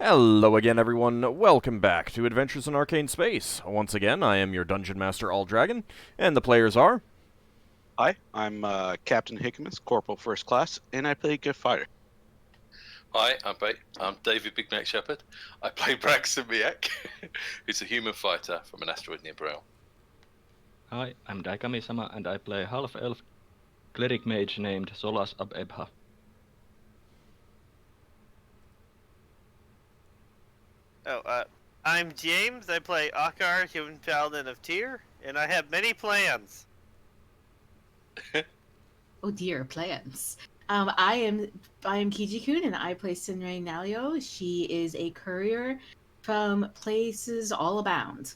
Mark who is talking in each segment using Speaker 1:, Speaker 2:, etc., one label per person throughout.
Speaker 1: Hello again, everyone. Welcome back to Adventures in Arcane Space. Once again, I am your Dungeon Master, AuldDragon, and the players are...
Speaker 2: Hi, I'm Captain Higgimus, Corporal First Class, and I play Giff Fighter.
Speaker 3: Hi, I'm David Big Neck Shepherd. I play Braxon, who's a human fighter from an asteroid near Braille.
Speaker 4: Hi, I'm Daikami-sama and I play half-elf cleric mage named Solas ab Ebha.
Speaker 5: I'm James. I play Ockar, human paladin of Tyr, and I have many plans.
Speaker 6: Oh dear, plans. I am Kiji-kun and I play Sinrae Nalio. She is a courier from places all abound.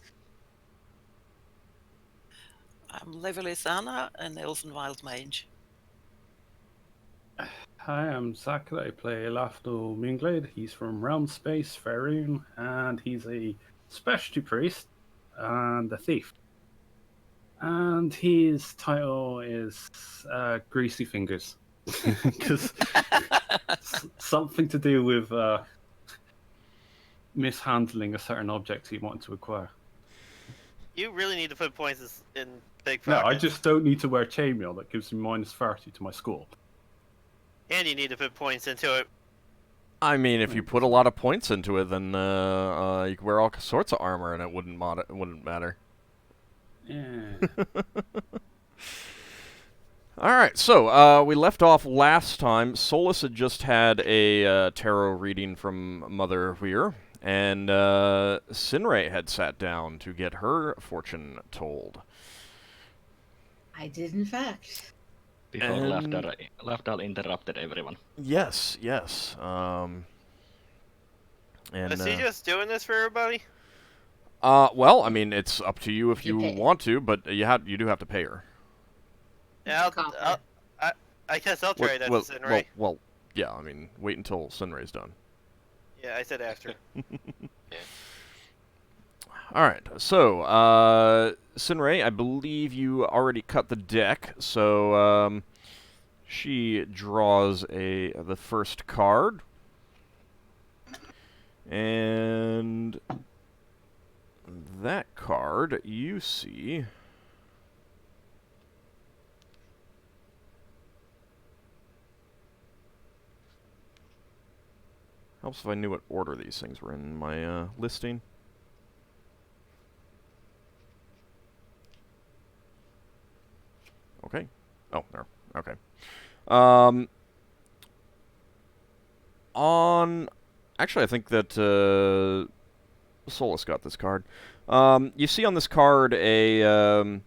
Speaker 7: I'm Levalithana, an elven wild mage.
Speaker 8: Hi, I'm Sakura. I play Lafdul Minglade. He's from Realm Space, Faerun, and he's a specialty priest and a thief. And his title is Greasy Fingers. Because something to do with mishandling a certain object he wanted to acquire.
Speaker 5: You really need to put points in big
Speaker 8: No,
Speaker 5: pockets.
Speaker 8: I just don't need to wear chainmail. That gives me minus 30 to my score.
Speaker 5: And you need to put points into it.
Speaker 1: I mean, if you put a lot of points into it, then you could wear all sorts of armor and it wouldn't matter.
Speaker 8: Yeah.
Speaker 1: Alright, so, we left off last time. Solas had just had a tarot reading from Mother Weir, and Sinrae had sat down to get her fortune told.
Speaker 6: I did, in fact.
Speaker 4: Before
Speaker 1: And-
Speaker 4: Lafdul interrupted everyone.
Speaker 1: Yes. And,
Speaker 5: Is he just doing this for everybody?
Speaker 1: well, I mean, it's up to you if you
Speaker 6: You pay.
Speaker 1: want to, but you do have to pay her.
Speaker 5: Yeah,
Speaker 6: Copper.
Speaker 5: I guess I'll try that to Sinrae.
Speaker 1: Well, yeah, I mean, wait until Sinrae's done.
Speaker 5: Yeah, I said after.
Speaker 1: Alright, so, Sinrae, I believe you already cut the deck, so, she draws the first card. And that card, you see... Helps if I knew what order these things were in my listing. Okay. Oh, there. Okay. Actually, I think that Solas got this card. You see on this card a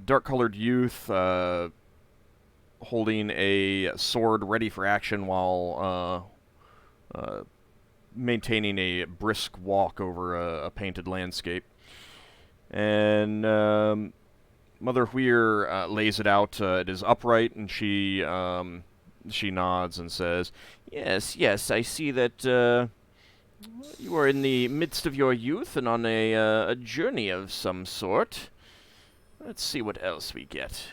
Speaker 1: dark-colored youth holding a sword ready for action while maintaining a brisk walk over a painted landscape. And Mother Weir lays it out. It is upright, and she nods and says, Yes, I see that you are in the midst of your youth and on a journey of some sort. Let's see what else we get.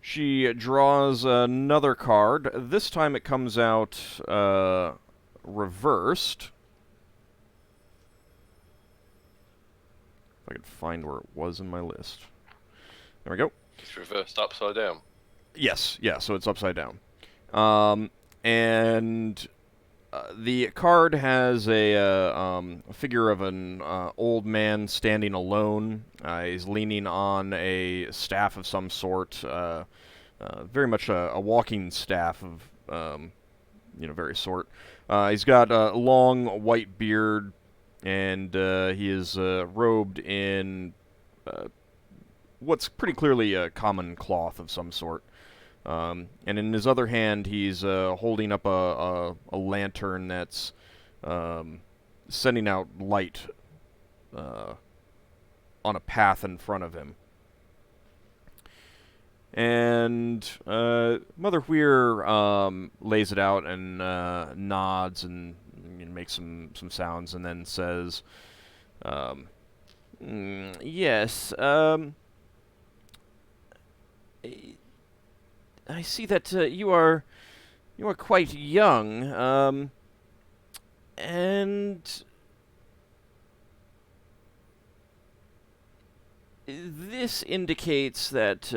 Speaker 1: She draws another card. This time it comes out reversed. If I could find where it was in my list. There we go.
Speaker 3: It's reversed upside down.
Speaker 1: Yes, yeah, so it's upside down. And the card has a figure of an old man standing alone. He's leaning on a staff of some sort, very much a walking staff of, various sort. He's got a long white beard, and he is robed in what's pretty clearly a common cloth of some sort. And in his other hand, he's holding up a lantern that's sending out light on a path in front of him. And Mother Weir lays it out and nods and makes some sounds, and then says, "Yes, I see that you are quite young, and this indicates that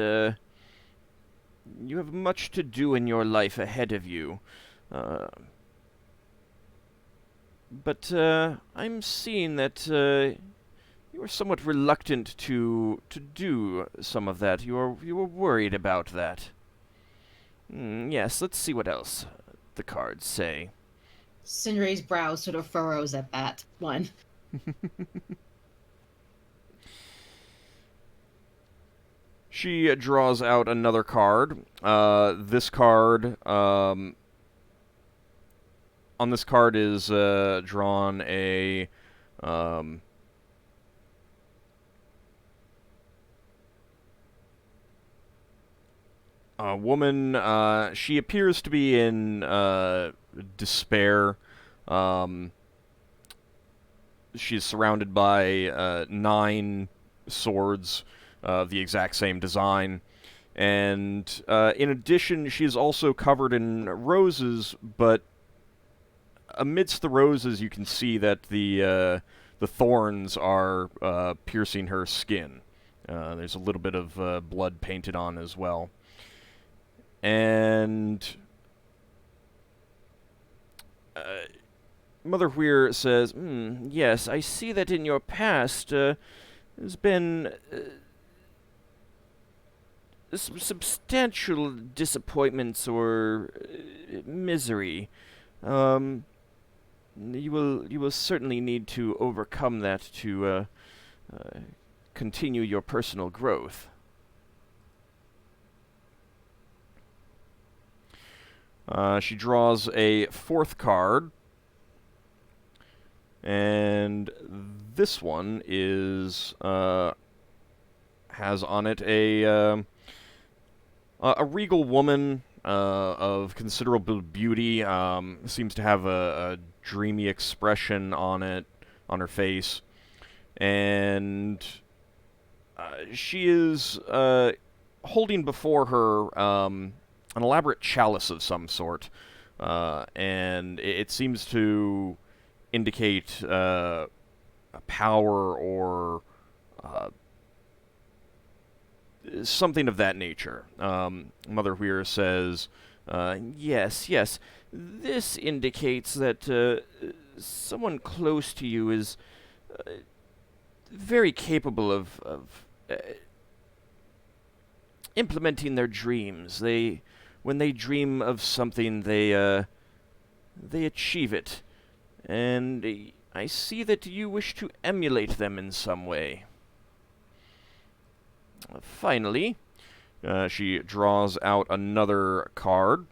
Speaker 1: you have much to do in your life ahead of you. But I'm seeing that you are somewhat reluctant to do some of that. You were worried about that. Yes, let's see what else the cards say.
Speaker 6: Sinrae's brow sort of furrows at that one.
Speaker 1: She draws out another card. This card, on this card is drawn a woman. She appears to be in despair. She's surrounded by 9 swords of the exact same design. And in addition, she's also covered in roses, but amidst the roses you can see that the thorns are piercing her skin. There's a little bit of blood painted on as well. And Mother Weir says, yes, I see that in your past there's been some substantial disappointments or misery. You will certainly need to overcome that to continue your personal growth. She draws a 4th card, and this one is has on it a regal woman of considerable beauty. Seems to have a dreamy expression on her face, and she is holding before her an elaborate chalice of some sort, and it seems to indicate a power or something of that nature. Mother Weir says, yes, this indicates that someone close to you is very capable of implementing their dreams. When they dream of something, they achieve it. And I see that you wish to emulate them in some way. Finally, she draws out another card.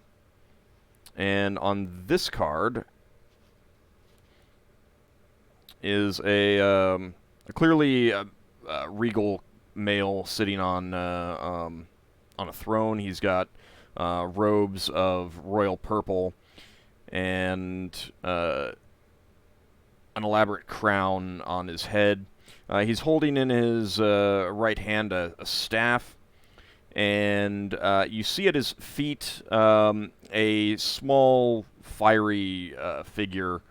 Speaker 1: And on this card is a clearly regal male sitting on a throne. He's got robes of royal purple and an elaborate crown on his head. He's holding in his right hand a staff, and you see at his feet a small fiery figure.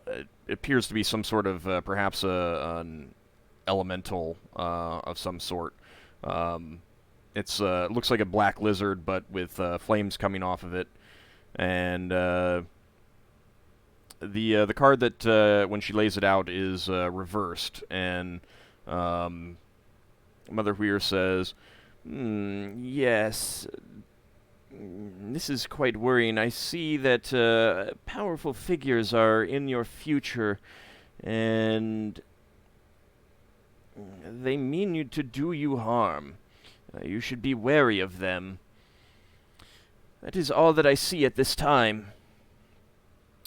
Speaker 1: It appears to be some sort of perhaps an elemental of some sort. It looks like a black lizard, but with flames coming off of it. And the card that when she lays it out is reversed, and Mother Weir says, yes, this is quite worrying. I see that powerful figures are in your future, and they mean you to do you harm. You should be wary of them. That is all that I see at this time.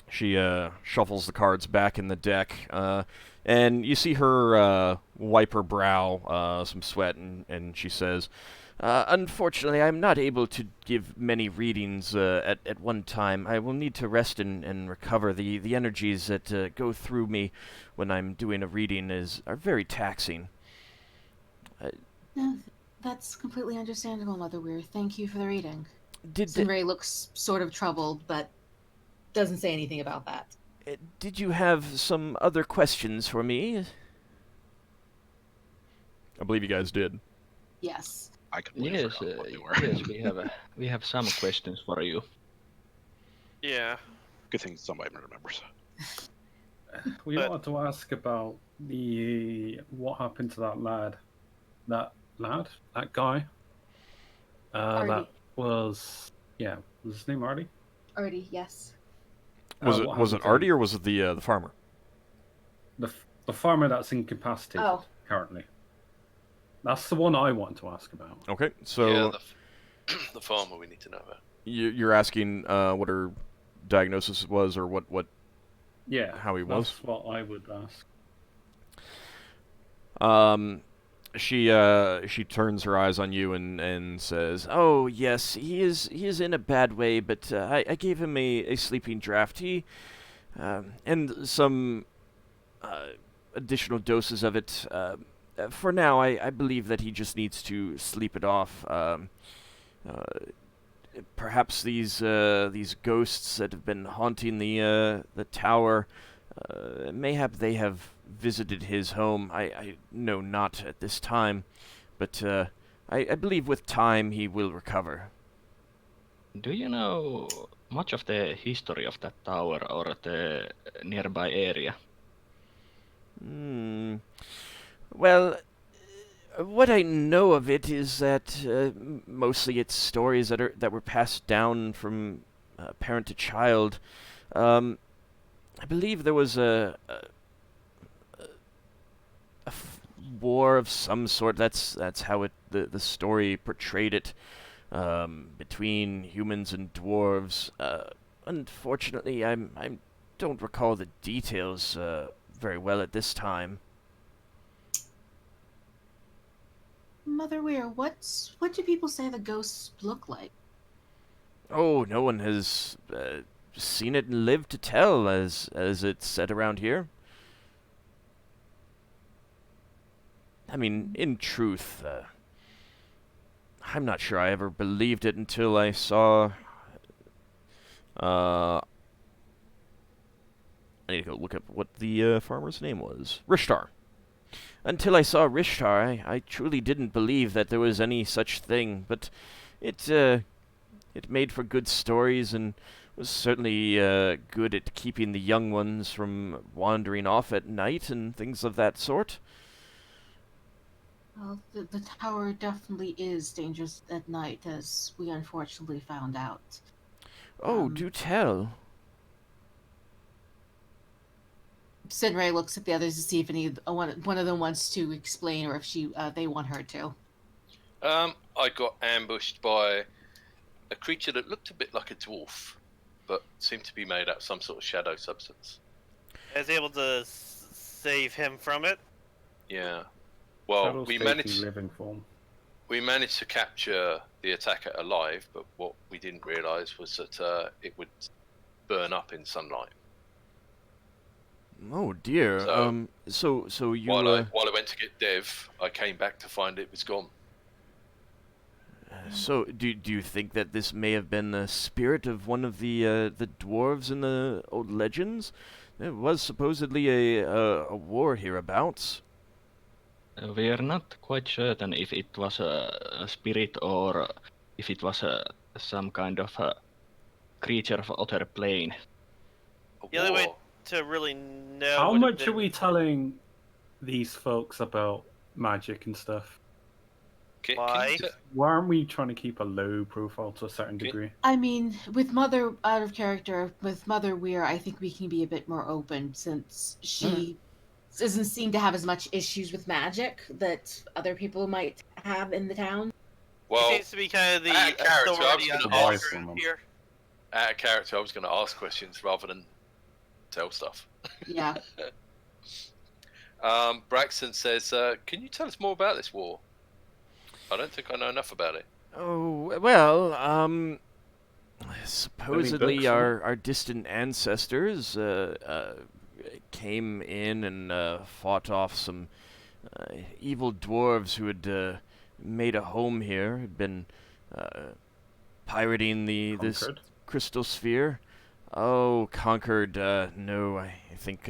Speaker 1: She shuffles the cards back in the deck, and you see her wipe her brow, some sweat, and she says, unfortunately, I'm not able to give many readings at one time. I will need to rest and recover. The energies that go through me when I'm doing a reading are very taxing.
Speaker 6: That's completely understandable, Mother Weir. Thank you for the reading.
Speaker 1: Did
Speaker 6: Sinrae looks sort of troubled, but doesn't say anything about that.
Speaker 1: did you have some other questions for me? I believe you guys did.
Speaker 6: Yes.
Speaker 2: I completely
Speaker 4: Yes,
Speaker 2: forgot what they were.
Speaker 4: yes, we have some questions for you.
Speaker 5: Yeah.
Speaker 2: Good thing somebody remembers.
Speaker 8: We
Speaker 5: But-
Speaker 8: wanted to ask about what happened to that lad. That guy. That
Speaker 6: Artie.
Speaker 8: was was his name Artie?
Speaker 6: Artie, yes.
Speaker 1: Was
Speaker 8: What
Speaker 1: it
Speaker 8: happened to
Speaker 1: Artie
Speaker 8: him?
Speaker 1: or was it the farmer?
Speaker 8: The farmer that's incapacitated
Speaker 6: Oh.
Speaker 8: currently? That's the one I want to ask about.
Speaker 1: Okay, so
Speaker 3: Yeah, the farmer we need to know about.
Speaker 1: you're asking what her diagnosis was, or what
Speaker 8: Yeah,
Speaker 1: how he was?
Speaker 8: That's what I would ask.
Speaker 1: She turns her eyes on you and says, "Oh yes, he is in a bad way, but I gave him a sleeping draft. And some additional doses of it. For now, I believe that he just needs to sleep it off. Perhaps these ghosts that have been haunting the tower, mayhap they have visited his home. I know not at this time, but I believe with time he will recover."
Speaker 4: Do you know much of the history of that tower or the nearby area?
Speaker 1: Well, what I know of it is that mostly it's stories that were passed down from parent to child. I believe there was a war of some sort. That's how the story portrayed it, between humans and dwarves. Unfortunately, I don't recall the details very well at this time.
Speaker 6: Mother Weir, what do people say the ghosts look like?
Speaker 1: Oh, no one has seen it and lived to tell, as it's said around here. I mean, in truth, I'm not sure I ever believed it until I saw. I need to go look up what the farmer's name was. Rishtar. Until I saw Rishtar, I truly didn't believe that there was any such thing, but it made for good stories and was certainly good at keeping the young ones from wandering off at night and things of that sort.
Speaker 6: Well, the tower definitely is dangerous at night, as we unfortunately found out.
Speaker 1: Oh, do tell.
Speaker 6: Sinrae looks at the others to see if one of them wants to explain, or if they want her to.
Speaker 3: I got ambushed by a creature that looked a bit like a dwarf, but seemed to be made out of some sort of shadow substance.
Speaker 5: I was able to save him from it.
Speaker 3: Yeah. Well,
Speaker 8: Shadow's
Speaker 3: we
Speaker 8: taking
Speaker 3: managed.
Speaker 8: living form.
Speaker 3: We managed to capture the attacker alive, but what we didn't realise was that it would burn up in sunlight.
Speaker 1: Oh dear.
Speaker 3: So-
Speaker 1: So you.
Speaker 3: While I went to get Dev, I came back to find it was gone.
Speaker 1: So do you think that this may have been the spirit of one of the dwarves in the old legends? There was supposedly a war hereabouts.
Speaker 4: We are not quite certain if it was a spirit or if it was some kind of creature of other plane.
Speaker 3: A
Speaker 5: The only way
Speaker 3: war.
Speaker 5: to really know.
Speaker 8: How
Speaker 5: would have
Speaker 8: much are
Speaker 5: been-
Speaker 8: we telling these folks about magic and stuff?
Speaker 3: Can
Speaker 5: Why?
Speaker 3: you
Speaker 8: Why aren't we trying to keep a low profile to a certain
Speaker 3: Okay.
Speaker 8: degree?
Speaker 6: I mean, with Mother out of character, with Mother Weir, I think we can be a bit more open, since she doesn't seem to have as much issues with magic that other people might have in the town.
Speaker 3: well,
Speaker 5: He seems to be kind of the
Speaker 3: out of character, I was
Speaker 5: authority
Speaker 3: gonna
Speaker 5: on all
Speaker 8: ask
Speaker 5: around
Speaker 8: them.
Speaker 5: here.
Speaker 3: out of character, I was going to ask questions rather than tell stuff.
Speaker 6: Yeah.
Speaker 3: Braxon says, "Can you tell us more about this war? I don't think I know enough about it."
Speaker 1: Oh well, supposedly
Speaker 8: books on it?
Speaker 1: our distant ancestors came in and fought off some evil dwarves who had made a home here, had been pirating this
Speaker 8: Conquered.
Speaker 1: crystal sphere. Oh, conquered, no, I think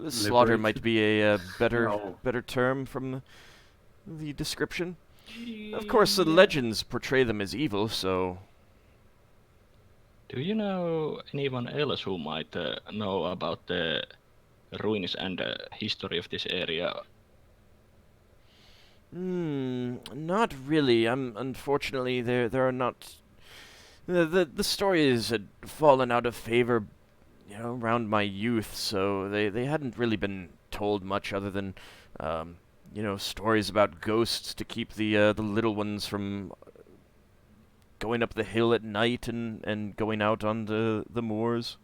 Speaker 1: slaughter might
Speaker 8: Liberated?
Speaker 1: be a better
Speaker 8: No.
Speaker 1: term from the description. Of course, the legends portray them as evil, so...
Speaker 4: Do you know anyone else who might know about the ruins and history of this area?
Speaker 1: Not really. Unfortunately, there are not... The stories had fallen out of favor, around my youth, so they hadn't really been told much other than, stories about ghosts to keep the little ones from going up the hill at night and going out on the moors.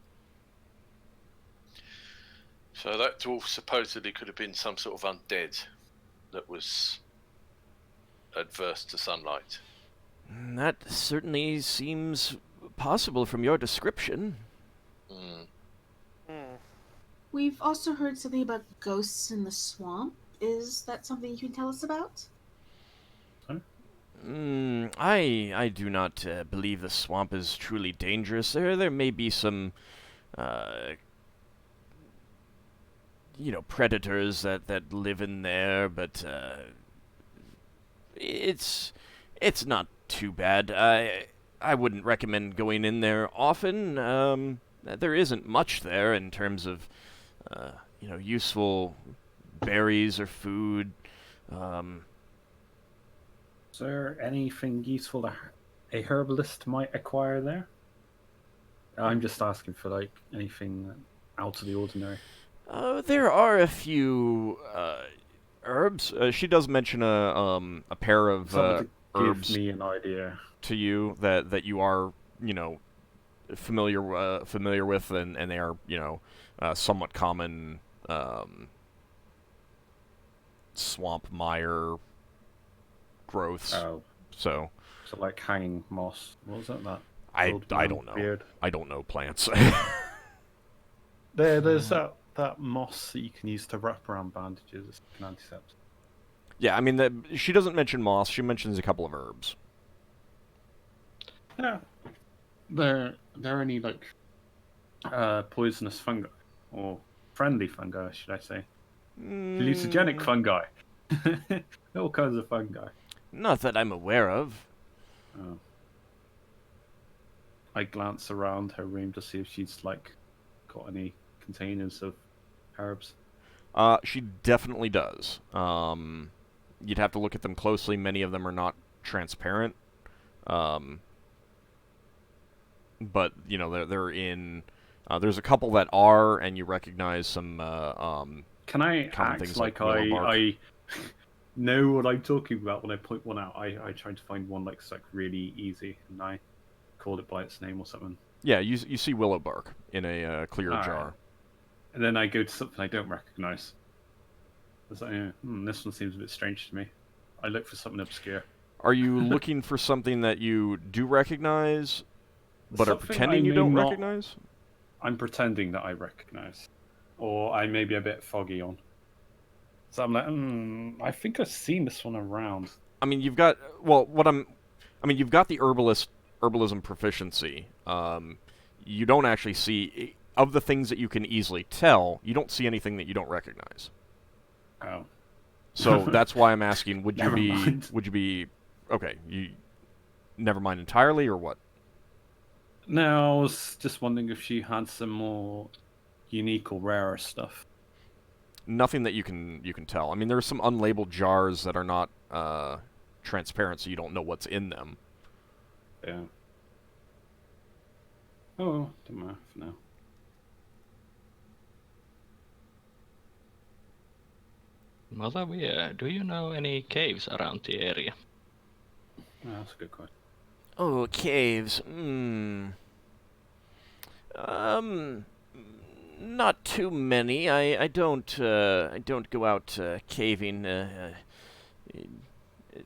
Speaker 3: So that dwarf supposedly could have been some sort of undead that was adverse to sunlight.
Speaker 1: That certainly seems possible from your description.
Speaker 6: We've also heard something about ghosts in the swamp. Is that something you can tell us about?
Speaker 1: I do not believe the swamp is truly dangerous. There may be some, predators that live in there, but it's not too bad. I wouldn't recommend going in there often. There isn't much there in terms of, useful berries or food.
Speaker 8: Is there anything useful that a herbalist might acquire there? I'm just asking for like anything out of the ordinary.
Speaker 1: There are a few herbs. She does mention a pair of
Speaker 8: Something to
Speaker 1: herbs
Speaker 8: give me an idea.
Speaker 1: to you that you are familiar with, and they are somewhat common swamp mire growths.
Speaker 8: Oh,
Speaker 1: So
Speaker 8: so like hanging moss. What was that?
Speaker 1: I
Speaker 8: Old
Speaker 1: don't know.
Speaker 8: beard.
Speaker 1: I don't know plants.
Speaker 8: There's that moss that you can use to wrap around bandages. It's like an antiseptic.
Speaker 1: Yeah, I mean, she doesn't mention moss. She mentions a couple of herbs.
Speaker 8: Yeah. There any like poisonous fungi or friendly fungi, should I say? Hallucinogenic fungi. All kinds of fungi.
Speaker 1: Not that I'm aware of.
Speaker 8: Oh. I glance around her room to see if she's like got any containers of herbs.
Speaker 1: She definitely does. You'd have to look at them closely. Many of them are not transparent. But they're in. There's a couple that are, and you recognize some.
Speaker 8: Can I
Speaker 1: common
Speaker 8: act
Speaker 1: things
Speaker 8: like
Speaker 1: like willow bark.
Speaker 8: I know what I'm talking about when I point one out? I try to find one like really easy, and I call it by its name or something.
Speaker 1: Yeah, you see willow bark in a clear
Speaker 8: Alright.
Speaker 1: jar.
Speaker 8: And then I go to something I don't recognize. It's like, this one seems a bit strange to me. I look for something obscure.
Speaker 1: Are you looking for something that you do recognize, but are
Speaker 8: Something
Speaker 1: pretending
Speaker 8: I
Speaker 1: you
Speaker 8: may
Speaker 1: don't
Speaker 8: not-
Speaker 1: recognize?
Speaker 8: I'm pretending that I recognize, or I may be a bit foggy on. So I'm like, I think I've seen this one around.
Speaker 1: I mean, you've got you've got the herbalism proficiency. You don't actually see of the things that you can easily tell. You don't see anything that you don't recognize.
Speaker 8: Oh.
Speaker 1: So that's why I'm asking:
Speaker 8: Never mind.
Speaker 1: Would you be okay? You never mind entirely, or what?
Speaker 8: No, I was just wondering if she had some more unique or rarer stuff.
Speaker 1: Nothing that you can tell. I mean, there are some unlabeled jars that are not transparent, so you don't know what's in them.
Speaker 8: Yeah. Oh, don't matter for now.
Speaker 4: Malavia, do you know any caves around the area?
Speaker 8: Oh, that's a good question.
Speaker 1: Oh, caves. Not too many. I don't go out caving.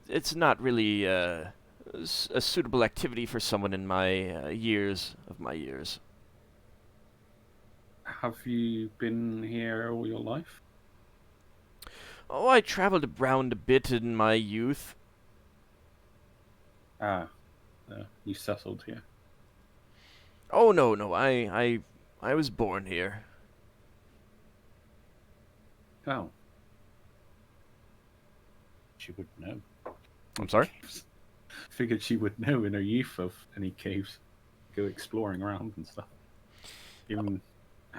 Speaker 1: It's not really a suitable activity for someone in my years.
Speaker 8: Have you been here all your life?
Speaker 1: Oh, I traveled around a bit in my youth.
Speaker 8: Ah, you settled here.
Speaker 1: Oh no, I was born here.
Speaker 8: Oh. She would know.
Speaker 1: I'm sorry?
Speaker 8: Caves. Figured she would know in her youth of any caves. Go exploring around and stuff. Even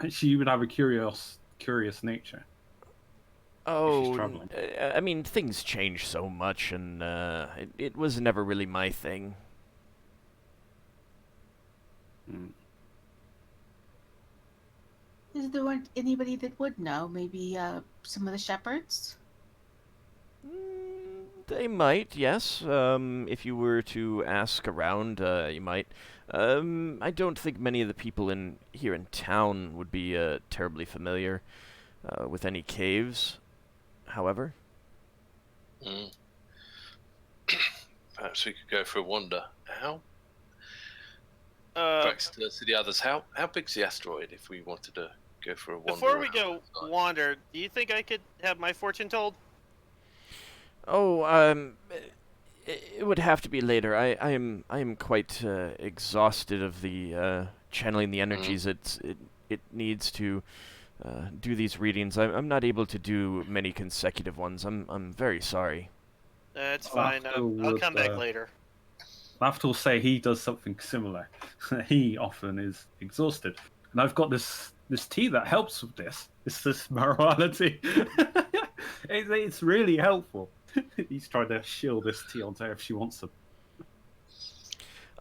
Speaker 8: she would have a curious nature.
Speaker 1: Oh,
Speaker 8: traveling.
Speaker 1: I mean, things change so much, and it was never really my thing.
Speaker 8: Hmm.
Speaker 6: Is there anybody that would know? Maybe some of the shepherds?
Speaker 1: They might, yes. If you were to ask around, you might. I don't think many of the people here in town would be terribly familiar with any caves. However,
Speaker 3: Mm. Perhaps we could go for a wander. How? Braxon to the others. How big's the asteroid if we wanted to go for a wander?
Speaker 5: Before we
Speaker 3: around
Speaker 5: go
Speaker 3: outside?
Speaker 5: wander, do you think I could have my fortune told?
Speaker 1: oh, it would have to be later. I am quite exhausted of the channeling the energies. It needs to do these readings. I'm not able to do many consecutive ones. I'm very sorry.
Speaker 5: That's fine. I'll
Speaker 8: would,
Speaker 5: come back later.
Speaker 8: Lafdul say he does something similar. He often is exhausted, and I've got this tea that helps with this. It's this morality. It's really helpful. He's trying to shill this tea onto her if she wants some.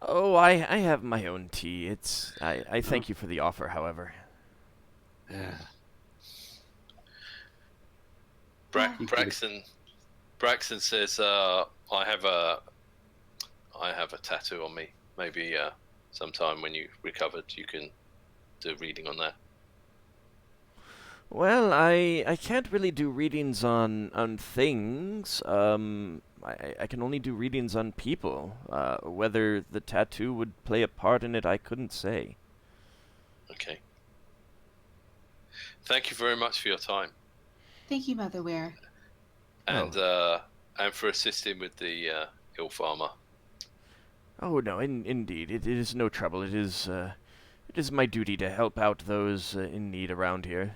Speaker 1: Oh, I have my own tea. I thank you for the offer, however.
Speaker 8: Yeah.
Speaker 3: Braxon says, "I have a tattoo on me. Maybe sometime when you recovered, you can do a reading on that."
Speaker 1: Well, I can't really do readings on things. I can only do readings on people. Whether the tattoo would play a part in it, I couldn't say.
Speaker 3: Okay. Thank you very much for your time.
Speaker 6: Thank you, Mother Weir.
Speaker 3: And for assisting with the ill farmer.
Speaker 1: Oh no, indeed, it is no trouble. It is my duty to help out those in need around here.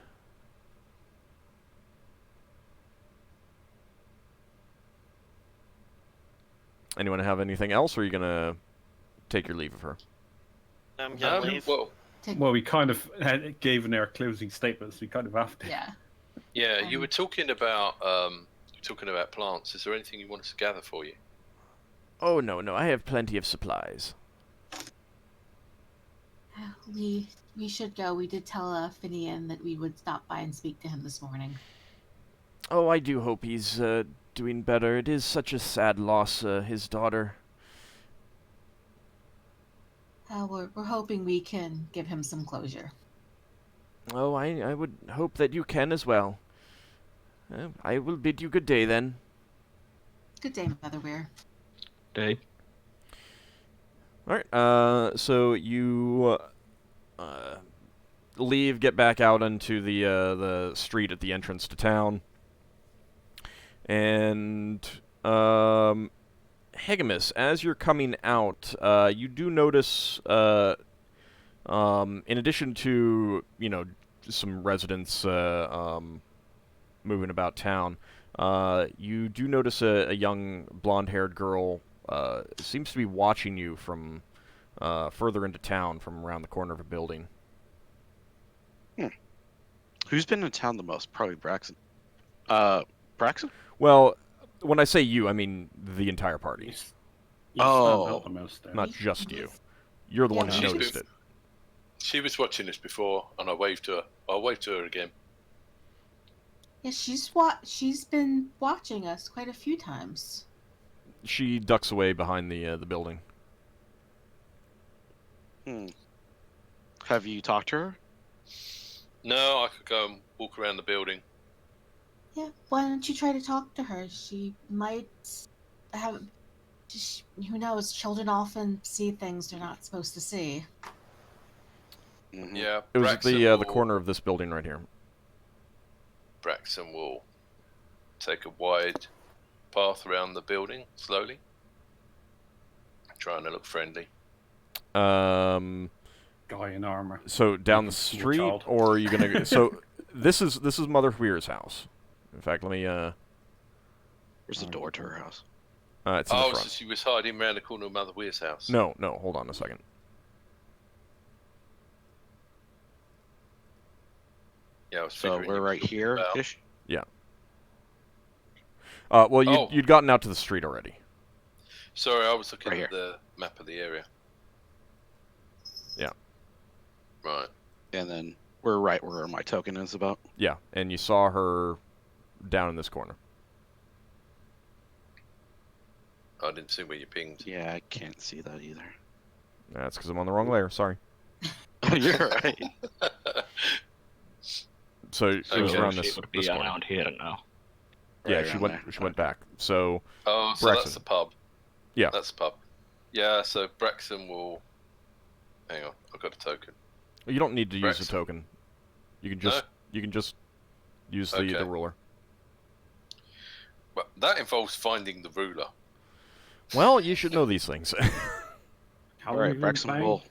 Speaker 1: Anyone have anything else, or are you gonna take your leave of her?
Speaker 5: I'm gonna leave.
Speaker 8: Well, we kind of gave in our closing statements. We kind of have to.
Speaker 6: Yeah.
Speaker 3: Yeah, you were talking about plants. Is there anything you want us to gather for you?
Speaker 1: Oh no, I have plenty of supplies.
Speaker 6: We should go. We did tell Finian that we would stop by and speak to him this morning.
Speaker 1: Oh, I do hope he's doing better. It is such a sad loss, his daughter.
Speaker 6: We're hoping we can give him some closure.
Speaker 1: Oh, I would hope that you can as well. I will bid you good day then.
Speaker 6: Good day, Mother Weir.
Speaker 4: Day.
Speaker 1: Alright, so you leave, get back out onto the street at the entrance to town. And, Higgimus, as you're coming out, you do notice, in addition to, some residents, moving about town, you do notice a young blonde-haired girl, seems to be watching you from, further into town from around the corner of a building.
Speaker 2: Who's been in town the most? Probably Braxon. Braxon?
Speaker 1: Well, when I say you, I mean the entire party.
Speaker 8: You stand out the most there.
Speaker 1: Not just you. You're the one who noticed it.
Speaker 3: She was watching this before, and I waved to her. I'll wave to her again.
Speaker 6: Yeah, she's been watching us quite a few times.
Speaker 1: She ducks away behind the building.
Speaker 2: Have you talked to her?
Speaker 3: No, I could go and walk around the building.
Speaker 6: Yeah, why don't you try to talk to her? She might have... Who knows? Children often see things they're not supposed to see.
Speaker 3: Yeah,
Speaker 1: it was at the corner of this building right here.
Speaker 3: Braxon will take a wide path around the building slowly. trying to look friendly.
Speaker 1: Um,
Speaker 8: Guy in armor.
Speaker 1: so down the
Speaker 8: Small
Speaker 1: street,
Speaker 8: child.
Speaker 1: or are you gonna? So this is Mother Weir's house. In fact, let me.
Speaker 2: Where's the door to her house?
Speaker 1: It's in the
Speaker 3: Oh,
Speaker 1: front.
Speaker 3: so she was hiding around the corner of Mother Weir's house.
Speaker 1: No, hold on a second.
Speaker 3: Yeah, I was
Speaker 2: So
Speaker 3: figuring
Speaker 2: we're
Speaker 3: you were
Speaker 2: right
Speaker 3: talking
Speaker 2: here
Speaker 3: about-
Speaker 2: ish.
Speaker 1: Well,
Speaker 3: Oh.
Speaker 1: you'd gotten out to the street already.
Speaker 3: Sorry, I was looking
Speaker 2: Right
Speaker 3: at the map of the area.
Speaker 1: Yeah.
Speaker 3: Right.
Speaker 2: And then we're right where my token is about.
Speaker 1: Yeah, and you saw her down in this corner.
Speaker 3: I didn't see where you pinged.
Speaker 2: Yeah, I can't see that either.
Speaker 1: That's because I'm on the wrong layer. Sorry.
Speaker 2: You're right.
Speaker 1: So she was
Speaker 3: Okay.
Speaker 1: around
Speaker 4: She
Speaker 1: this
Speaker 4: would be
Speaker 1: corner.
Speaker 4: around here now.
Speaker 1: Yeah,
Speaker 2: Right
Speaker 1: she
Speaker 2: around
Speaker 1: went.
Speaker 2: there.
Speaker 1: She went back. So
Speaker 3: Oh, so
Speaker 1: Braxon.
Speaker 3: that's the pub.
Speaker 1: Yeah.
Speaker 3: That's the pub. Yeah, so Braxon will... Hang on, I've got a token.
Speaker 1: you don't need to use a
Speaker 3: Braxon.
Speaker 1: token. You can just use the
Speaker 3: Okay.
Speaker 1: ruler.
Speaker 3: Well, that involves finding the ruler.
Speaker 1: Well, you should know these things.
Speaker 8: How
Speaker 2: All
Speaker 8: long have
Speaker 2: right,
Speaker 8: you been
Speaker 2: Braxon,
Speaker 8: playing?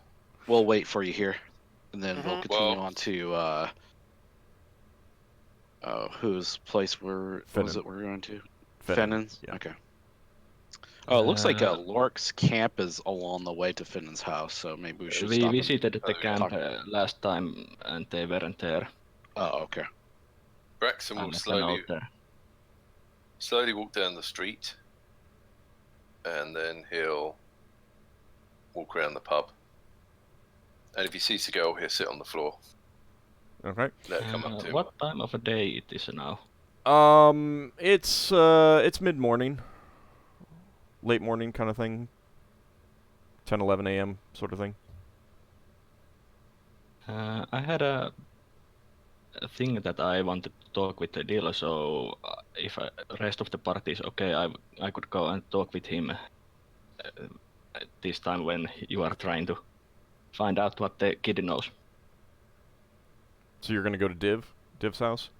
Speaker 2: we'll wait for you here, and then we'll
Speaker 5: Mhm.
Speaker 2: continue
Speaker 3: Well-
Speaker 2: on to whose place was
Speaker 1: Fennon.
Speaker 2: it we're going to?
Speaker 1: Fennon,
Speaker 2: Fennon's?
Speaker 1: yeah.
Speaker 2: Okay. Oh, it looks like
Speaker 4: Uh,
Speaker 2: Lork's camp is along the way to Fennon's house, so maybe we should
Speaker 4: We
Speaker 2: stop and
Speaker 4: visited the
Speaker 3: Oh, yeah.
Speaker 4: camp
Speaker 2: talk.
Speaker 4: last time and they weren't there.
Speaker 2: Oh, okay.
Speaker 3: Braxon
Speaker 4: I
Speaker 3: will
Speaker 4: left a note there.
Speaker 3: slowly walk down the street, and then he'll walk around the pub. And if he sees a girl, he'll sit on the floor.
Speaker 1: Okay.
Speaker 3: Let her come up to him.
Speaker 4: What time of a day it is now?
Speaker 1: It's mid morning, late morning kind of thing. 10, 11 a.m. sort of thing.
Speaker 4: I had a thing that I wanted to talk with the dealer, so if rest of the party is okay, I could go and talk with him this time when you are trying to find out what the kid knows.
Speaker 1: So you're gonna go to Div's house.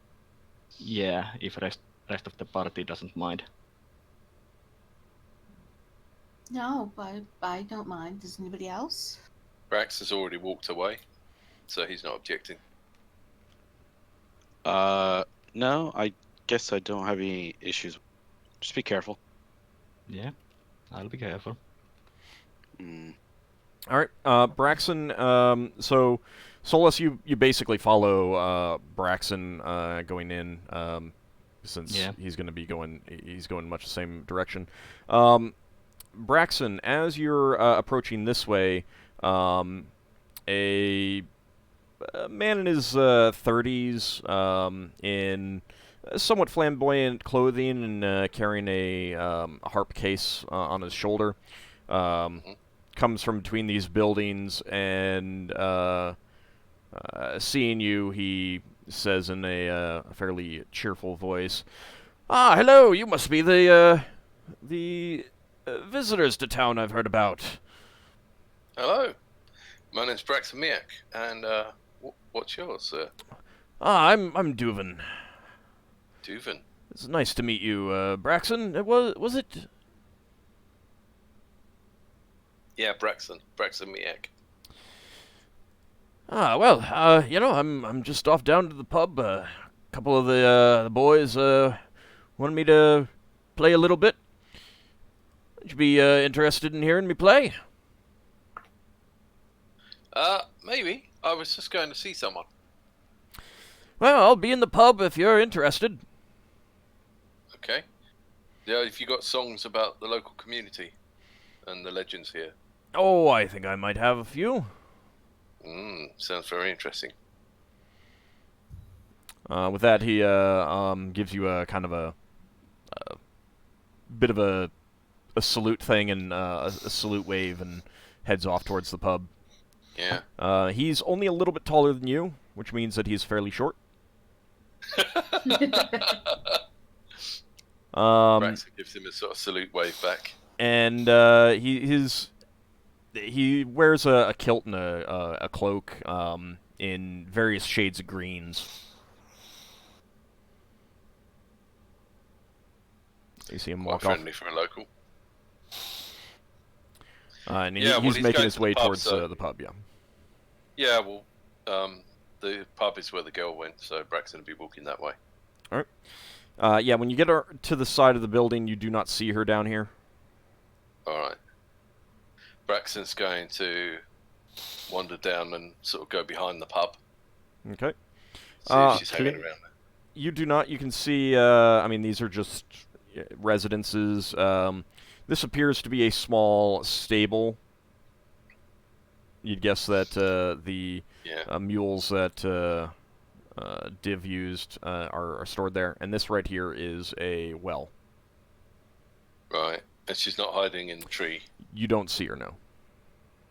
Speaker 4: Yeah, if rest of the party doesn't mind.
Speaker 6: No, but I don't mind. Does anybody else?
Speaker 3: Brax has already walked away, so he's not objecting.
Speaker 2: No, I guess I don't have any issues. Just be careful.
Speaker 4: Yeah, I'll be careful.
Speaker 2: Mm.
Speaker 1: All right, Braxon. So Solas, you basically follow Braxon going in, since
Speaker 4: Yeah.
Speaker 1: he's going to be going. He's going much the same direction. Braxon, as you're approaching this way, a man in his 30s, in somewhat flamboyant clothing and carrying a harp case on his shoulder, comes from between these buildings and seeing you, he says in a fairly cheerful voice, "Ah, hello! You must be the visitors to town I've heard about."
Speaker 3: Hello, my name's Braxon Miak, and what's yours, sir?
Speaker 1: Ah, I'm Duvan.
Speaker 3: Duvan.
Speaker 1: It's nice to meet you, Braxon. Was it?
Speaker 3: Yeah, Braxon Miak.
Speaker 1: Ah, well, I'm just off down to the pub. A couple of the boys wanted me to play a little bit. Would you be interested in hearing me play?
Speaker 3: Maybe. I was just going to see someone.
Speaker 1: Well, I'll be in the pub if you're interested.
Speaker 3: Okay. Yeah, if you got songs about the local community and the legends here.
Speaker 1: Oh, I think I might have a few.
Speaker 3: Sounds very interesting.
Speaker 1: With that, he gives you a kind of a bit of a salute thing and a salute wave and heads off towards the pub.
Speaker 3: Yeah.
Speaker 1: He's only a little bit taller than you, which means that he's fairly short.
Speaker 3: Braxon gives him a sort of salute wave back.
Speaker 1: And he wears a kilt and a cloak in various shades of greens. You see him
Speaker 3: Quite
Speaker 1: walk off.
Speaker 3: friendly for a local.
Speaker 1: And
Speaker 3: Yeah, well,
Speaker 1: he's
Speaker 3: he's
Speaker 1: making
Speaker 3: going
Speaker 1: his
Speaker 3: to the
Speaker 1: way
Speaker 3: pub,
Speaker 1: towards
Speaker 3: so-
Speaker 1: the pub. Yeah.
Speaker 3: Yeah, well, the pub is where the girl went, so Braxton will be walking that way.
Speaker 1: All right. Yeah, when you get her to the side of the building, you do not see her down here.
Speaker 3: All right. Braxton's going to wander down and sort of go behind the pub.
Speaker 1: Okay.
Speaker 3: See if she's hanging
Speaker 8: Cle-
Speaker 3: around there.
Speaker 1: You do not. You can see. I mean, these are just residences. This appears to be a small stable. You'd guess that the
Speaker 3: Yeah.
Speaker 1: mules that Div used are stored there, and this right here is a well.
Speaker 3: Right. And she's not hiding in the tree.
Speaker 1: You don't see her, no.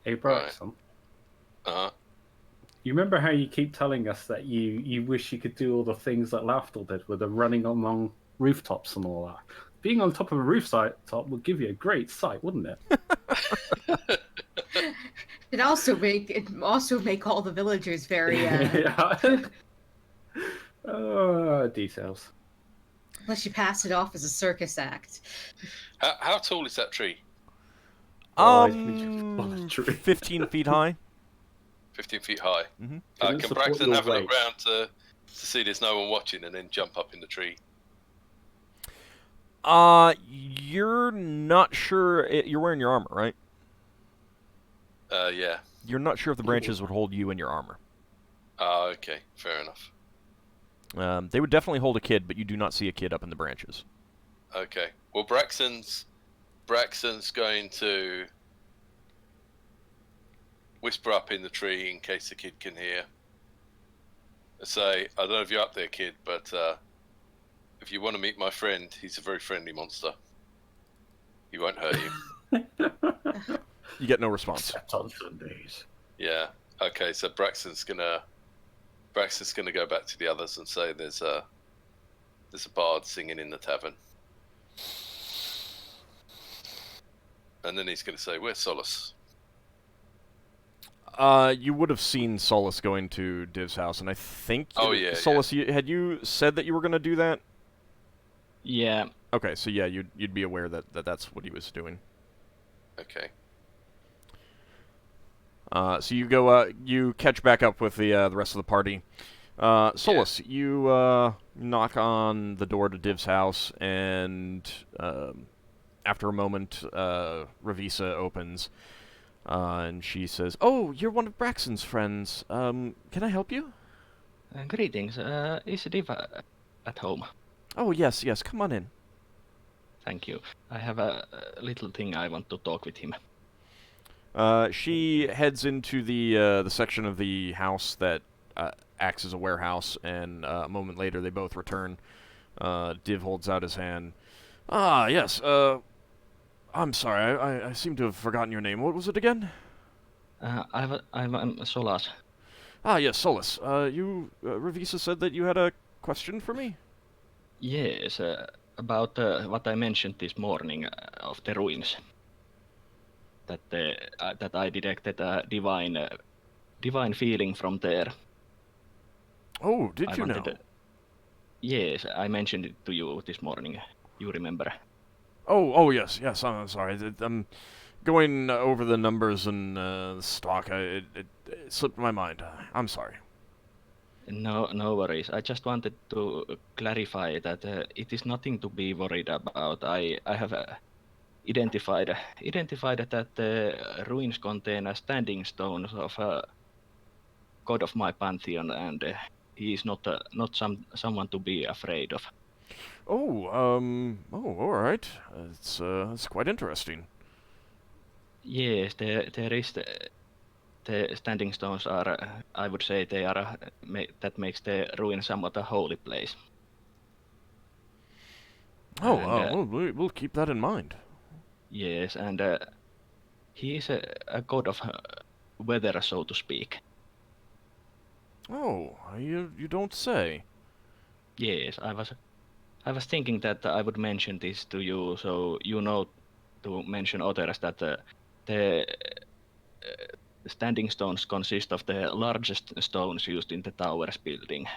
Speaker 8: Hey, Braxon.
Speaker 3: Uh-huh.
Speaker 8: You remember how you keep telling us that you wish you could do all the things that Lafdul did with the running along rooftops and all that? Being on top of a top would give you a great sight, wouldn't it?
Speaker 6: It also make all the villagers very
Speaker 8: Yeah. Details.
Speaker 6: unless you pass it off as a circus act.
Speaker 3: How tall is that tree?
Speaker 8: Oh, it's been tree.
Speaker 1: 15 feet high.
Speaker 3: 15 feet high.
Speaker 1: Mm-hmm.
Speaker 8: Can it
Speaker 3: Can
Speaker 8: support
Speaker 3: Braxton
Speaker 8: your
Speaker 3: have a look
Speaker 8: weight?
Speaker 3: round to see there's no one watching and then jump up in the tree?
Speaker 1: You're not sure. You're wearing your armor, right?
Speaker 3: Yeah.
Speaker 1: You're not sure if the branches would hold you in your armor.
Speaker 3: Okay. Fair enough.
Speaker 1: They would definitely hold a kid, but you do not see a kid up in the branches.
Speaker 3: Okay. Well, Braxton's going to whisper up in the tree in case the kid can hear. Say, I don't know if you're up there, kid, but if you want to meet my friend, he's a very friendly monster. He won't hurt you.
Speaker 1: You get no response.
Speaker 8: Except on Sundays.
Speaker 3: Yeah. Okay. So Braxton's gonna go back to the others and say there's a bard singing in the tavern, and then he's gonna say, "Where's Solas?"
Speaker 1: You would have seen Solas going to Div's house, and I think.
Speaker 3: Oh, yeah,
Speaker 1: Solas, had you said that you were going to do that?
Speaker 4: Yeah,
Speaker 1: Okay, so yeah, you'd be aware that that's what he was doing.
Speaker 3: Okay.
Speaker 1: So you go, you catch back up with the rest of the party. Solas, you knock on the door to Div's house, and after a moment, Ravisa opens, and she says, "Oh, you're one of Braxon's friends. Can I help you?"
Speaker 4: greetings. Is Div at home?
Speaker 1: Oh, yes, come on in.
Speaker 4: Thank you. I have a little thing I want to talk with him.
Speaker 1: She heads into the section of the house that acts as a warehouse, and a moment later they both return. Div holds out his hand. Ah, yes. I'm sorry. I seem to have forgotten your name. What was it again?
Speaker 4: I'm Solas.
Speaker 1: Ah, yes, Solas. Ravisa said that you had a question for me.
Speaker 4: Yes, about what I mentioned this morning of the ruins. That I detected a divine feeling from there.
Speaker 1: Oh, did
Speaker 4: I
Speaker 1: you know?
Speaker 4: wanted Yes, I mentioned it to you this morning. You remember?
Speaker 1: Oh, yes. I'm sorry. I'm going over the numbers and the stock. It slipped my mind. I'm sorry.
Speaker 4: No worries. I just wanted to clarify that it is nothing to be worried about. I have identified that the ruins contain standing stones of a god of my pantheon, and he is not someone to be afraid of.
Speaker 1: Oh, all right. It's quite interesting.
Speaker 4: Yes, there is the standing stones are. I would say they are. That makes the ruin somewhat a holy place.
Speaker 1: Oh,
Speaker 4: And,
Speaker 1: we'll keep that in mind.
Speaker 4: Yes, and he is a god of weather, so to speak.
Speaker 1: Oh, you don't say.
Speaker 4: Yes, I was thinking that I would mention this to you, so you know to mention others that the standing stones consist of the largest stones used in the towers building.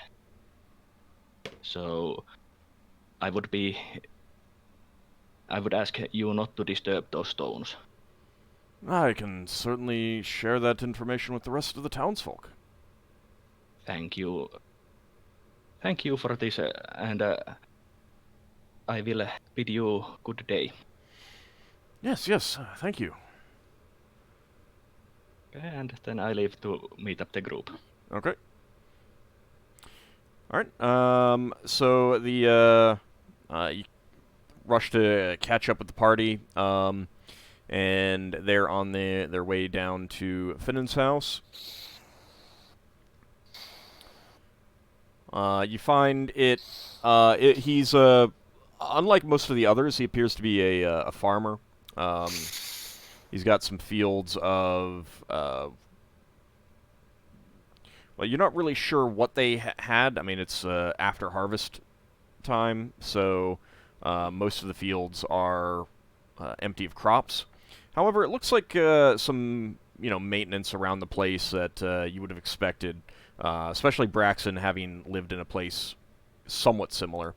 Speaker 4: So I would ask you not to disturb those stones.
Speaker 1: I can certainly share that information with the rest of the townsfolk.
Speaker 4: Thank you. Thank you for this, and I will bid you good day.
Speaker 1: Yes, thank you.
Speaker 4: Okay, and then I leave to meet up the group.
Speaker 1: Okay. Alright, so the, you rush to catch up with the party, and they're on their way down to Finnan's house. You find he's, unlike most of the others, he appears to be a farmer. He's got some fields of, well, you're not really sure what they had. I mean, it's after harvest time, so most of the fields are empty of crops. However, it looks like some, maintenance around the place that you would have expected, especially Braxon having lived in a place somewhat similar.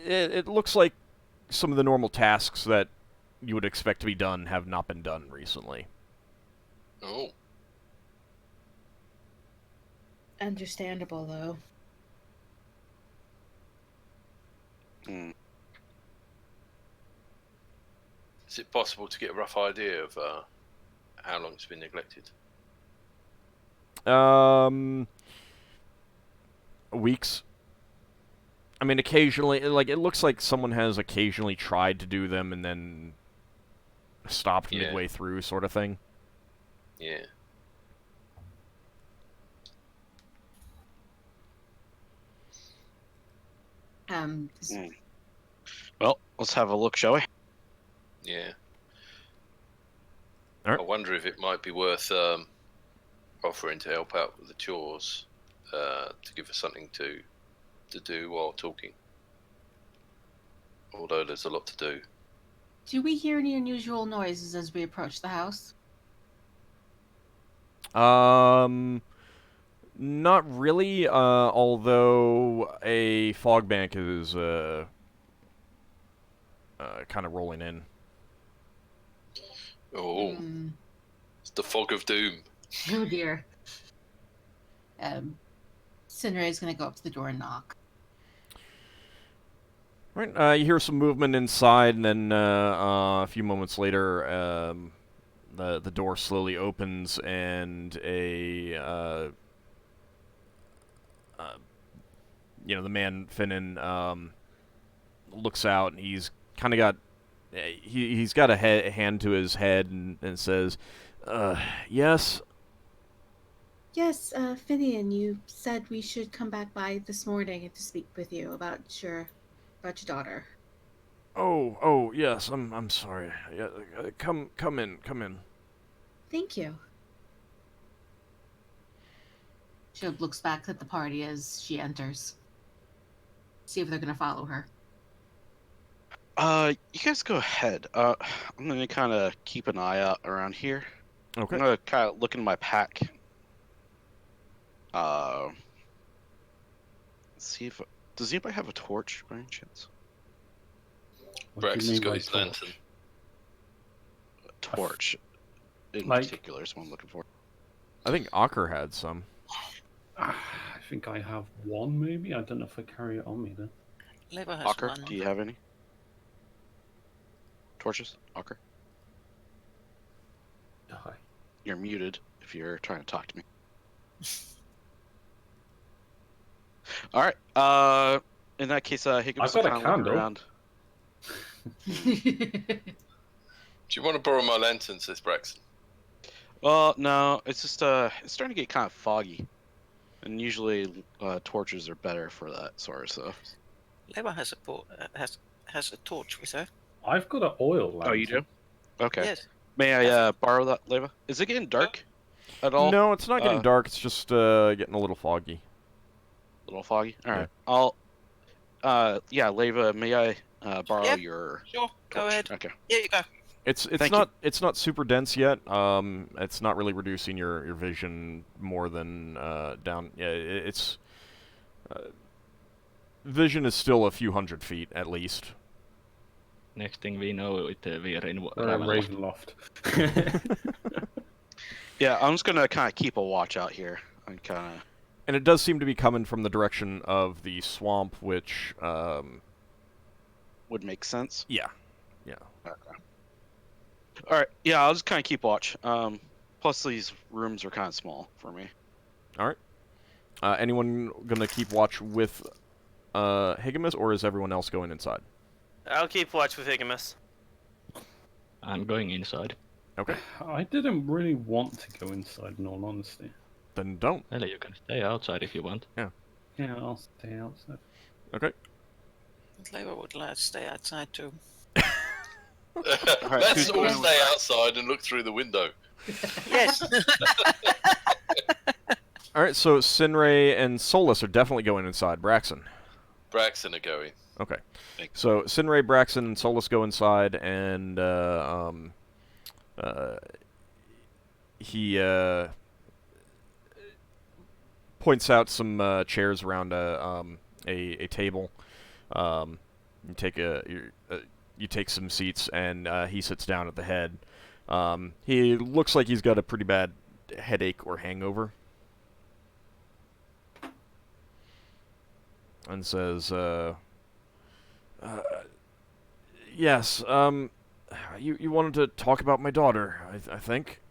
Speaker 1: It looks like some of the normal tasks that you would expect to be done have not been done recently.
Speaker 3: Oh.
Speaker 6: Understandable, though.
Speaker 2: Hmm.
Speaker 3: Is it possible to get a rough idea of how long it's been neglected?
Speaker 1: Weeks. I mean, occasionally, it looks like someone has occasionally tried to do them and then stopped
Speaker 3: Yeah.
Speaker 1: midway through, sort of thing.
Speaker 3: Yeah.
Speaker 2: Well, let's have a look, shall we?
Speaker 3: Yeah.
Speaker 1: Alright.
Speaker 3: I wonder if it might be worth offering to help out with the chores, to give us something to do while talking. Although there's a lot to do.
Speaker 6: Do we hear any unusual noises as we approach the house?
Speaker 1: Not really, although a fog bank is, kind of rolling in.
Speaker 3: Oh, it's the fog of doom.
Speaker 6: Oh dear. Sinrae is going to go up to the door and knock.
Speaker 1: Right, you hear some movement inside, and then a few moments later, the door slowly opens, and the man Finnan looks out, and he's kind of got he's got a hand to his head, and says, "Yes."
Speaker 6: Yes, Finian, you said we should come back by this morning to speak with you about your daughter.
Speaker 1: Oh, yes. I'm sorry. Yeah, come in.
Speaker 6: Thank you. She looks back at the party as she enters. See if they're gonna follow her.
Speaker 2: You guys go ahead. I'm gonna kind of keep an eye out around here.
Speaker 1: Okay.
Speaker 2: I'm gonna kind of look in my pack. See if does anybody have a torch by any chance?
Speaker 8: What do you
Speaker 3: Braxon's
Speaker 8: mean
Speaker 3: got
Speaker 8: by
Speaker 3: his
Speaker 8: torch?
Speaker 3: lantern.
Speaker 2: A torch, in
Speaker 8: Like-
Speaker 2: particular, is what I'm looking for.
Speaker 1: I think Ockar had some.
Speaker 8: I think I have one, maybe. I don't know if I carry it on me then.
Speaker 7: Lever has
Speaker 2: Ockar,
Speaker 7: one.
Speaker 2: do you have any torches? Ockar,
Speaker 8: Hi.
Speaker 2: you're muted if you're trying to talk to me. All right. In that case, Higgimus
Speaker 8: I've got a
Speaker 2: will kinda look
Speaker 8: candle.
Speaker 2: around.
Speaker 3: Do you want to borrow my lantern, says Braxon?
Speaker 2: Well, no, it's just it's starting to get kind of foggy, and usually torches are better for that sort of stuff.
Speaker 7: Lever has a torch with her.
Speaker 8: I've got an oil lantern.
Speaker 2: Oh, you do? Okay.
Speaker 7: Yes.
Speaker 2: May I borrow that, Leva? Is it getting dark at all?
Speaker 1: No, it's not getting
Speaker 2: Uh,
Speaker 1: dark. It's just getting a little foggy.
Speaker 2: A little foggy. All right. I'll. Yeah, Leva. May I borrow
Speaker 7: Yeah.
Speaker 2: your?
Speaker 7: Sure. Go
Speaker 2: torch?
Speaker 7: ahead.
Speaker 2: Okay.
Speaker 7: Here you go.
Speaker 1: It's
Speaker 2: Thank you.
Speaker 1: not super dense yet. It's not really reducing your vision more than down. Yeah, it's vision is still a few hundred feet at least.
Speaker 4: Next thing we know, we're in
Speaker 8: We're in
Speaker 4: Ravenloft.
Speaker 8: Ravenloft.
Speaker 2: Yeah, I'm just gonna kind of keep a watch out here and kind of.
Speaker 1: And it does seem to be coming from the direction of the swamp, which,
Speaker 2: Would make sense.
Speaker 1: yeah.
Speaker 2: Okay. All right. Yeah, I'll just kind of keep watch. Plus these rooms are kind of small for me.
Speaker 1: All right. Anyone gonna keep watch with Higgimus, or is everyone else going inside?
Speaker 5: I'll keep watch with Higgimus.
Speaker 4: I'm going inside.
Speaker 1: Okay.
Speaker 8: I didn't really want to go inside, in all honesty.
Speaker 1: Then don't.
Speaker 4: Well, you can stay outside if you want.
Speaker 8: Yeah, I'll stay outside.
Speaker 1: Okay.
Speaker 7: Lever would like to stay outside too.
Speaker 2: Alright,
Speaker 3: Let's
Speaker 2: who's
Speaker 3: all
Speaker 2: going
Speaker 3: stay
Speaker 2: inside?
Speaker 3: outside and look through the window.
Speaker 7: Yes.
Speaker 1: All right. So Sinrae and Solas are definitely going inside. Braxon.
Speaker 3: Braxon are going.
Speaker 1: Okay.
Speaker 3: Thanks.
Speaker 1: So Sinrae, Braxon, and Solas go inside, and he points out some chairs around a table. You take some seats, and he sits down at the head. He looks like he's got a pretty bad headache or hangover, and says, "Yes, you wanted to talk about my daughter, I think."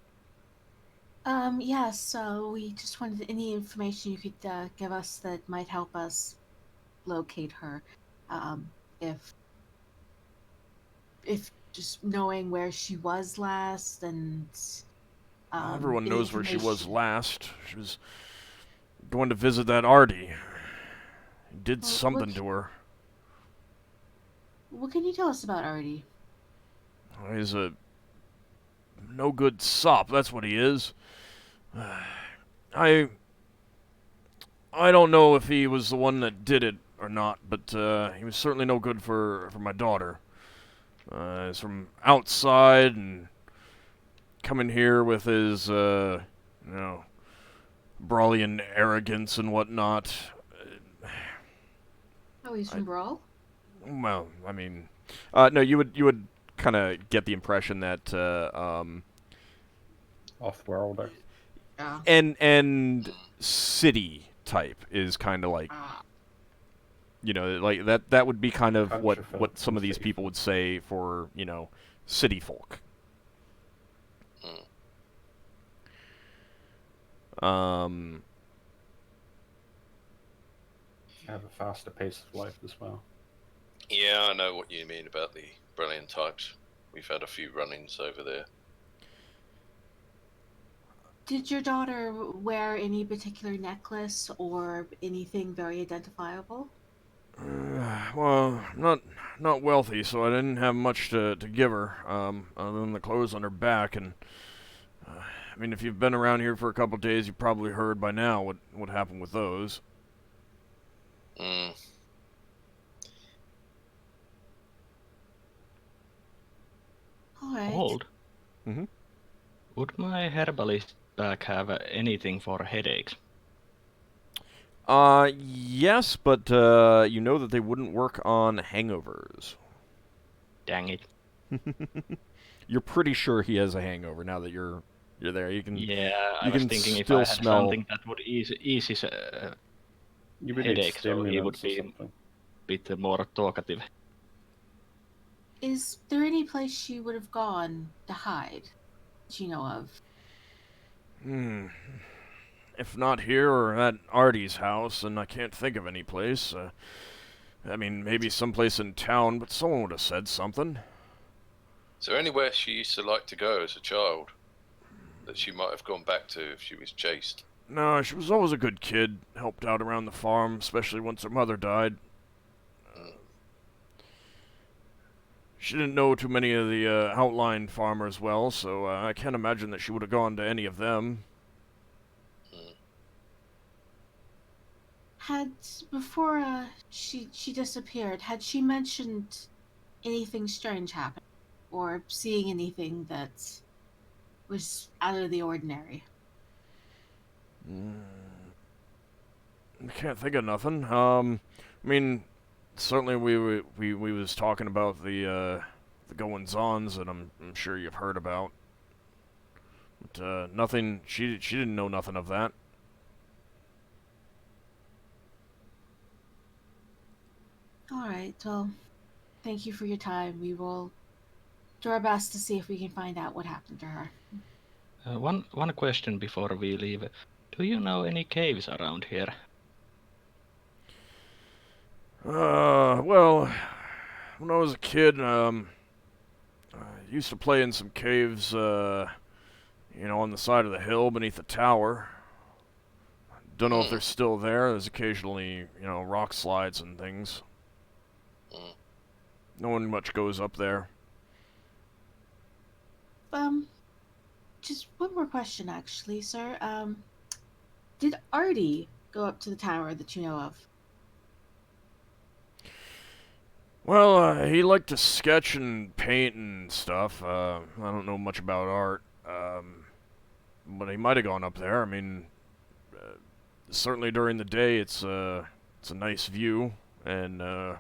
Speaker 6: Yeah, so we just wanted any information you could give us that might help us locate her. If just knowing where she was last and
Speaker 1: Everyone
Speaker 6: any
Speaker 1: knows where she was
Speaker 6: information-
Speaker 1: last. She was going to visit that Artie. He did
Speaker 6: Well,
Speaker 1: something
Speaker 6: what-
Speaker 1: to her.
Speaker 6: What can you tell us about Artie?
Speaker 1: He's a no good sop, that's what he is. I don't know if he was the one that did it or not, but he was certainly no good for my daughter. He's from outside and coming here with his, Brawlian arrogance and whatnot.
Speaker 6: Oh, he's from Brawl?
Speaker 1: Well, I mean, no, you would kind of get the impression that,
Speaker 8: Off-worlder.
Speaker 6: Yeah.
Speaker 1: and city type is kind of like, like that would be kind of
Speaker 8: Country
Speaker 1: what
Speaker 8: folk
Speaker 1: some of
Speaker 8: and
Speaker 1: these
Speaker 8: city
Speaker 1: people would say for, city folk.
Speaker 8: Have a faster pace of life as well.
Speaker 3: Yeah, I know what you mean about the brilliant types. We've had a few run-ins over there.
Speaker 6: Did your daughter wear any particular necklace or anything very identifiable?
Speaker 1: Well, not wealthy, so I didn't have much to give her, other than the clothes on her back. And I mean, if you've been around here for a couple days, you've probably heard by now what happened with those.
Speaker 3: Mm.
Speaker 6: All right.
Speaker 4: Old.
Speaker 1: Mhm.
Speaker 4: Would my herbalist bag have anything for headaches?
Speaker 1: Yes, but you know that they wouldn't work on hangovers.
Speaker 4: Dang it.
Speaker 1: You're pretty sure he has a hangover now that you're there. You can
Speaker 4: Yeah, I
Speaker 1: you
Speaker 4: was
Speaker 1: can
Speaker 4: thinking if
Speaker 1: still
Speaker 4: I had
Speaker 1: smell-
Speaker 4: something that would ease his
Speaker 8: You would need
Speaker 4: headache, so he would
Speaker 8: stimulants or
Speaker 4: be
Speaker 8: something.
Speaker 4: bit more talkative.
Speaker 6: Is there any place she would have gone to hide that you know of?
Speaker 1: If not here or at Artie's house, and I can't think of any place. I mean, maybe someplace in town, but someone would have said something.
Speaker 3: Is there anywhere she used to like to go as a child that she might have gone back to if she was chased?
Speaker 1: No, she was always a good kid. Helped out around the farm, especially once her mother died. She didn't know too many of the outlying farmers well, so I can't imagine that she would have gone to any of them.
Speaker 6: Before she disappeared, had she mentioned anything strange happening or seeing anything that was out of the ordinary?
Speaker 1: I can't think of nothing. I mean, certainly we was talking about the the goings-ons that I'm sure you've heard about. But nothing. She didn't know nothing of that.
Speaker 6: All right. Well, thank you for your time. We will do our best to see if we can find out what happened to her.
Speaker 4: One question before we leave. Do you know any caves around here?
Speaker 1: Well, when I was a kid, I used to play in some caves, on the side of the hill beneath the tower. Don't know if they're still there. There's occasionally, rock slides and things. No one much goes up there.
Speaker 6: Just one more question, actually, sir. Did Artie go up to the tower that you know of?
Speaker 1: Well, he liked to sketch and paint and stuff. I don't know much about art. But he might have gone up there. I mean, certainly during the day, it's a nice view, and I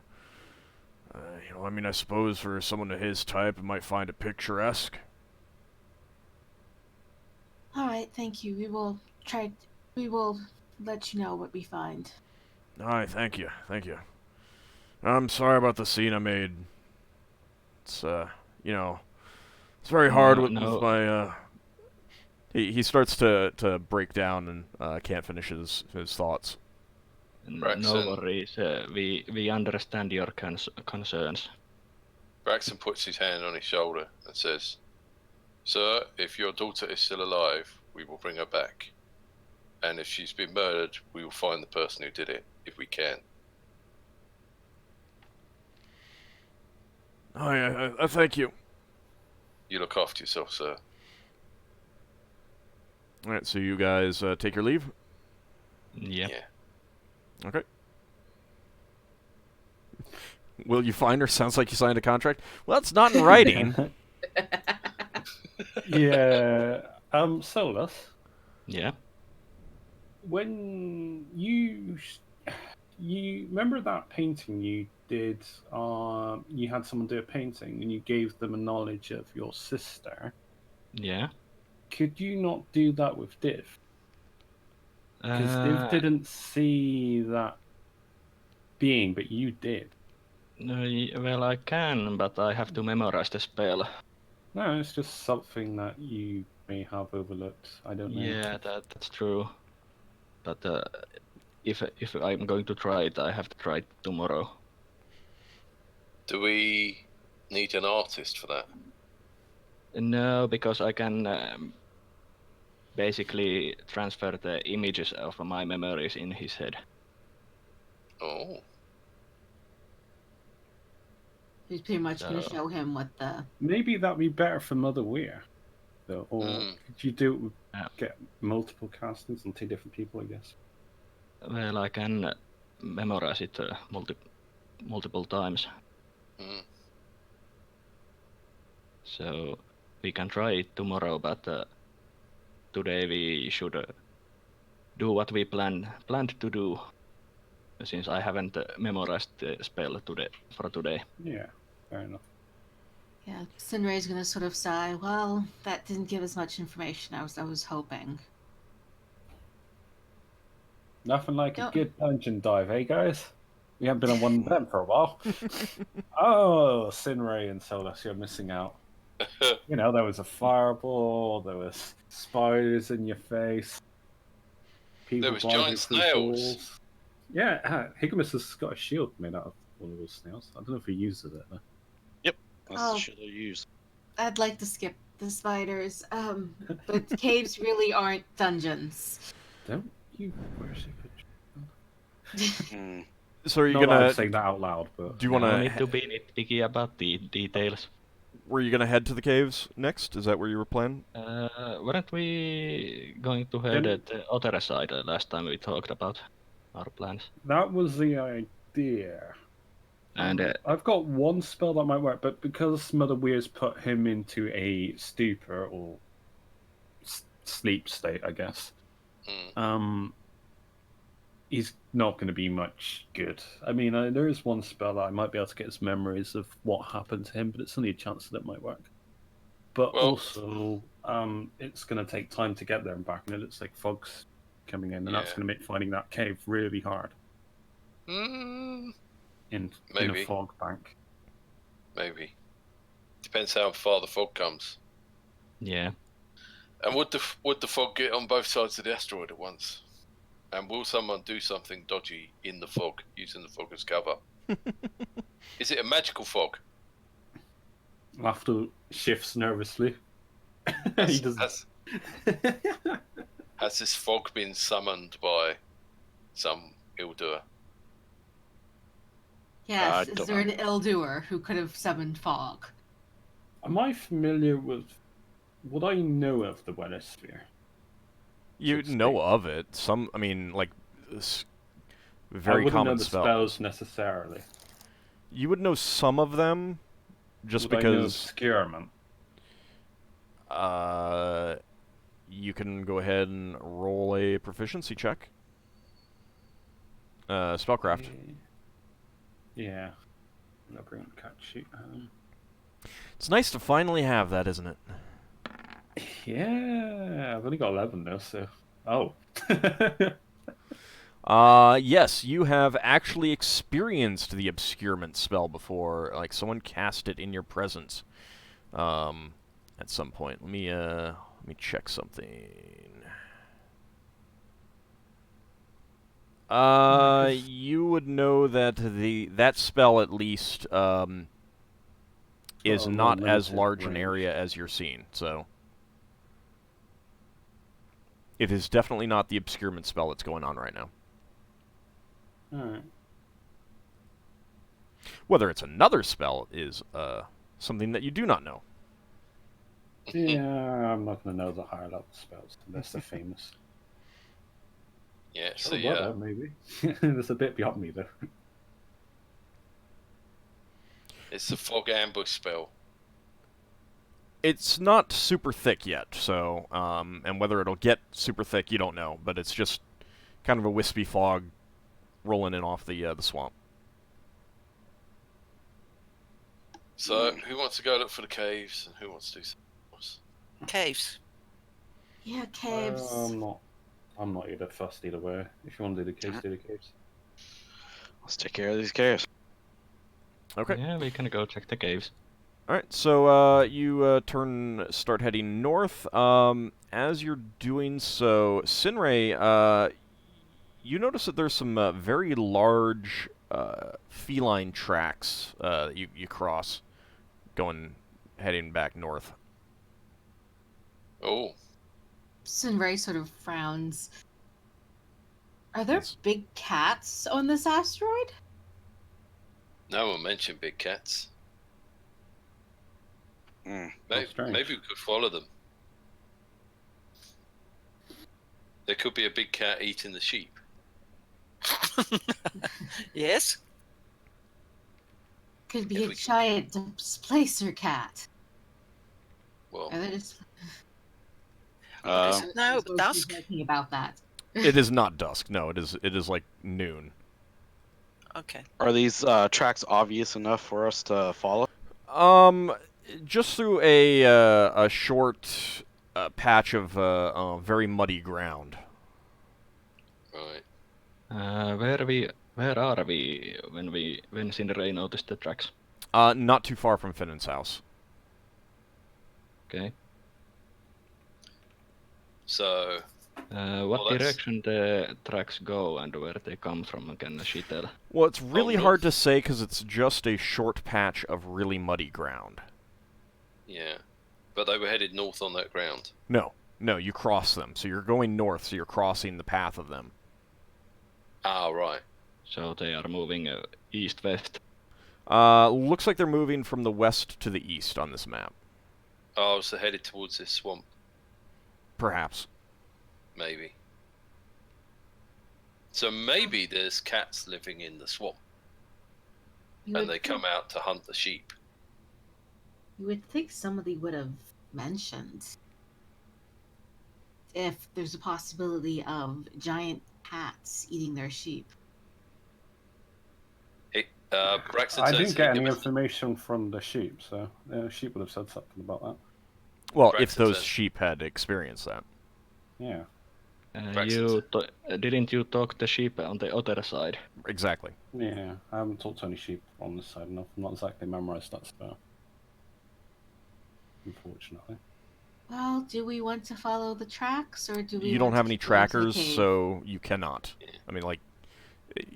Speaker 1: suppose for someone of his type, it might find it picturesque.
Speaker 6: All right, thank you. We will let you know what we find.
Speaker 1: All right, thank you. I'm sorry about the scene I made. It's it's very hard with my. He starts to break down and can't finish his thoughts.
Speaker 4: No worries. We understand your concerns.
Speaker 3: Braxon puts his hand on his shoulder and says, "Sir, if your daughter is still alive, we will bring her back. And if she's been murdered, we will find the person who did it, if we can."
Speaker 1: Oh, yeah, thank you.
Speaker 3: You look after yourself, sir.
Speaker 1: All right, so you guys take your leave?
Speaker 4: Yeah.
Speaker 1: Okay. Will you find her? Sounds like you signed a contract. Well, it's not in writing.
Speaker 8: Yeah. Solas.
Speaker 4: Yeah.
Speaker 8: When you remember that painting you did? You had someone do a painting, and you gave them a knowledge of your sister.
Speaker 4: Yeah.
Speaker 8: Could you not do that with Div? Because Div didn't see that being, but you did.
Speaker 4: Well, I can, but I have to memorize the spell.
Speaker 8: No, it's just something that you may have overlooked. I don't know.
Speaker 4: Yeah, that's true. But if I'm going to try it, I have to try it tomorrow.
Speaker 3: Do we need an artist for that?
Speaker 4: No, because I can basically transfer the images of my memories in his head.
Speaker 3: Oh.
Speaker 6: He's pretty much going to show him what the...
Speaker 8: Maybe that'd be better for Mother Weir, though. Or could you do it with, get multiple castings on 2 different people, I guess?
Speaker 4: Well, I can memorize it multiple times. So we can try it tomorrow, but today we should do what we planned to do, since I haven't memorized the spell for today.
Speaker 8: Yeah, fair enough.
Speaker 6: Yeah, Sinrae's going to sort of sigh. Well, that didn't give us much information I was hoping.
Speaker 8: Nothing like a good dungeon dive, eh, guys? We haven't been on one of them for a while. Oh, Sinrae and Solas, you're missing out. There was a fireball, there was spiders in your face. People
Speaker 3: there was giant snails.
Speaker 8: Yeah, Higgimus has got a shield made out of one of those snails. I don't know if he uses it, though.
Speaker 2: Yep, that's the shield I use.
Speaker 6: I'd like to skip the spiders, but caves really aren't dungeons.
Speaker 8: Don't you worship it?
Speaker 1: So are you
Speaker 8: Not
Speaker 1: gonna
Speaker 8: say that out loud? But
Speaker 1: do you want
Speaker 4: to need to be nitpicky about the details?
Speaker 1: Were you gonna head to the caves next? Is that where you were planning?
Speaker 4: Weren't we going to head at the other side last time we talked about our plans?
Speaker 8: That was the idea.
Speaker 4: And
Speaker 8: I've got one spell that might work, but because Mother Weir's put him into a stupor or sleep state, I guess. he's not going to be much good. I mean, there is one spell that I might be able to get his memories of what happened to him, but it's only a chance that it might work. But
Speaker 3: Well-
Speaker 8: also, it's going to take time to get there and back, and it's like fog's coming in, and that's
Speaker 3: Yeah.
Speaker 8: going to make finding that cave really hard
Speaker 3: Mm,
Speaker 8: in a
Speaker 3: Maybe.
Speaker 8: fog bank.
Speaker 3: maybe. Depends how far the fog comes.
Speaker 4: Yeah.
Speaker 3: And would the fog get on both sides of the asteroid at once? And will someone do something dodgy in the fog, using the fog as cover? Is it a magical fog?
Speaker 8: Lafdul shifts nervously. He does.
Speaker 3: Has this fog been summoned by some ill-doer?
Speaker 6: Yes,
Speaker 2: don't
Speaker 6: is there an ill-doer who could have summoned fog?
Speaker 8: Am I familiar with? Would I know of the weather sphere?
Speaker 1: You
Speaker 8: So to
Speaker 1: know
Speaker 8: speak.
Speaker 1: of it. Some, I mean, like,
Speaker 8: I
Speaker 1: very
Speaker 8: wouldn't know
Speaker 1: common
Speaker 8: the
Speaker 1: spell.
Speaker 8: spells necessarily.
Speaker 1: You would know some of them, just
Speaker 8: Would I know
Speaker 1: because.
Speaker 8: obscurement?
Speaker 1: You can go ahead and roll a proficiency check. Spellcraft.
Speaker 8: Yeah. I'm gonna bring up the cat sheet.
Speaker 1: It's nice to finally have that, isn't it?
Speaker 8: Yeah, I've only got 11 though, so. Oh.
Speaker 1: Yes, you have actually experienced the obscurement spell before. Like, someone cast it in your presence. At some point. Let me check something. You would know that that spell at least is
Speaker 8: Oh,
Speaker 1: not as
Speaker 8: limited
Speaker 1: large an
Speaker 8: range.
Speaker 1: area as you're seeing, so it is definitely not the obscurement spell that's going on right now.
Speaker 8: Alright.
Speaker 1: Whether it's another spell is something that you do not know.
Speaker 8: Yeah, I'm not gonna know the higher level spells unless they're famous.
Speaker 3: Yeah, so
Speaker 8: Sure,
Speaker 3: yeah.
Speaker 8: weather, maybe. There's a bit beyond me though.
Speaker 3: It's the fog ambush spell.
Speaker 1: It's not super thick yet, so and whether it'll get super thick, you don't know. But it's just kind of a wispy fog rolling in off the swamp.
Speaker 3: So who wants to go look for the caves and who wants to do something else?
Speaker 7: Caves.
Speaker 6: Yeah, caves.
Speaker 8: I'm not either fussed either way. If you want to do the caves, do the caves.
Speaker 2: Let's take care of these caves.
Speaker 1: Okay.
Speaker 4: Yeah, we can go check the caves.
Speaker 1: All right, so you start heading north. As you're doing so, Sinrae, you notice that there's some very large feline tracks you cross, heading back north.
Speaker 3: Oh,
Speaker 6: Sinrae sort of frowns. Are there
Speaker 1: Yes.
Speaker 6: big cats on this asteroid?
Speaker 3: no one mentioned big cats.
Speaker 2: Mm.
Speaker 3: Maybe,
Speaker 8: strange.
Speaker 3: maybe we could follow them. There could be a big cat eating the sheep.
Speaker 7: Yes.
Speaker 6: Could be
Speaker 3: If
Speaker 6: a
Speaker 3: we can-
Speaker 6: giant displacer cat.
Speaker 3: Well,
Speaker 6: Are they just
Speaker 7: No,
Speaker 6: supposed to be
Speaker 7: dusk.
Speaker 6: thinking about that?
Speaker 1: It is not dusk. No, it is like noon.
Speaker 7: Okay.
Speaker 2: Are these tracks obvious enough for us to follow?
Speaker 1: Just through a short patch of very muddy ground.
Speaker 3: right.
Speaker 4: Where are we when Sinrae noticed the tracks?
Speaker 1: Not too far from Finnan's house.
Speaker 4: Okay.
Speaker 3: So,
Speaker 4: What
Speaker 3: that's-
Speaker 4: direction the tracks go and where they come from? Can she tell?
Speaker 1: Well, it's really
Speaker 3: north.
Speaker 1: hard to say because it's just a short patch of really muddy ground.
Speaker 3: yeah. But they were headed north on that ground.
Speaker 1: No, you cross them. So you're going north, so you're crossing the path of them.
Speaker 3: Ah, right.
Speaker 4: So they are moving east-west.
Speaker 1: Looks like they're moving from the west to the east on this map.
Speaker 3: Oh, so headed towards this swamp,
Speaker 1: Perhaps.
Speaker 3: maybe. So maybe there's cats living in the swamp,
Speaker 6: You
Speaker 3: and
Speaker 6: would
Speaker 3: they come out to hunt the sheep.
Speaker 6: You would think somebody would have mentioned if there's a possibility of giant cats eating their sheep.
Speaker 3: Braxton
Speaker 8: I
Speaker 3: turns
Speaker 8: didn't
Speaker 3: to
Speaker 8: get any
Speaker 3: Higgimus.
Speaker 8: information from the sheep, so the sheep would have said something about that.
Speaker 1: Well, if
Speaker 3: Braxton
Speaker 1: those
Speaker 3: says-
Speaker 1: sheep had experienced that.
Speaker 8: Yeah.
Speaker 4: You didn't you talk the sheep on the other side?
Speaker 1: Exactly.
Speaker 8: Yeah, I haven't talked to any sheep on this side enough. I'm not exactly memorized that spell. Unfortunately.
Speaker 6: Well, do we want to follow the tracks, or do we?
Speaker 1: You don't
Speaker 6: want
Speaker 1: have
Speaker 6: to
Speaker 1: any
Speaker 6: keep going to the
Speaker 1: trackers,
Speaker 6: cave?
Speaker 1: so you cannot. I mean, like,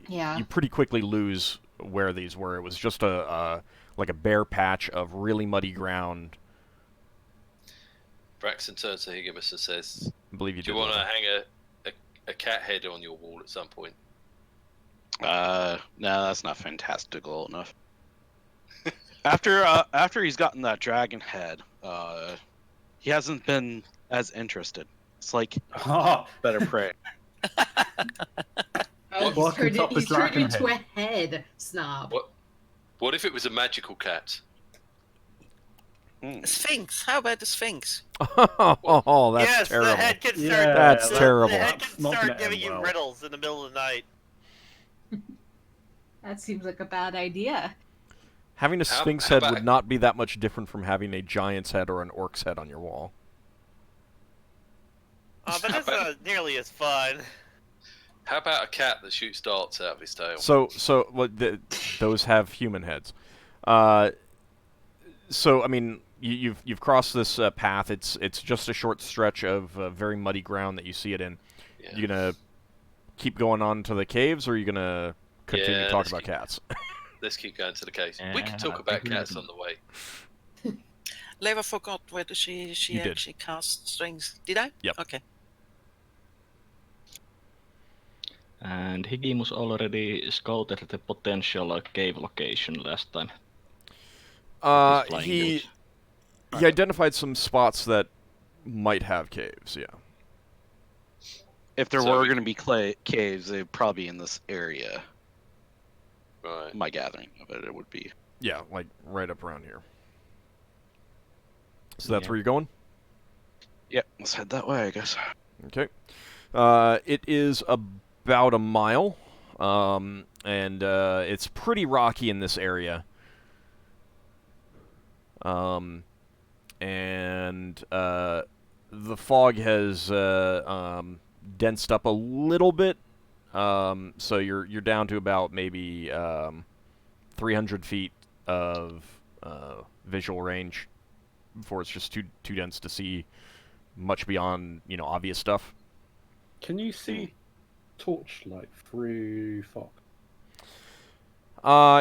Speaker 6: Yeah.
Speaker 1: you pretty quickly lose where these were. It was just like a bare patch of really muddy ground.
Speaker 3: Braxton turns to Higgimus and says,
Speaker 1: I believe you
Speaker 3: "Do
Speaker 1: did.
Speaker 3: you want to
Speaker 1: Level.
Speaker 3: hang a cat head on your wall at some point?"
Speaker 2: No, that's not fantastical enough. After he's gotten that dragon head, he hasn't been as interested. It's like better prey.
Speaker 6: Oh,
Speaker 8: Welcome
Speaker 6: he's
Speaker 8: to
Speaker 6: turned, he's
Speaker 8: the
Speaker 6: turned
Speaker 8: dragon
Speaker 6: into a head snob.
Speaker 3: What if it was a magical cat?
Speaker 7: Sphinx. How about the Sphinx?
Speaker 1: Oh, that's
Speaker 5: yes,
Speaker 1: terrible.
Speaker 5: the head can start.
Speaker 8: Yeah,
Speaker 1: That's
Speaker 5: the,
Speaker 1: terrible.
Speaker 5: The head
Speaker 8: That's
Speaker 5: can
Speaker 8: not
Speaker 5: start
Speaker 8: gonna
Speaker 5: giving
Speaker 8: end
Speaker 5: you
Speaker 8: well.
Speaker 5: riddles in the middle of the night.
Speaker 6: That seems like a bad idea.
Speaker 1: Having a
Speaker 3: How-
Speaker 1: sphinx
Speaker 3: how
Speaker 1: head
Speaker 3: about-
Speaker 1: would not be that much different from having a giant's head or an orc's head on your wall.
Speaker 5: But that's not nearly as fun.
Speaker 3: How about a cat that shoots darts out of his tail?
Speaker 1: So what? Those have human heads. So I mean, you've crossed this path. It's just a short stretch of very muddy ground that you see it in.
Speaker 3: Yeah.
Speaker 1: You gonna keep going on to the caves, or are you gonna continue
Speaker 3: Yeah,
Speaker 1: to talk
Speaker 3: let's
Speaker 1: about
Speaker 3: keep-
Speaker 1: cats?
Speaker 3: Let's keep going to the case. We can
Speaker 4: Yeah,
Speaker 3: talk
Speaker 4: I
Speaker 3: about
Speaker 4: think we
Speaker 3: cats
Speaker 4: can-
Speaker 3: on the way.
Speaker 7: Leva forgot whether she
Speaker 1: You did.
Speaker 7: actually cast strings. Did I?
Speaker 1: Yep.
Speaker 7: Okay.
Speaker 4: And Higgimus already scouted the potential cave location last time. with his flying
Speaker 1: He
Speaker 4: dudes.
Speaker 1: he identified some spots that might have caves. Yeah.
Speaker 2: If there
Speaker 3: So
Speaker 2: were
Speaker 3: we-
Speaker 2: going to be caves, they'd probably be in this area.
Speaker 3: Right.
Speaker 2: My gathering of it would be.
Speaker 1: Yeah, like right up around here. So that's
Speaker 4: Yeah.
Speaker 1: where you're going?
Speaker 2: Yep, let's head that way, I guess.
Speaker 1: Okay. It is about a mile, and it's pretty rocky in this area. And the fog has densed up a little bit, so you're down to about maybe 300 feet of visual range before it's just too dense to see much beyond, obvious stuff.
Speaker 8: Can you see torchlight through fog?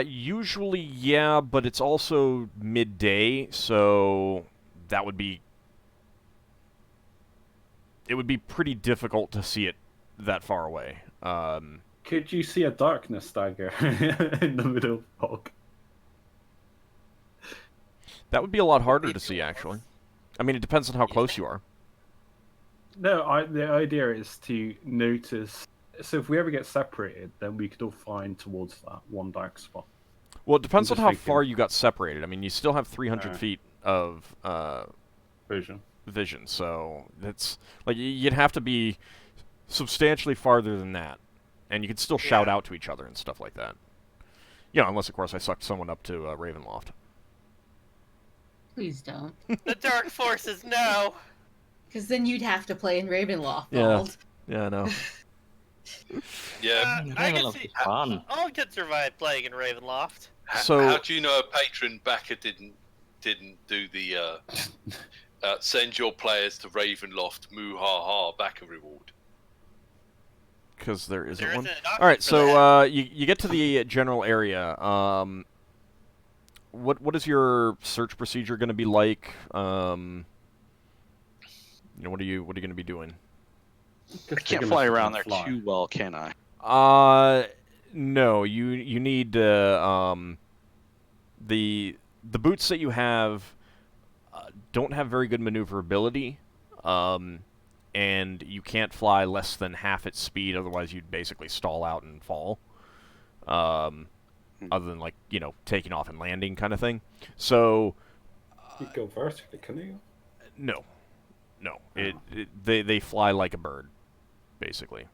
Speaker 1: Usually, yeah, but it's also midday, so that would be... It would be pretty difficult to see it that far away.
Speaker 8: Could you see a darkness dagger in the middle of fog?
Speaker 1: That would be a lot harder to see, actually. I mean, it depends on how close you are.
Speaker 8: No, the idea is to notice. So if we ever get separated, then we could all find towards that one dark spot.
Speaker 1: Well, it depends on
Speaker 8: just
Speaker 1: how
Speaker 8: thinking.
Speaker 1: far you got separated. I mean, you still have 300
Speaker 8: Alright.
Speaker 1: feet of
Speaker 8: Vision.
Speaker 1: vision, so that's... Like, you'd have to be substantially farther than that. And you could still shout
Speaker 5: Yeah.
Speaker 1: out to each other and stuff like that. Unless, of course, I sucked someone up to Ravenloft.
Speaker 6: Please don't.
Speaker 5: The dark forces, no.
Speaker 6: Because then you'd have to play in Ravenloft.
Speaker 1: Yeah.
Speaker 6: Ald.
Speaker 1: Yeah, I know.
Speaker 3: Yeah.
Speaker 5: I can
Speaker 4: Ravenloft
Speaker 5: see.
Speaker 4: is fun.
Speaker 5: All can survive playing in Ravenloft.
Speaker 1: So-
Speaker 3: How do you know a patron backer didn't do the send your players to Ravenloft moo ha ha backer reward?
Speaker 1: Because there isn't
Speaker 5: There
Speaker 1: one.
Speaker 5: isn't an option
Speaker 1: All right,
Speaker 5: for that.
Speaker 1: so you get to the general area. What is your search procedure going to be like? What are you going to be doing?
Speaker 2: I can't fly around there too well, can I?
Speaker 1: No. You need the boots that you have don't have very good maneuverability. And you can't fly less than half its speed, otherwise you'd basically stall out and fall. Other than, like, taking off and landing kind of thing. So,
Speaker 8: You go vertically, can you?
Speaker 1: no. They fly like a bird, basically.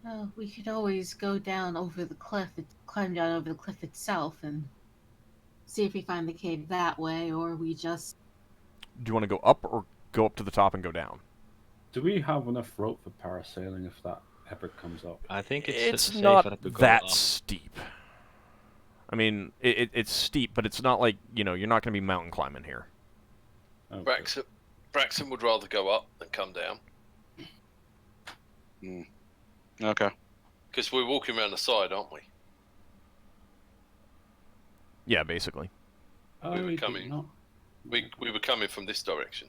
Speaker 6: Oh, we could always go down over the cliff, climb down over the cliff itself, and see if we find the cave that way, or we just.
Speaker 1: Do you want to go up or go up to the top and go down?
Speaker 8: Do we have enough rope for parasailing if that ever comes up?
Speaker 4: I think
Speaker 1: It's
Speaker 4: safer
Speaker 1: not
Speaker 4: to go
Speaker 1: that
Speaker 4: up.
Speaker 1: steep. I mean, it's steep, but it's not like, you're not going to be mountain climbing here.
Speaker 8: Okay.
Speaker 3: Braxon would rather go up than come down.
Speaker 2: Okay.
Speaker 3: Because we're walking around the side, aren't we?
Speaker 1: Yeah, basically.
Speaker 3: We were
Speaker 8: did
Speaker 3: coming.
Speaker 8: not.
Speaker 3: We were coming from this direction.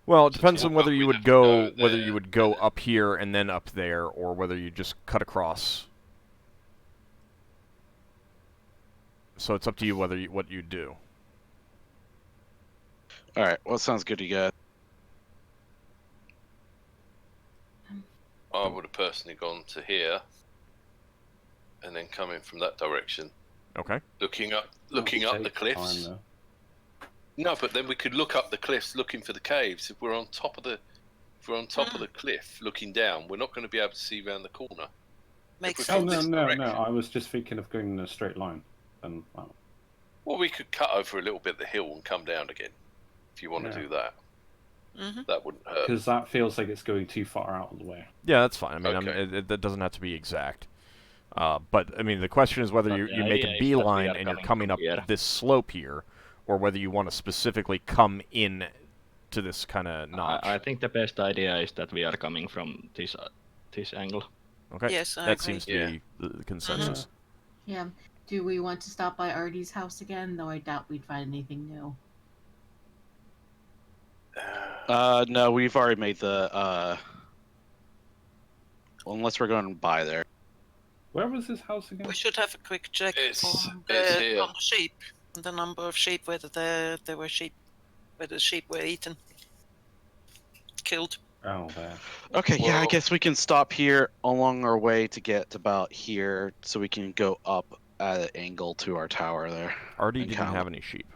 Speaker 1: Well, it
Speaker 3: So
Speaker 1: depends
Speaker 3: to
Speaker 1: on
Speaker 3: walk
Speaker 1: whether
Speaker 3: up,
Speaker 1: you
Speaker 3: we'd
Speaker 1: would
Speaker 3: have to go
Speaker 1: whether
Speaker 3: there,
Speaker 1: you would go
Speaker 3: and then-
Speaker 1: up here and then up there, or whether you just cut across. So it's up to you what you do.
Speaker 2: All right. Well, sounds good to you guys.
Speaker 3: I would have personally gone to here, and then coming from that direction,
Speaker 1: Okay.
Speaker 3: looking up the
Speaker 8: Take
Speaker 3: cliffs.
Speaker 8: time, though.
Speaker 3: No, but then we could look up the cliffs, looking for the caves. If we're on top of the cliff, looking down, we're not going to be able to see around the corner.
Speaker 7: Makes
Speaker 3: we
Speaker 8: Oh
Speaker 3: from
Speaker 7: sense.
Speaker 3: this
Speaker 8: no!
Speaker 3: direction.
Speaker 8: I was just thinking of going in a straight line. And well,
Speaker 3: Well, we could cut over a little bit the hill and come down again, if you want
Speaker 8: Yeah.
Speaker 3: to do that.
Speaker 7: Hmm.
Speaker 3: That wouldn't hurt.
Speaker 8: because that feels like it's going too far out of the way.
Speaker 1: Yeah, that's fine. I mean,
Speaker 3: Okay.
Speaker 1: that doesn't have to be exact. But I mean, the question is whether
Speaker 4: But
Speaker 1: you
Speaker 4: the
Speaker 1: make
Speaker 4: idea
Speaker 1: a
Speaker 4: is that we
Speaker 1: beeline
Speaker 4: are
Speaker 1: and you're
Speaker 4: coming
Speaker 1: coming
Speaker 4: from
Speaker 1: up
Speaker 4: here.
Speaker 1: this slope here, or whether you want to specifically come in to this kind of notch.
Speaker 4: I think the best idea is that we are coming from this angle.
Speaker 1: Okay.
Speaker 7: Yes, I
Speaker 1: that
Speaker 7: agree.
Speaker 1: seems to
Speaker 3: Yeah.
Speaker 1: be the consensus.
Speaker 6: Yeah. Do we want to stop by Artie's house again? Though I doubt we'd find anything new.
Speaker 2: No, we've already made the. Well, unless we're going by there.
Speaker 8: Where was his house again?
Speaker 7: We should have a quick check
Speaker 3: It's
Speaker 7: on
Speaker 3: here.
Speaker 7: the sheep, the number of sheep, whether there were sheep, whether the sheep were eaten, killed.
Speaker 8: Oh, there.
Speaker 2: Okay, yeah, I
Speaker 3: Well-
Speaker 2: guess we can stop here along our way to get about here, so we can go up at an angle to our tower there.
Speaker 1: Artie
Speaker 2: And
Speaker 1: didn't
Speaker 2: count.
Speaker 1: have any sheep.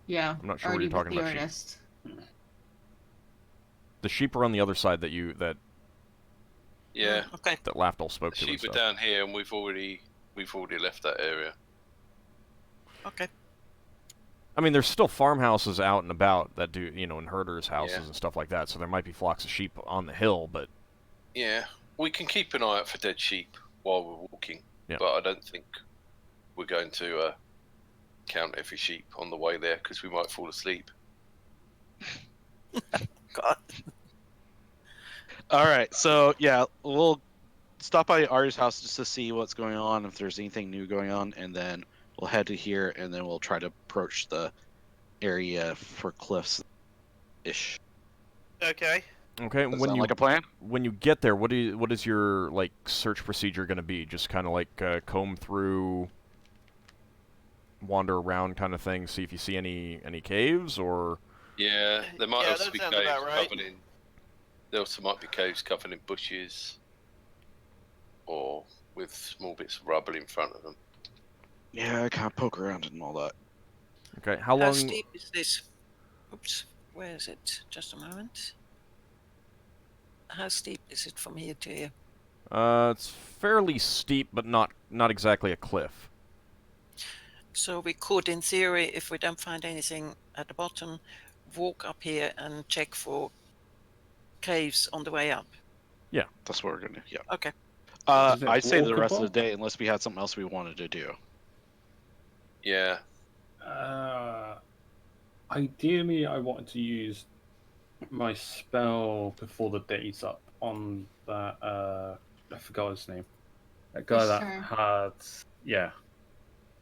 Speaker 6: Yeah.
Speaker 1: I'm not sure what
Speaker 6: Artie
Speaker 1: you're talking
Speaker 6: was
Speaker 1: about
Speaker 6: the
Speaker 1: sheep.
Speaker 6: artist.
Speaker 1: The sheep are on the other side that
Speaker 3: Yeah,
Speaker 7: Okay.
Speaker 1: that Lafdul spoke
Speaker 3: the
Speaker 1: to and
Speaker 3: sheep are
Speaker 1: stuff.
Speaker 3: down here, and we've already left that area.
Speaker 7: Okay.
Speaker 1: I mean, there's still farmhouses out and about that do, and herders' houses
Speaker 3: Yeah.
Speaker 1: and stuff like that. So there might be flocks of sheep on the hill, but
Speaker 3: Yeah, we can keep an eye out for dead sheep while we're walking,
Speaker 1: Yeah.
Speaker 3: but I don't think we're going to count every sheep on the way there because we might fall asleep.
Speaker 7: God.
Speaker 2: All right, so yeah, we'll stop by Artie's house just to see what's going on, if there's anything new going on, and then we'll head to here, and then we'll try to approach the area for cliffs ish.
Speaker 5: Okay.
Speaker 1: okay.
Speaker 2: Does that
Speaker 1: When
Speaker 2: sound
Speaker 1: you
Speaker 2: like a plan?
Speaker 1: when you get there, what is your search procedure going to be? Just kind of comb through, wander around, kind of thing, see if you see any caves or.
Speaker 3: Yeah, there might
Speaker 5: Yeah,
Speaker 3: also
Speaker 5: that
Speaker 3: be
Speaker 5: sounds
Speaker 3: caves
Speaker 5: about right.
Speaker 3: covered in. There also might be caves covered in bushes, or with small bits of rubble in front of them.
Speaker 2: Yeah, I kind of poke around and all that.
Speaker 1: Okay. How
Speaker 7: How
Speaker 1: long?
Speaker 7: steep is this? Oops. Where is it? Just a moment. How steep is it from here to here?
Speaker 1: It's fairly steep, but not exactly a cliff.
Speaker 7: So we could, in theory, if we don't find anything at the bottom, walk up here and check for caves on the way up.
Speaker 2: That's what we're gonna do. Yeah.
Speaker 7: Okay.
Speaker 8: Is it
Speaker 2: I'd say the rest of the
Speaker 8: walkable?
Speaker 2: day, unless we had something else we wanted to do.
Speaker 3: Yeah,
Speaker 8: Ideally, I wanted to use my spell before the day's up on that. I forgot his name. That guy that
Speaker 6: Sure.
Speaker 8: had, yeah,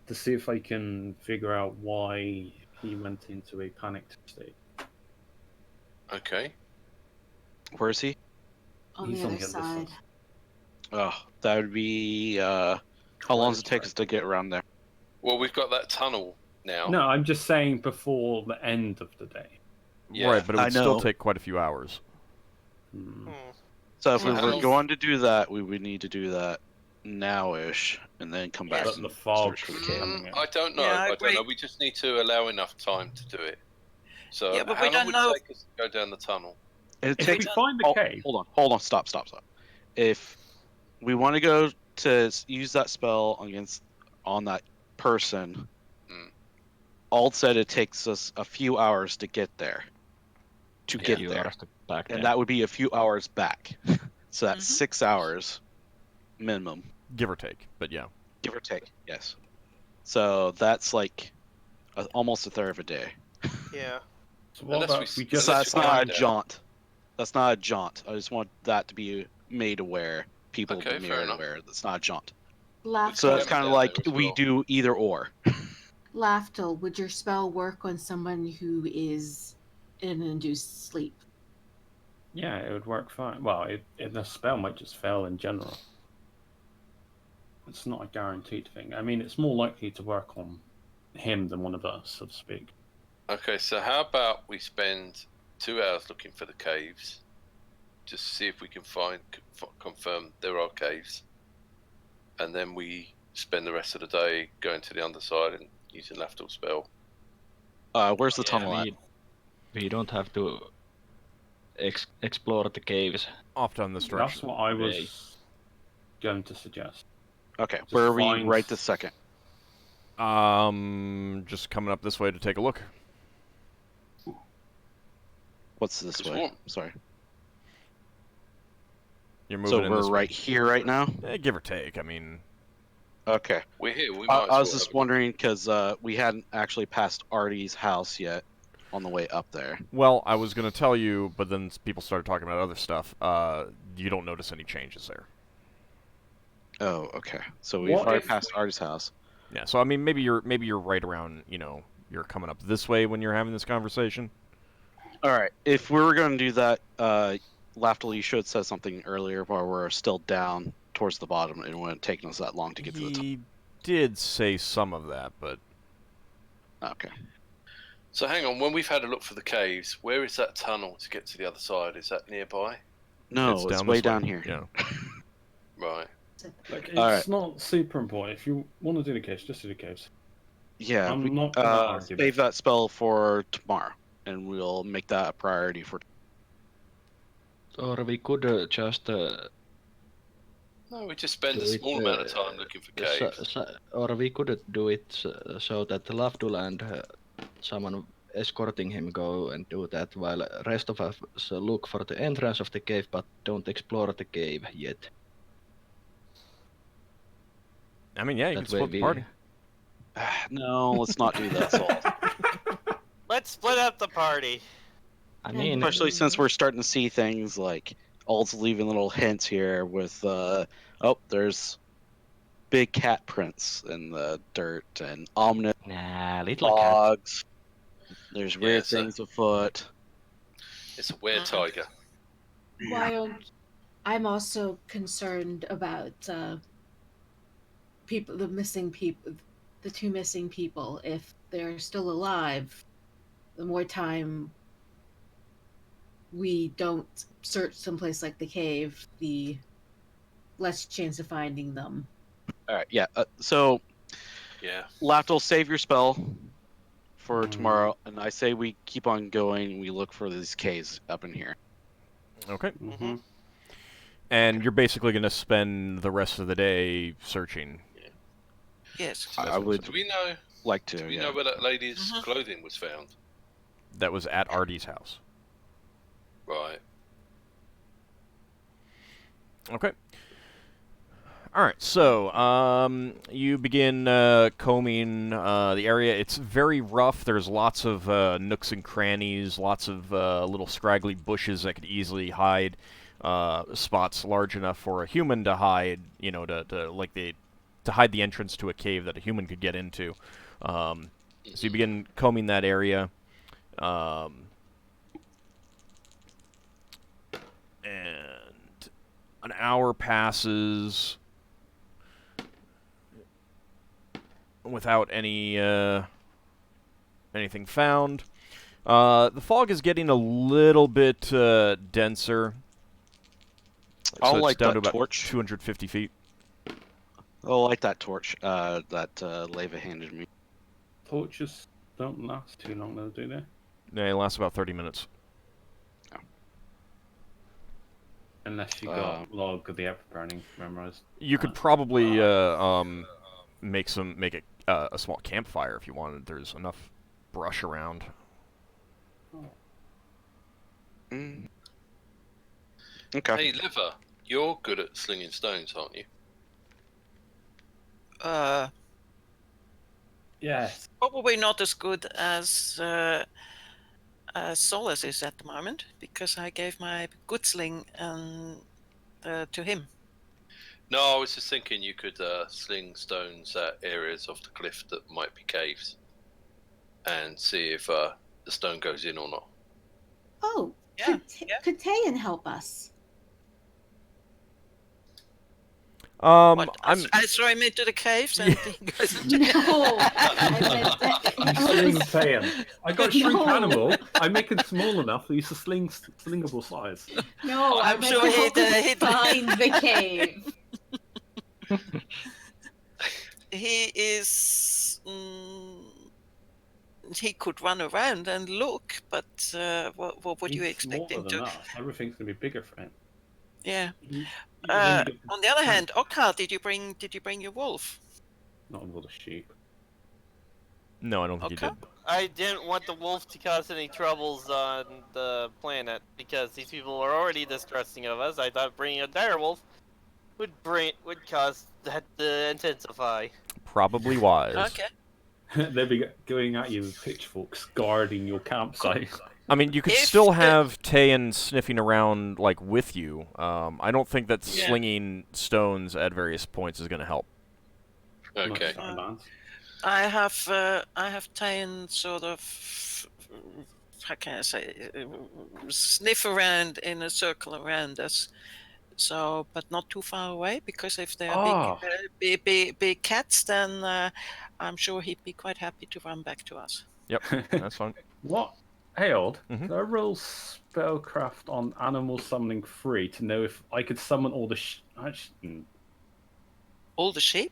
Speaker 8: to see if I can figure out why he went into a panicked state.
Speaker 3: okay.
Speaker 2: Where is he?
Speaker 6: On
Speaker 8: He's
Speaker 6: the
Speaker 8: on
Speaker 6: other
Speaker 8: the other
Speaker 6: side.
Speaker 8: side.
Speaker 2: Oh, that would be. How long does it take us to get around there?
Speaker 3: Well, we've got that tunnel now.
Speaker 8: No, I'm just saying before the end of the day.
Speaker 3: Yeah,
Speaker 1: Right, but it
Speaker 2: I
Speaker 1: would still
Speaker 2: know.
Speaker 1: take quite a few hours.
Speaker 8: Hmm.
Speaker 5: Hmm.
Speaker 2: So if we
Speaker 6: Yeah.
Speaker 2: were going to do that, we would need to do that now-ish, and then come back
Speaker 8: But
Speaker 2: and
Speaker 8: the fog
Speaker 2: search for the cave.
Speaker 8: coming in.
Speaker 3: I don't know.
Speaker 7: Yeah, I
Speaker 3: I don't
Speaker 7: agree.
Speaker 3: know. We just need to allow enough time to do it. So
Speaker 7: Yeah, but
Speaker 3: how
Speaker 7: we
Speaker 3: long
Speaker 7: don't
Speaker 3: would
Speaker 7: know-
Speaker 3: it take us to go down the tunnel?
Speaker 2: It
Speaker 8: If
Speaker 2: takes.
Speaker 8: we find the
Speaker 2: Oh,
Speaker 8: cave,
Speaker 2: hold on. Stop. if we want to go to use that spell on that person, Ald said it takes us a few hours to get there.
Speaker 4: You are back
Speaker 2: And
Speaker 4: then.
Speaker 2: that would be a few hours back. So that's 6 hours minimum.
Speaker 1: Give or take, but yeah.
Speaker 2: Give or take, yes. So that's like almost a third of a day.
Speaker 5: Yeah.
Speaker 8: So what
Speaker 3: Unless
Speaker 8: about
Speaker 3: we-
Speaker 8: we just
Speaker 2: So that's not a
Speaker 3: find out.
Speaker 2: jaunt. That's not a jaunt. I just want that to be made aware. People
Speaker 3: Okay,
Speaker 2: to be
Speaker 3: fair
Speaker 2: made
Speaker 3: enough.
Speaker 2: aware. That's not a jaunt.
Speaker 6: Lafdul,
Speaker 2: So that's
Speaker 3: Coming
Speaker 2: kind of
Speaker 3: down
Speaker 2: like
Speaker 3: there as
Speaker 2: we
Speaker 3: well.
Speaker 2: do either or.
Speaker 6: Lafdul, would your spell work on someone who is in an induced sleep?
Speaker 8: Yeah, it would work fine. Well, the spell might just fail in general. It's not a guaranteed thing. I mean, it's more likely to work on him than one of us, so to speak.
Speaker 3: Okay, so how about we spend 2 hours looking for the caves, just to see if we can confirm there are caves, and then we spend the rest of the day going to the underside and using Lafdul's spell.
Speaker 2: Where's the
Speaker 4: Yeah,
Speaker 2: tunnel at?
Speaker 4: we don't have to explore the caves.
Speaker 1: Off down this
Speaker 8: That's
Speaker 1: direction.
Speaker 8: what I was going to suggest.
Speaker 2: Okay,
Speaker 8: Just
Speaker 2: where are we
Speaker 8: find-
Speaker 2: right this second?
Speaker 1: Just coming up this way to take a look.
Speaker 2: What's this
Speaker 3: Just
Speaker 2: way?
Speaker 3: one.
Speaker 2: Sorry.
Speaker 1: You're moving
Speaker 2: So
Speaker 1: in
Speaker 2: we're
Speaker 1: this
Speaker 2: right here right now?
Speaker 1: way. Give or take. I mean,
Speaker 2: Okay.
Speaker 3: We're here. We
Speaker 2: I
Speaker 3: might.
Speaker 2: was just wondering because we hadn't actually passed Artie's house yet on the way up there.
Speaker 1: well, I was gonna tell you, but then people started talking about other stuff. You don't notice any changes there.
Speaker 2: Oh, okay. So we've
Speaker 8: What
Speaker 2: already
Speaker 8: if
Speaker 2: passed Artie's house.
Speaker 1: Yeah. So I mean, maybe you're right around. You're coming up this way when you're having this conversation.
Speaker 2: All right. If we were going to do that, Lafdul, you should have said something earlier while we're still down towards the bottom. It wouldn't have taken us that long to get to the top.
Speaker 1: He did say some of that, but
Speaker 2: Okay.
Speaker 3: So hang on. When we've had a look for the caves, where is that tunnel to get to the other side? Is that nearby?
Speaker 2: No, it's
Speaker 1: down
Speaker 2: way
Speaker 1: this way.
Speaker 2: down here.
Speaker 3: Right.
Speaker 8: Like, it's
Speaker 2: Alright.
Speaker 8: not super important. If you want to do the caves, just do the caves.
Speaker 2: Yeah.
Speaker 8: I'm
Speaker 2: we-
Speaker 8: not gonna argue
Speaker 2: save
Speaker 8: that.
Speaker 2: that spell for tomorrow, and we'll make that a priority for.
Speaker 4: Or we could just
Speaker 3: No, we just spend a
Speaker 4: do it,
Speaker 3: small amount of time looking for caves.
Speaker 4: or we could do it so that Lafdul and someone escorting him go and do that, while rest of us look for the entrance of the cave but don't explore the cave yet.
Speaker 1: I mean, yeah, you can
Speaker 4: That way
Speaker 1: split the party.
Speaker 2: No, let's not do that, Saul.
Speaker 5: Let's split up the party.
Speaker 4: I mean,
Speaker 2: Especially since we're starting to see things like Ald's leaving little hints here with, there's big cat prints in the dirt and ominous
Speaker 4: nah, little cat.
Speaker 2: logs. There's weird
Speaker 3: it's a-
Speaker 2: things afoot.
Speaker 3: It's a weird tiger.
Speaker 6: Wild. I'm also concerned about people, the two missing people. If they're still alive, the more time we don't search someplace like the cave, the less chance of finding them.
Speaker 2: All right, yeah. So
Speaker 3: Yeah.
Speaker 2: Lafdul, save your spell for tomorrow, and I say we keep on going. We look for these caves up in here.
Speaker 1: Okay.
Speaker 8: Mm-hmm.
Speaker 1: And you're basically going to spend the rest of the day searching.
Speaker 7: Yes.
Speaker 2: I would
Speaker 3: Do we know?
Speaker 2: like to.
Speaker 3: Do we
Speaker 2: yeah.
Speaker 3: know where that lady's
Speaker 7: Mhm.
Speaker 3: clothing was found?
Speaker 1: That was at Artie's house.
Speaker 3: Right.
Speaker 1: Okay. All right. So, you begin combing the area. It's very rough. There's lots of nooks and crannies, lots of little scraggly bushes that could easily hide spots large enough for a human to hide. To hide the entrance to a cave that a human could get into. So you begin combing that area. And an hour passes without anything found. The fog is getting a little bit denser.
Speaker 2: I'll
Speaker 1: so it's
Speaker 2: light
Speaker 1: down
Speaker 2: that
Speaker 1: to about
Speaker 2: torch.
Speaker 1: 250 feet.
Speaker 2: I'll light that torch that Leva handed me.
Speaker 8: Torches don't last too long, though, do they?
Speaker 1: Yeah, it lasts about 30 minutes.
Speaker 8: Unless you got Log of the Ever Burning memorized.
Speaker 1: You could probably make a small campfire if you wanted. There's enough brush around.
Speaker 2: Mm. Okay.
Speaker 3: Hey, Liver, you're good at slinging stones, aren't you?
Speaker 8: Yes.
Speaker 7: Probably not as good as Solas is at the moment, because I gave my good sling to him.
Speaker 3: No, I was just thinking you could sling stones at areas of the cliff that might be caves, and see if the stone goes in or not.
Speaker 6: Oh,
Speaker 7: Yeah,
Speaker 6: could Tayan help us?
Speaker 7: What,
Speaker 1: I'm
Speaker 7: I throw him into the caves and he goes into
Speaker 6: No, I meant that.
Speaker 8: Sling Tayan. I got Shriek
Speaker 6: No.
Speaker 8: Animal. I make it small enough that he's a slingable size.
Speaker 6: No, I
Speaker 7: I'm
Speaker 6: meant
Speaker 7: sure
Speaker 6: to help us
Speaker 7: he'd-
Speaker 6: find the cave.
Speaker 7: He is. He could run around and look, but what would you
Speaker 8: He's
Speaker 7: expect
Speaker 8: smaller
Speaker 7: him
Speaker 8: than
Speaker 7: to?
Speaker 8: us. Everything's gonna be bigger for him.
Speaker 7: Yeah.
Speaker 8: He was only good for
Speaker 7: On the other hand, Ockar, did you bring your wolf?
Speaker 8: not all the sheep.
Speaker 1: no, I don't think you
Speaker 7: Okay.
Speaker 1: did.
Speaker 5: I didn't want the wolf to cause any troubles on the planet because these people are already distrusting of us. I thought bringing a dire wolf would cause that to intensify.
Speaker 1: Probably wise.
Speaker 7: Okay.
Speaker 8: They'll be going at you with pitchforks, guarding your campsite.
Speaker 1: I mean, you could
Speaker 7: If
Speaker 1: still
Speaker 7: the-
Speaker 1: have Tayan sniffing around like with you. I don't think that
Speaker 7: Yeah.
Speaker 1: slinging stones at various points is going to help.
Speaker 3: Okay.
Speaker 7: I have taken sort of, how can I say, sniff around in a circle around us. So, but not too far away, because if they're big cats, then I'm sure he'd be quite happy to run back to us.
Speaker 1: Yep, that's fine.
Speaker 8: What? Hey, Old.
Speaker 1: Mhm.
Speaker 8: Could I roll spellcraft on animal summoning 3 to know if I could summon all the
Speaker 7: All the sheep?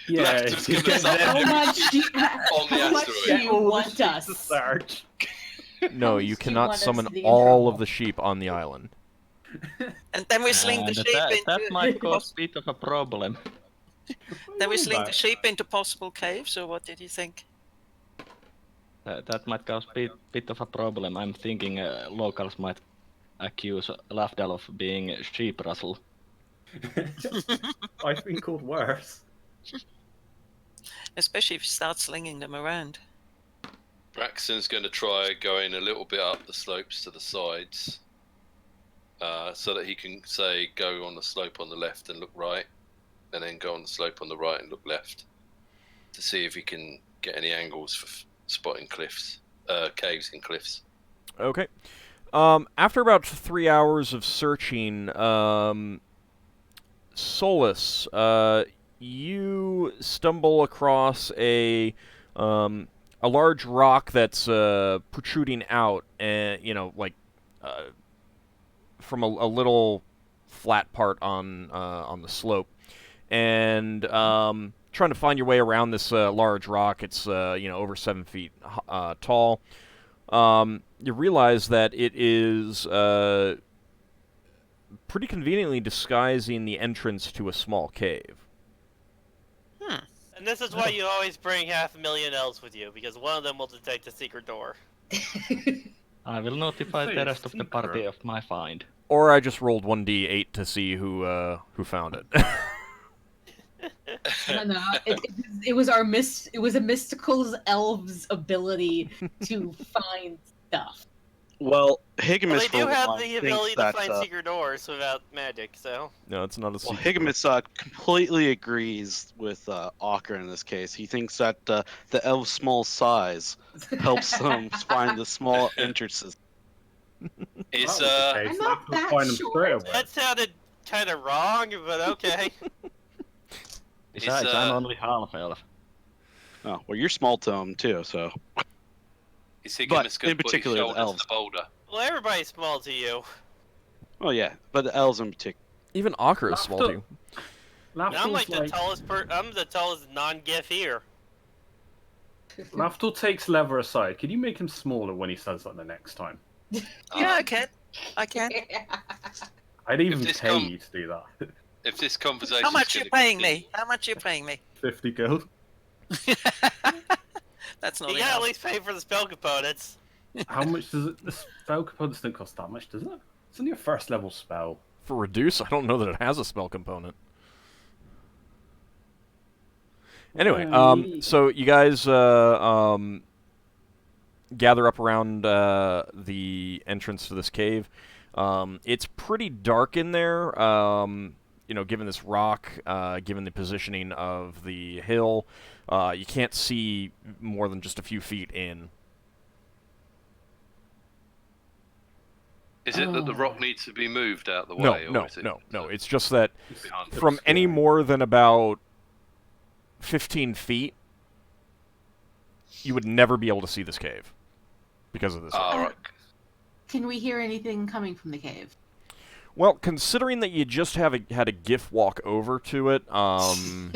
Speaker 8: Yeah,
Speaker 3: Left is gonna summon
Speaker 6: How
Speaker 3: every
Speaker 6: much do
Speaker 3: sheep on the
Speaker 6: how much
Speaker 3: asteroid.
Speaker 6: do you want us?
Speaker 8: Search.
Speaker 1: No,
Speaker 6: much
Speaker 1: you
Speaker 6: do you
Speaker 1: cannot
Speaker 6: want us
Speaker 1: summon
Speaker 6: to be in
Speaker 1: all
Speaker 6: trouble?
Speaker 1: of the sheep on the island.
Speaker 7: And then we sling the
Speaker 4: And
Speaker 7: sheep
Speaker 4: that
Speaker 7: into
Speaker 4: might cause a bit of a problem.
Speaker 7: then we sling the sheep into possible caves, or what did you think?
Speaker 4: That might cause a bit of a problem. I'm thinking locals might accuse Lafdul of being sheep rustle.
Speaker 8: I've been called worse.
Speaker 7: Especially if you start slinging them around.
Speaker 3: Braxton's going to try going a little bit up the slopes to the sides, so that he can say go on the slope on the left and look right, and then go on the slope on the right and look left, to see if he can get any angles for spotting caves and cliffs.
Speaker 1: Okay. After about 3 hours of searching, Solas, you stumble across a large rock that's protruding out, and from a little flat part on the slope, and trying to find your way around this large rock. It's over 7 feet tall. You realize that it is pretty conveniently disguising the entrance to a small cave.
Speaker 5: And this is why you always bring 500,000 elves with you, because one of them will detect the secret door.
Speaker 4: I will notify
Speaker 8: Say
Speaker 4: the
Speaker 8: a
Speaker 4: rest of the party
Speaker 8: secret.
Speaker 4: of my find.
Speaker 1: Or I just rolled 1d8 to see who found it.
Speaker 6: No. It was it was a mystical elves' ability to find stuff.
Speaker 2: Well,
Speaker 5: Well,
Speaker 2: Higgimus
Speaker 5: they do
Speaker 2: for
Speaker 5: have
Speaker 2: one
Speaker 5: the
Speaker 2: thinks
Speaker 5: ability to
Speaker 2: that,
Speaker 5: find secret doors without magic, so...
Speaker 1: No, it's not a
Speaker 2: Well,
Speaker 1: secret.
Speaker 2: Higgimus completely agrees with Ockar in this case. He thinks that the elf's small size helps them find the small entrances.
Speaker 3: Is
Speaker 6: I'm not that
Speaker 8: find them
Speaker 6: sure.
Speaker 8: straight away.
Speaker 5: That sounded kind of wrong, but okay.
Speaker 4: Besides, I'm only half-elf.
Speaker 2: Oh, well, you're small to him too, so.
Speaker 3: is Higgimus
Speaker 2: but
Speaker 3: going
Speaker 2: in
Speaker 3: to put his
Speaker 2: particular, the
Speaker 3: shoulders to
Speaker 2: elves.
Speaker 3: the boulder?
Speaker 5: Well, everybody's small to you.
Speaker 2: Oh yeah, but the elves in particular.
Speaker 1: Even Ockar is small too.
Speaker 5: I'm like the tallest I'm the tallest non-Giff here.
Speaker 8: Lafdul takes Lever aside. Can you make him smaller when he says that the next time?
Speaker 7: Yeah, I can.
Speaker 8: I'd even
Speaker 3: this
Speaker 8: pay
Speaker 3: com-
Speaker 8: you to do that.
Speaker 3: If this conversation
Speaker 7: How much you paying me? How much you paying me?
Speaker 8: 50 gold.
Speaker 7: That's not
Speaker 5: You gotta at
Speaker 7: enough.
Speaker 5: least pay for the spell components.
Speaker 8: How much does it? The spell components don't cost that much, does it? It's only a first level spell.
Speaker 1: For reduce, I don't know that it has a spell component. Anyway, so you guys gather up around the entrance to this cave. It's pretty dark in there, you know, given this rock, given the positioning of the hill. You can't see more than just a few feet in.
Speaker 3: Is it that the rock needs to be moved out of the
Speaker 1: No,
Speaker 3: way?
Speaker 1: no,
Speaker 3: or is it
Speaker 1: no. It's just that
Speaker 3: behind it?
Speaker 1: from any more than about 15 feet, you would never be able to see this cave because of this.
Speaker 3: Ah, right.
Speaker 6: Can we hear anything coming from the cave?
Speaker 1: Well, considering that you just had a Giff walk over to it, I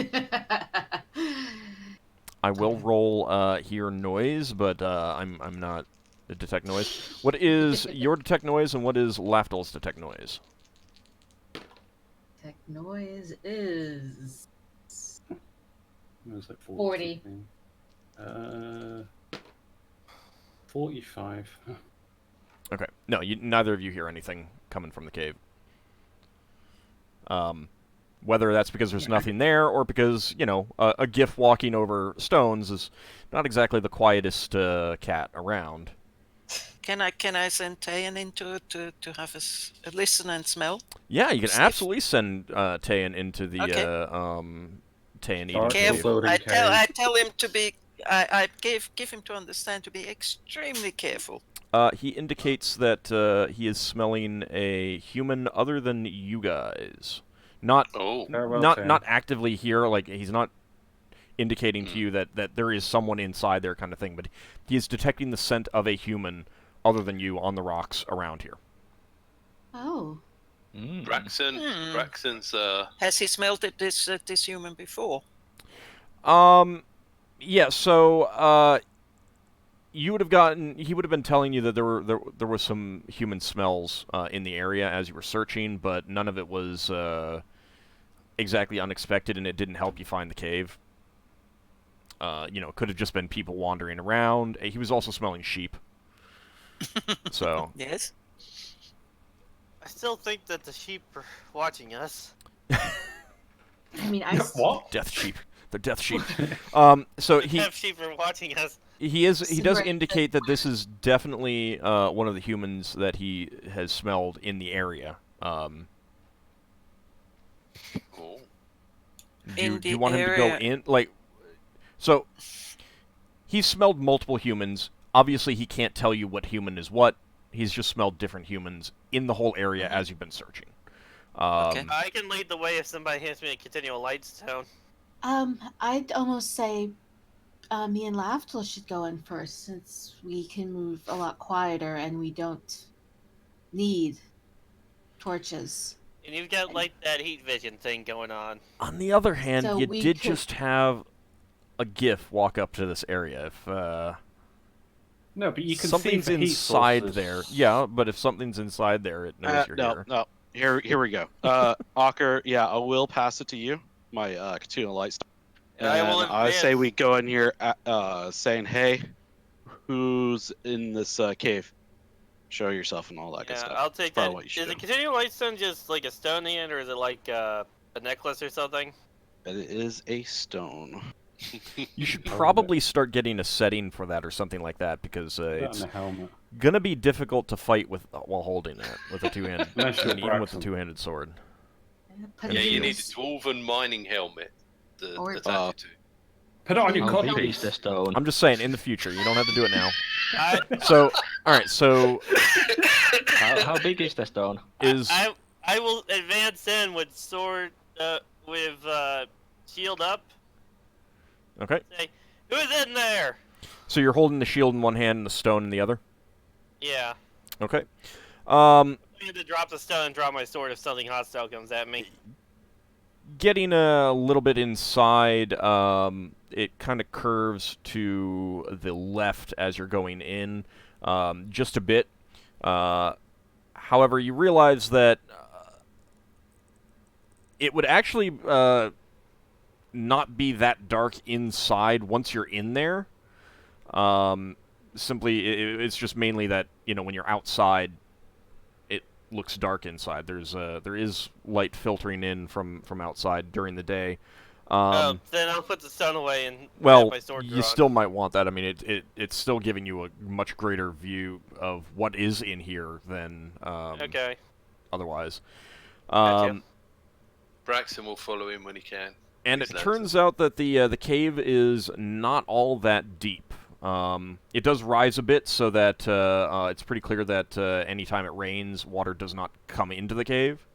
Speaker 1: will roll hear noise, but I'm not detect noise. What is your detect noise, and what is Lafdul's detect noise?
Speaker 6: Tech noise is
Speaker 8: It was like
Speaker 6: 40.
Speaker 8: 45.
Speaker 1: Okay. No, neither of you hear anything coming from the cave. Whether that's because there's nothing there, or because, you know, a Giff walking over stones is not exactly the quietest cat around.
Speaker 7: Can I send Tayan into it to have a listen and smell?
Speaker 1: Yeah, you can
Speaker 7: Sniff.
Speaker 1: absolutely send Tayan into the
Speaker 7: Okay.
Speaker 1: Tayan eating
Speaker 8: Dark
Speaker 1: cave.
Speaker 7: Careful.
Speaker 8: floating
Speaker 7: I
Speaker 8: cave.
Speaker 7: tell him to be. I give him to understand to be extremely careful.
Speaker 1: He indicates that he is smelling a human other than you guys. Not
Speaker 3: Oh,
Speaker 8: Farewell,
Speaker 1: not
Speaker 8: Tayan.
Speaker 1: not actively here, like he's not indicating to you that there is someone inside there kind of thing, but he is detecting the scent of a human other than you on the rocks around here.
Speaker 6: Oh.
Speaker 3: Braxon.
Speaker 7: Hmm.
Speaker 3: Braxon's.
Speaker 7: Has he smelled this human before?
Speaker 1: Yeah, so he would have been telling you that there was some human smells in the area as you were searching, but none of it was exactly unexpected, and it didn't help you find the cave. You know, could have just been people wandering around. He was also smelling sheep. So
Speaker 7: Yes.
Speaker 5: I still think that the sheep are watching us.
Speaker 6: I mean,
Speaker 8: What?
Speaker 1: death sheep. They're death sheep. So
Speaker 5: The
Speaker 1: he
Speaker 5: deaf sheep are watching us.
Speaker 1: he does
Speaker 6: Sinrae-
Speaker 1: indicate that this is definitely one of the humans that he has smelled in the area.
Speaker 3: Oh.
Speaker 1: Do you want him to go in? Like, so he's smelled multiple humans. Obviously, he can't tell you what human is what. He's just smelled different humans in the whole area as you've been searching.
Speaker 7: Okay.
Speaker 5: I can lead the way if somebody hands me a continual light stone.
Speaker 6: I'd almost say me and Lafdul should go in first, since we can move a lot quieter and we don't need torches.
Speaker 5: And you've got like that heat vision thing going on.
Speaker 1: On the other hand,
Speaker 6: So
Speaker 1: you
Speaker 6: we
Speaker 1: did
Speaker 6: could-
Speaker 1: just have a Giff walk up to this area. If
Speaker 8: No, but you can
Speaker 1: something's
Speaker 8: see the heat
Speaker 1: inside
Speaker 8: sources.
Speaker 1: there, yeah. But if something's inside there, it knows you're here.
Speaker 2: No. Here we go. Ockar, yeah, I will pass it to you. My continual light stone.
Speaker 5: And I will
Speaker 2: I say
Speaker 5: advance.
Speaker 2: we go in here saying, hey, who's in this cave? Show yourself and all that good
Speaker 5: Yeah,
Speaker 2: stuff.
Speaker 5: I'll take
Speaker 2: Probably
Speaker 5: that.
Speaker 2: what you
Speaker 5: Is
Speaker 2: should
Speaker 5: the
Speaker 2: do.
Speaker 5: continual light stone just like a stone hand, or is it like a necklace or something?
Speaker 2: It is a stone.
Speaker 1: You should
Speaker 8: Oh,
Speaker 1: probably start getting a setting for that or something like that, because
Speaker 8: Put that
Speaker 1: it's
Speaker 8: in a helmet.
Speaker 1: gonna be difficult to fight with while holding it with a two-handed,
Speaker 8: Unless you're
Speaker 1: even with a
Speaker 8: Braxon.
Speaker 1: two-handed sword.
Speaker 6: Put
Speaker 3: Yeah,
Speaker 6: it in
Speaker 3: you need a
Speaker 6: this-
Speaker 3: dwarven mining helmet to
Speaker 6: Or-
Speaker 3: attach it to.
Speaker 8: Put it on your
Speaker 4: How big
Speaker 8: codpiece.
Speaker 4: is the stone?
Speaker 1: I'm just saying, in the future, you don't have to do it now.
Speaker 5: I,
Speaker 1: So, all right. So
Speaker 4: How big is the stone?
Speaker 1: is
Speaker 5: I will advance in with sword, with shield up.
Speaker 1: okay.
Speaker 5: Say, who's in there?
Speaker 1: So you're holding the shield in one hand and the stone in the other.
Speaker 5: Yeah.
Speaker 1: Okay.
Speaker 5: I need to drop the stone and draw my sword if something hostile comes at me.
Speaker 1: Getting a little bit inside, it kind of curves to the left as you're going in, just a bit. However, you realize that it would actually not be that dark inside once you're in there. Simply, it's just mainly that, when you're outside, it looks dark inside. There is light filtering in from outside during the day.
Speaker 5: Then I'll put the stone away and
Speaker 1: Well,
Speaker 5: have my sword
Speaker 1: you
Speaker 5: drawn.
Speaker 1: still might want that. I mean, it's still giving you a much greater view of what is in here than
Speaker 5: Okay.
Speaker 1: otherwise.
Speaker 5: Gotcha.
Speaker 3: Braxon will follow him when he can.
Speaker 1: And
Speaker 3: His
Speaker 1: it
Speaker 3: lantern.
Speaker 1: turns out that the cave is not all that deep. It does rise a bit, so that it's pretty clear that anytime it rains, water does not come into the cave.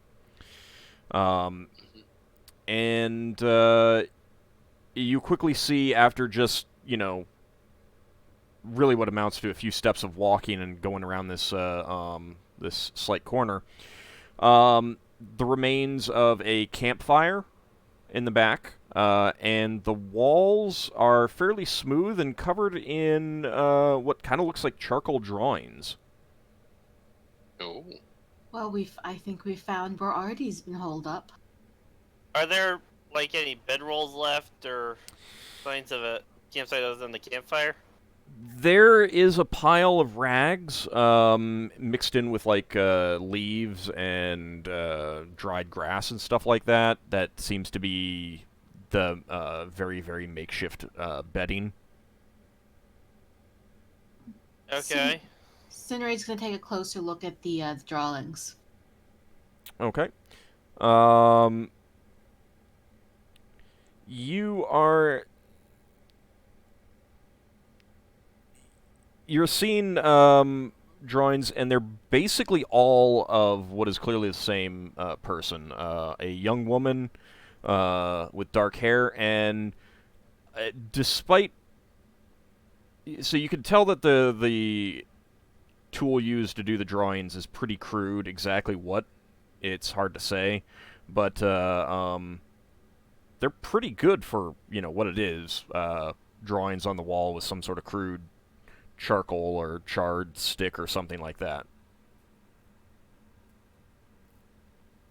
Speaker 1: And you quickly see, after just, really what amounts to a few steps of walking and going around this this slight corner, the remains of a campfire in the back, and the walls are fairly smooth and covered in what kind of looks like charcoal drawings.
Speaker 3: Oh.
Speaker 6: Well, I think we found where Artie's been holed up.
Speaker 5: Are there like any bedrolls left or signs of a campsite other than the campfire?
Speaker 1: There is a pile of rags mixed in with like leaves and dried grass and stuff like that. That seems to be the very, very makeshift bedding.
Speaker 5: Okay.
Speaker 6: Sinrae's gonna take a closer look at the drawings.
Speaker 1: Okay. You're seeing drawings, and they're basically all of what is clearly the same person. A young woman with dark hair, and despite... So you can tell that the tool used to do the drawings is pretty crude. Exactly what, it's hard to say. But they're pretty good for, what it is. Drawings on the wall with some sort of crude charcoal or charred stick or something like that.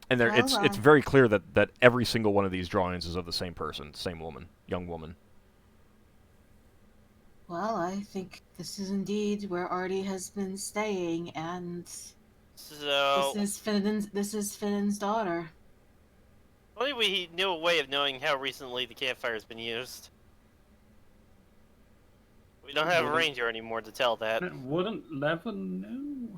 Speaker 1: And it's very clear that every single one of these drawings is of the same person, same woman, young woman.
Speaker 6: Well, I think this is indeed where Artie has been staying, and
Speaker 5: So
Speaker 6: this is Finn's daughter.
Speaker 5: only we knew a way of knowing how recently the campfire has been used. We don't have a ranger anymore to tell that.
Speaker 8: Wouldn't Leva know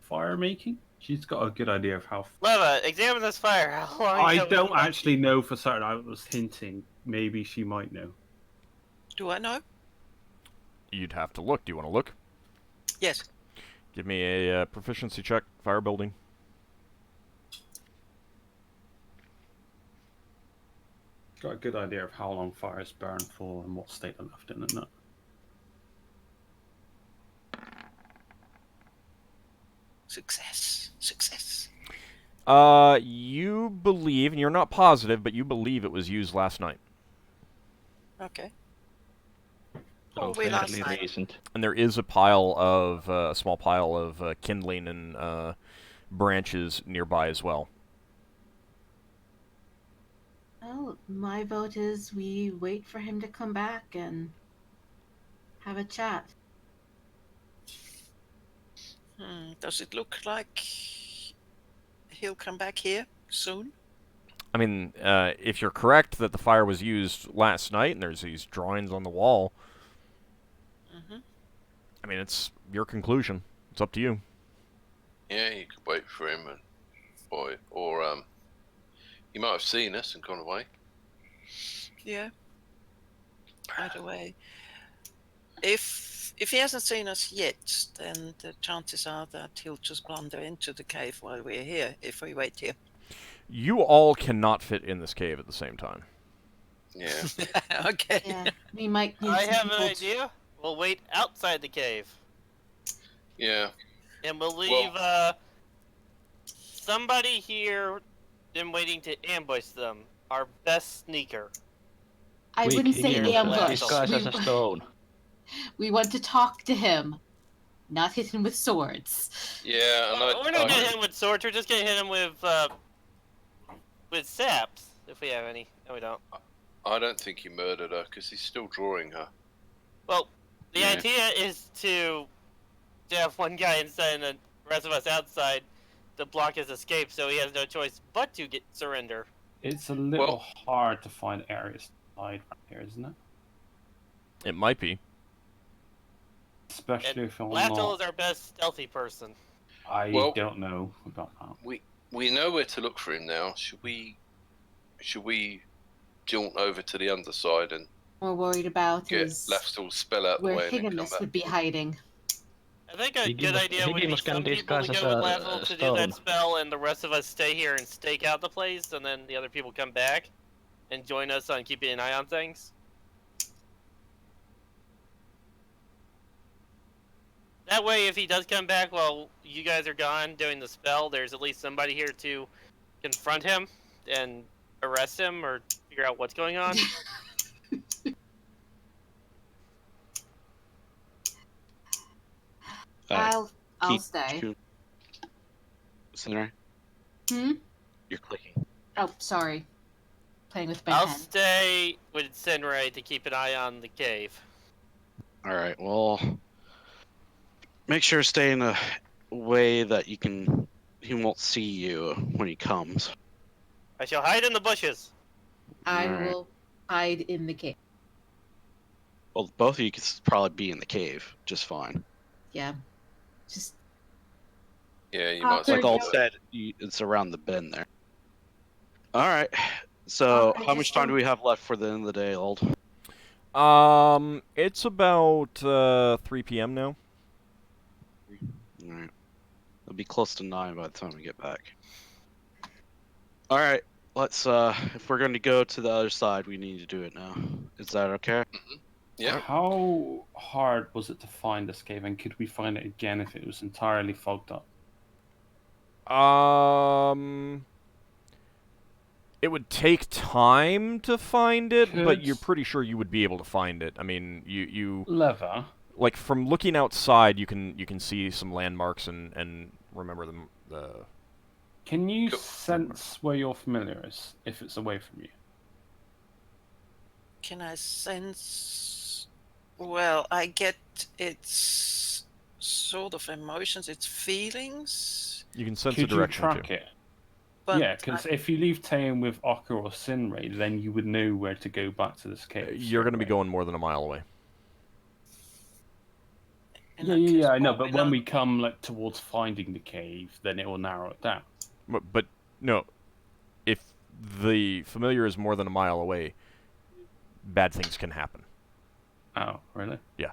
Speaker 8: fire making? She's got a good idea of how.
Speaker 5: Leva, examine this fire. How long?
Speaker 8: I
Speaker 5: have we
Speaker 8: don't
Speaker 5: left?
Speaker 8: actually know for certain. I was hinting. Maybe she might know.
Speaker 7: Do I know?
Speaker 1: You'd have to look. Do you want to look?
Speaker 7: Yes.
Speaker 1: Give me a proficiency check, fire building.
Speaker 8: Got a good idea of how long fires burn for and what state they're left in, and that.
Speaker 7: Success. Success.
Speaker 1: You believe, and you're not positive, but you believe it was used last night.
Speaker 7: Okay.
Speaker 4: So
Speaker 7: we last
Speaker 4: fairly
Speaker 7: night.
Speaker 4: recent.
Speaker 1: And there is a small pile of kindling and branches nearby as well.
Speaker 6: Well, my vote is we wait for him to come back and have a chat.
Speaker 7: Does it look like he'll come back here soon?
Speaker 1: I mean, if you're correct that the fire was used last night and there's these drawings on the wall, I mean, it's your conclusion. It's up to you.
Speaker 3: Yeah, you could wait for him, and or he might have seen us and gone away.
Speaker 7: Yeah. Either way, if he hasn't seen us yet, then the chances are that he'll just blunder into the cave while we're here. If we wait here.
Speaker 1: You all cannot fit in this cave at the same time.
Speaker 3: Yeah.
Speaker 7: Okay.
Speaker 6: Yeah, we might need
Speaker 5: I
Speaker 6: some
Speaker 5: have an
Speaker 6: people to-
Speaker 5: idea. We'll wait outside the cave,
Speaker 3: Yeah.
Speaker 5: and we'll leave somebody here and waiting to ambush them. Our best sneaker.
Speaker 6: I wouldn't say
Speaker 5: Higgimus,
Speaker 6: ambush.
Speaker 4: Disguise as a stone.
Speaker 6: We want to talk to him, not hit him with swords.
Speaker 3: Yeah, and
Speaker 5: We're not gonna hit him with swords. We're just gonna hit him with with saps, if we have any. No, we don't.
Speaker 3: I don't think he murdered her because he's still drawing her.
Speaker 5: Well, the
Speaker 2: Yeah.
Speaker 5: idea is to have one guy inside and the rest of us outside to block his escape, so he has no choice but to surrender.
Speaker 8: It's a little hard to find areas to hide right here, isn't it?
Speaker 1: It might be.
Speaker 8: Especially
Speaker 5: And
Speaker 8: if you're
Speaker 5: Lafdul
Speaker 8: not.
Speaker 5: is our best stealthy person.
Speaker 8: I
Speaker 3: Well-
Speaker 8: don't know about that.
Speaker 3: We know where to look for him now. Should we jaunt over to the underside and
Speaker 6: We're worried about
Speaker 3: get
Speaker 6: is
Speaker 3: Lafdul's spell out the
Speaker 6: where
Speaker 3: way and then come
Speaker 6: Higgimus
Speaker 3: back?
Speaker 6: would be hiding.
Speaker 5: I think a good
Speaker 4: Higgimus-
Speaker 5: idea would be
Speaker 4: Higgimus can
Speaker 5: some people to
Speaker 4: disguise
Speaker 5: go with
Speaker 4: as a
Speaker 5: Lafdul to do
Speaker 4: stone.
Speaker 5: that spell, and the rest of us stay here and stake out the place, and then the other people come back and join us on keeping an eye on things. That way, if he does come back while you guys are gone doing the spell, there's at least somebody here to confront him and arrest him or figure out what's going on.
Speaker 6: I'll
Speaker 2: keep-
Speaker 6: stay.
Speaker 2: Sinrae,
Speaker 6: Hmm?
Speaker 2: you're clicking.
Speaker 6: Oh, sorry. Playing with my
Speaker 5: I'll
Speaker 6: pen.
Speaker 5: stay with Sinrae to keep an eye on the cave.
Speaker 2: All right. Well, make sure to stay in a way that he won't see you when he comes.
Speaker 5: I shall hide in the bushes.
Speaker 6: I
Speaker 2: Alright.
Speaker 6: will hide in the cave.
Speaker 2: Well, both of you could probably be in the cave just fine.
Speaker 6: Yeah. Just
Speaker 3: Yeah, you
Speaker 6: Oh,
Speaker 3: might as well
Speaker 2: Like
Speaker 6: There
Speaker 2: Ald
Speaker 6: you
Speaker 3: do
Speaker 2: said, it's around the bend there. All right. So,
Speaker 6: I
Speaker 2: how much
Speaker 6: just
Speaker 2: time do
Speaker 6: don't-
Speaker 2: we have left for the end of the day, Ald?
Speaker 1: It's about 3 p.m. now.
Speaker 2: All right. It'll be close to 9 by the time we get back. All right. Let's. If we're going to go to the other side, we need to do it now. Is that okay?
Speaker 3: Yeah.
Speaker 8: How hard was it to find this cave, and could we find it again if it was entirely fogged up?
Speaker 1: It would take time to find it, but
Speaker 8: Could-
Speaker 1: you're pretty sure you would be able to find it. I mean, you
Speaker 8: Lever.
Speaker 1: like from looking outside, you can see some landmarks and remember the.
Speaker 8: Can you
Speaker 3: Cool.
Speaker 8: sense where your familiar is if it's away from you?
Speaker 7: Can I sense? Well, I get its sort of emotions, its feelings.
Speaker 1: You can sense
Speaker 8: Could
Speaker 1: the
Speaker 8: you
Speaker 1: direction
Speaker 8: track
Speaker 1: too.
Speaker 8: it?
Speaker 7: But
Speaker 8: Yeah, because if you leave Tayan with Ockar or Sinrae, then you would know where to go back to this cave.
Speaker 1: You're going to be
Speaker 8: straight away.
Speaker 1: going more than a mile away.
Speaker 7: in
Speaker 8: Yeah,
Speaker 7: that case,
Speaker 8: I know,
Speaker 7: well,
Speaker 8: but
Speaker 7: we
Speaker 8: when
Speaker 7: don't-
Speaker 8: we come like towards finding the cave, then it will narrow it down.
Speaker 1: But no, if the familiar is more than a mile away, bad things can happen.
Speaker 8: Oh, really?
Speaker 1: Yeah.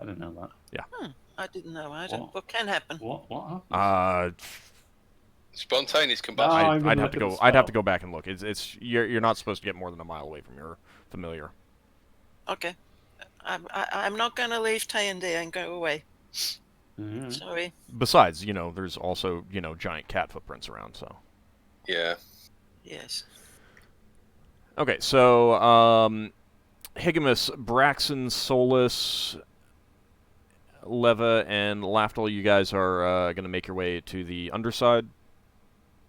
Speaker 8: I didn't know that.
Speaker 7: I didn't know either.
Speaker 8: What?
Speaker 7: What can happen?
Speaker 8: What happened?
Speaker 3: Spontaneous
Speaker 8: No,
Speaker 3: combustion.
Speaker 8: I'm gonna
Speaker 1: I'd have
Speaker 8: look
Speaker 1: to
Speaker 8: at
Speaker 1: go.
Speaker 8: the
Speaker 1: I'd have to
Speaker 8: spell.
Speaker 1: go back and look. You're not supposed to get more than a mile away from your familiar.
Speaker 7: Okay. I'm not gonna leave Tayan there and go away.
Speaker 8: Mhm.
Speaker 7: Sorry.
Speaker 1: Besides, there's also giant cat footprints around. So
Speaker 3: Yeah.
Speaker 7: Yes.
Speaker 1: okay, so Higgimus, Braxon, Solas, Leva, and Lafdul, you guys are going to make your way to the underside.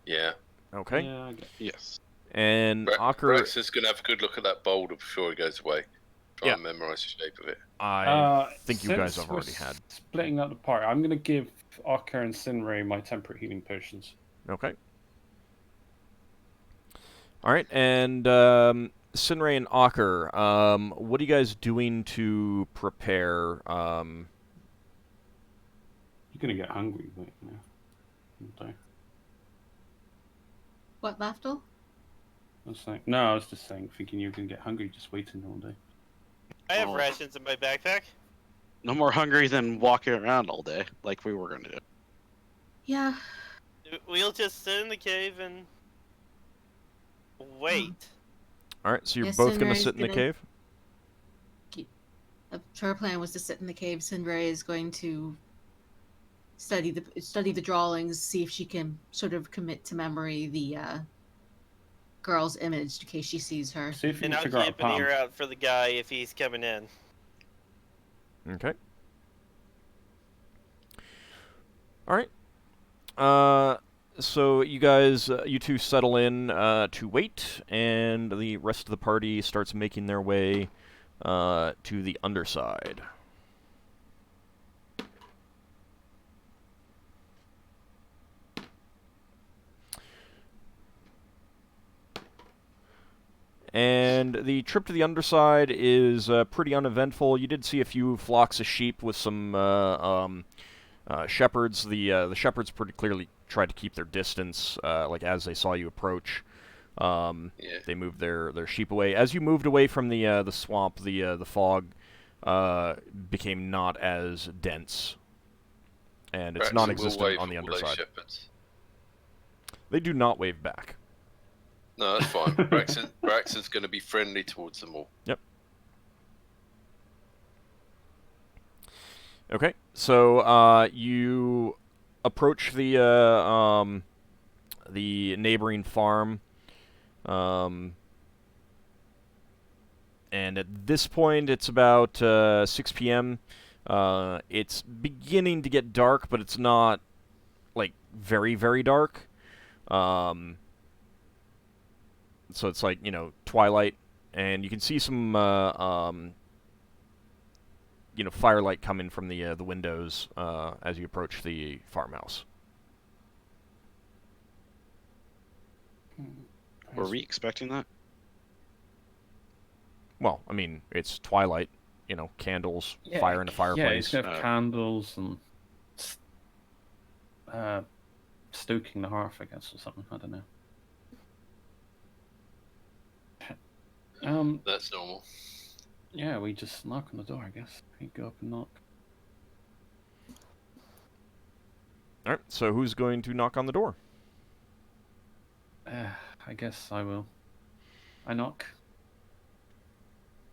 Speaker 3: Yeah.
Speaker 1: Okay,
Speaker 8: Yeah, I get
Speaker 2: Yes.
Speaker 1: and Ockar,
Speaker 3: Braxon's going to have a good look at that boulder before he goes away. Try
Speaker 1: Yeah.
Speaker 3: and memorize the shape of it.
Speaker 1: I think you guys
Speaker 8: since
Speaker 1: have
Speaker 8: we're
Speaker 1: already had.
Speaker 8: splitting up the party. I'm going to give Ockar and Sinrae my temperate healing potions.
Speaker 1: Okay. All right, and Sinrae and Ockar, what are you guys doing to prepare?
Speaker 8: You're going to get hungry, but no.
Speaker 6: What, Lafdul?
Speaker 8: I was just saying, thinking you're going to get hungry just waiting all day.
Speaker 5: I have
Speaker 2: Oh.
Speaker 5: rations in my backpack.
Speaker 2: No more hungry than walking around all day, like we were going to do.
Speaker 6: Yeah.
Speaker 5: We'll just sit in the cave and wait.
Speaker 1: All right, so you're
Speaker 6: Yes,
Speaker 1: both going to
Speaker 6: Sinrae's
Speaker 1: sit in the
Speaker 6: gonna-
Speaker 1: cave?
Speaker 6: Her plan was to sit in the cave. Sinrae is going to study the drawings, see if she can sort of commit to memory the girl's image in case she sees her.
Speaker 8: See if you
Speaker 5: And
Speaker 8: can
Speaker 5: I'll
Speaker 8: figure out a
Speaker 5: keep an ear
Speaker 8: plan.
Speaker 5: out for the guy if he's coming in.
Speaker 1: Okay. All right. So you guys, you two settle in to wait, and the rest of the party starts making their way to the underside. And the trip to the underside is pretty uneventful. You did see a few flocks of sheep with some shepherds. The shepherds pretty clearly tried to keep their distance, like as they saw you approach.
Speaker 3: Yeah.
Speaker 1: They moved their sheep away. As you moved away from the swamp, the fog became not as dense, and it's
Speaker 3: Braxon will
Speaker 1: non-existent
Speaker 3: wave
Speaker 1: on the
Speaker 3: at all those
Speaker 1: underside.
Speaker 3: shepherds.
Speaker 1: They do not wave back.
Speaker 3: No, that's fine. Braxon's going to be friendly towards them all.
Speaker 1: Yep. Okay, so you approach the neighboring farm, and at this point it's about 6 p.m. It's beginning to get dark, but it's not like very, very dark. So it's like, twilight, and you can see some firelight coming from the windows as you approach the farmhouse.
Speaker 2: Were we expecting that?
Speaker 1: Well, I mean, it's twilight, candles, fire in the fireplace.
Speaker 8: Yeah, it's got candles and stoking the hearth, I guess, or something. I don't know.
Speaker 3: That's normal.
Speaker 8: Yeah, we just knock on the door, I guess. We go up and knock.
Speaker 1: Alright, so who's going to knock on the door?
Speaker 8: I guess I will. I knock.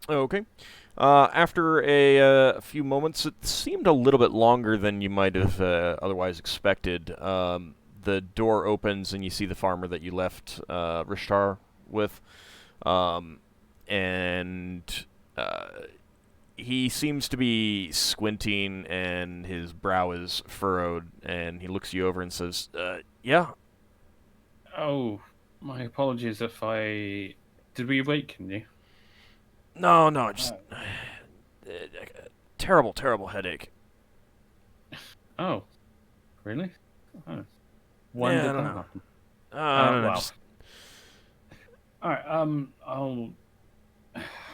Speaker 1: Okay. After a few moments, it seemed a little bit longer than you might have otherwise expected. The door opens and you see the farmer that you left Rishtar with. And he seems to be squinting, and his brow is furrowed, and he looks you over and says, yeah?
Speaker 8: Oh, my apologies if I... Did we awaken you?
Speaker 1: No, just... terrible, terrible headache.
Speaker 8: Oh, really? Oh. When did that happen?
Speaker 1: I don't know,
Speaker 8: well.
Speaker 1: just...
Speaker 8: Alright,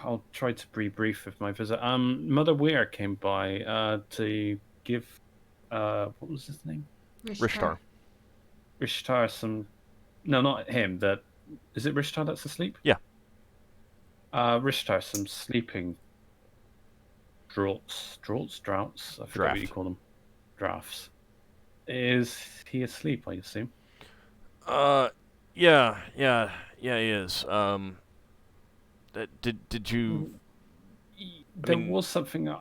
Speaker 8: I'll try to be brief with my visit. Mother Weir came by to give what was his name?
Speaker 1: Rishtar.
Speaker 8: Rishtar some... No, not him. Is it Rishtar that's asleep?
Speaker 1: Yeah.
Speaker 8: Rishtar some sleeping draughts. I forget what you call them. Drafts. Is he asleep, I assume?
Speaker 1: Yeah, he is. Did you...
Speaker 8: There was something...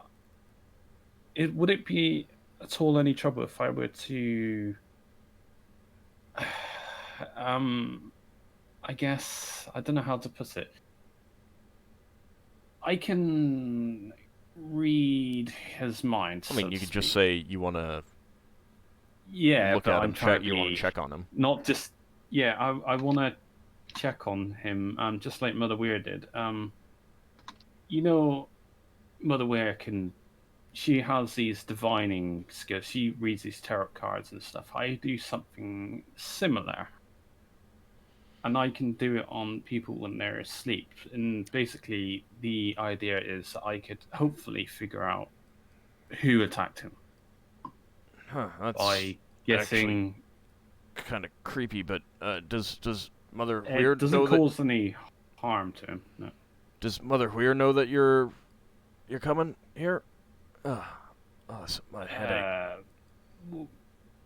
Speaker 8: Would it be at all any trouble if I were to... I guess... I don't know how to put it. I can read his mind.
Speaker 1: I mean, you could just say you want to look at him, you want to check on him.
Speaker 8: Not just... Yeah, I want to check on him, just like Mother Weir did. Mother Weir she has these divining skills. She reads these tarot cards and stuff. I do something similar, and I can do it on people when they're asleep. And basically, the idea is I could hopefully figure out who attacked him.
Speaker 1: Huh, that's
Speaker 8: by guessing.
Speaker 1: Kind of creepy, but does Mother Weir
Speaker 8: It doesn't cause any harm to him. No.
Speaker 1: Does Mother Weir know that you're coming here? That's my headache.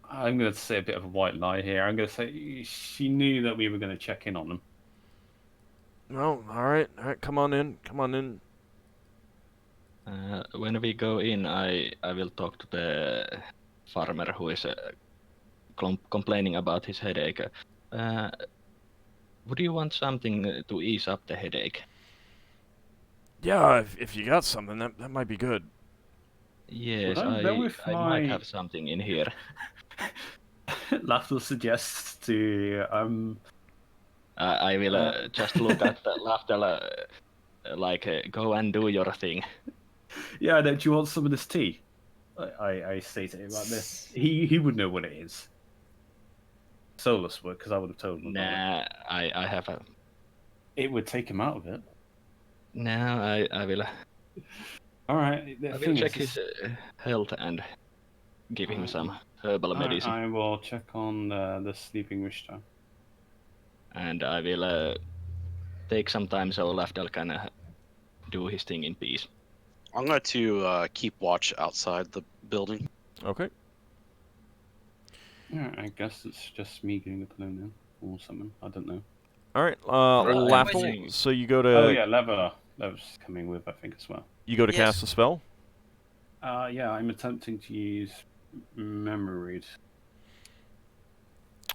Speaker 8: I'm going to say a bit of a white lie here. I'm going to say she knew that we were going to check in on him.
Speaker 1: No, all right, come on in.
Speaker 4: When we go in, I will talk to the farmer who is complaining about his headache. Would you want something to ease up the headache?
Speaker 1: Yeah, if you got something, that might be good.
Speaker 4: Yes, I might have something in here.
Speaker 8: Lafdul suggests to
Speaker 4: I will just look at Lafdul, go and do your thing.
Speaker 8: yeah, don't you want some of this tea? I say to him like this. He would know what it is. Solas would, because I would have told him.
Speaker 4: Nah, I have a.
Speaker 8: It would take him out of it.
Speaker 4: No, I will.
Speaker 8: All right.
Speaker 4: I will check his health and give him some herbal medicine.
Speaker 8: I will check on the sleeping Wishta.
Speaker 4: And I will take some time so Lafdul can do his thing in peace.
Speaker 2: I'm going to keep watch outside the building.
Speaker 1: Okay.
Speaker 8: Yeah, I guess it's just me getting the clue now, or something. I don't know.
Speaker 1: All right,
Speaker 7: Right,
Speaker 1: Lafdul. So you go to.
Speaker 8: Oh yeah, Leva's coming with, I think, as well.
Speaker 1: You go to
Speaker 7: Yes.
Speaker 1: cast a spell.
Speaker 8: Yeah, I'm attempting to use memory read.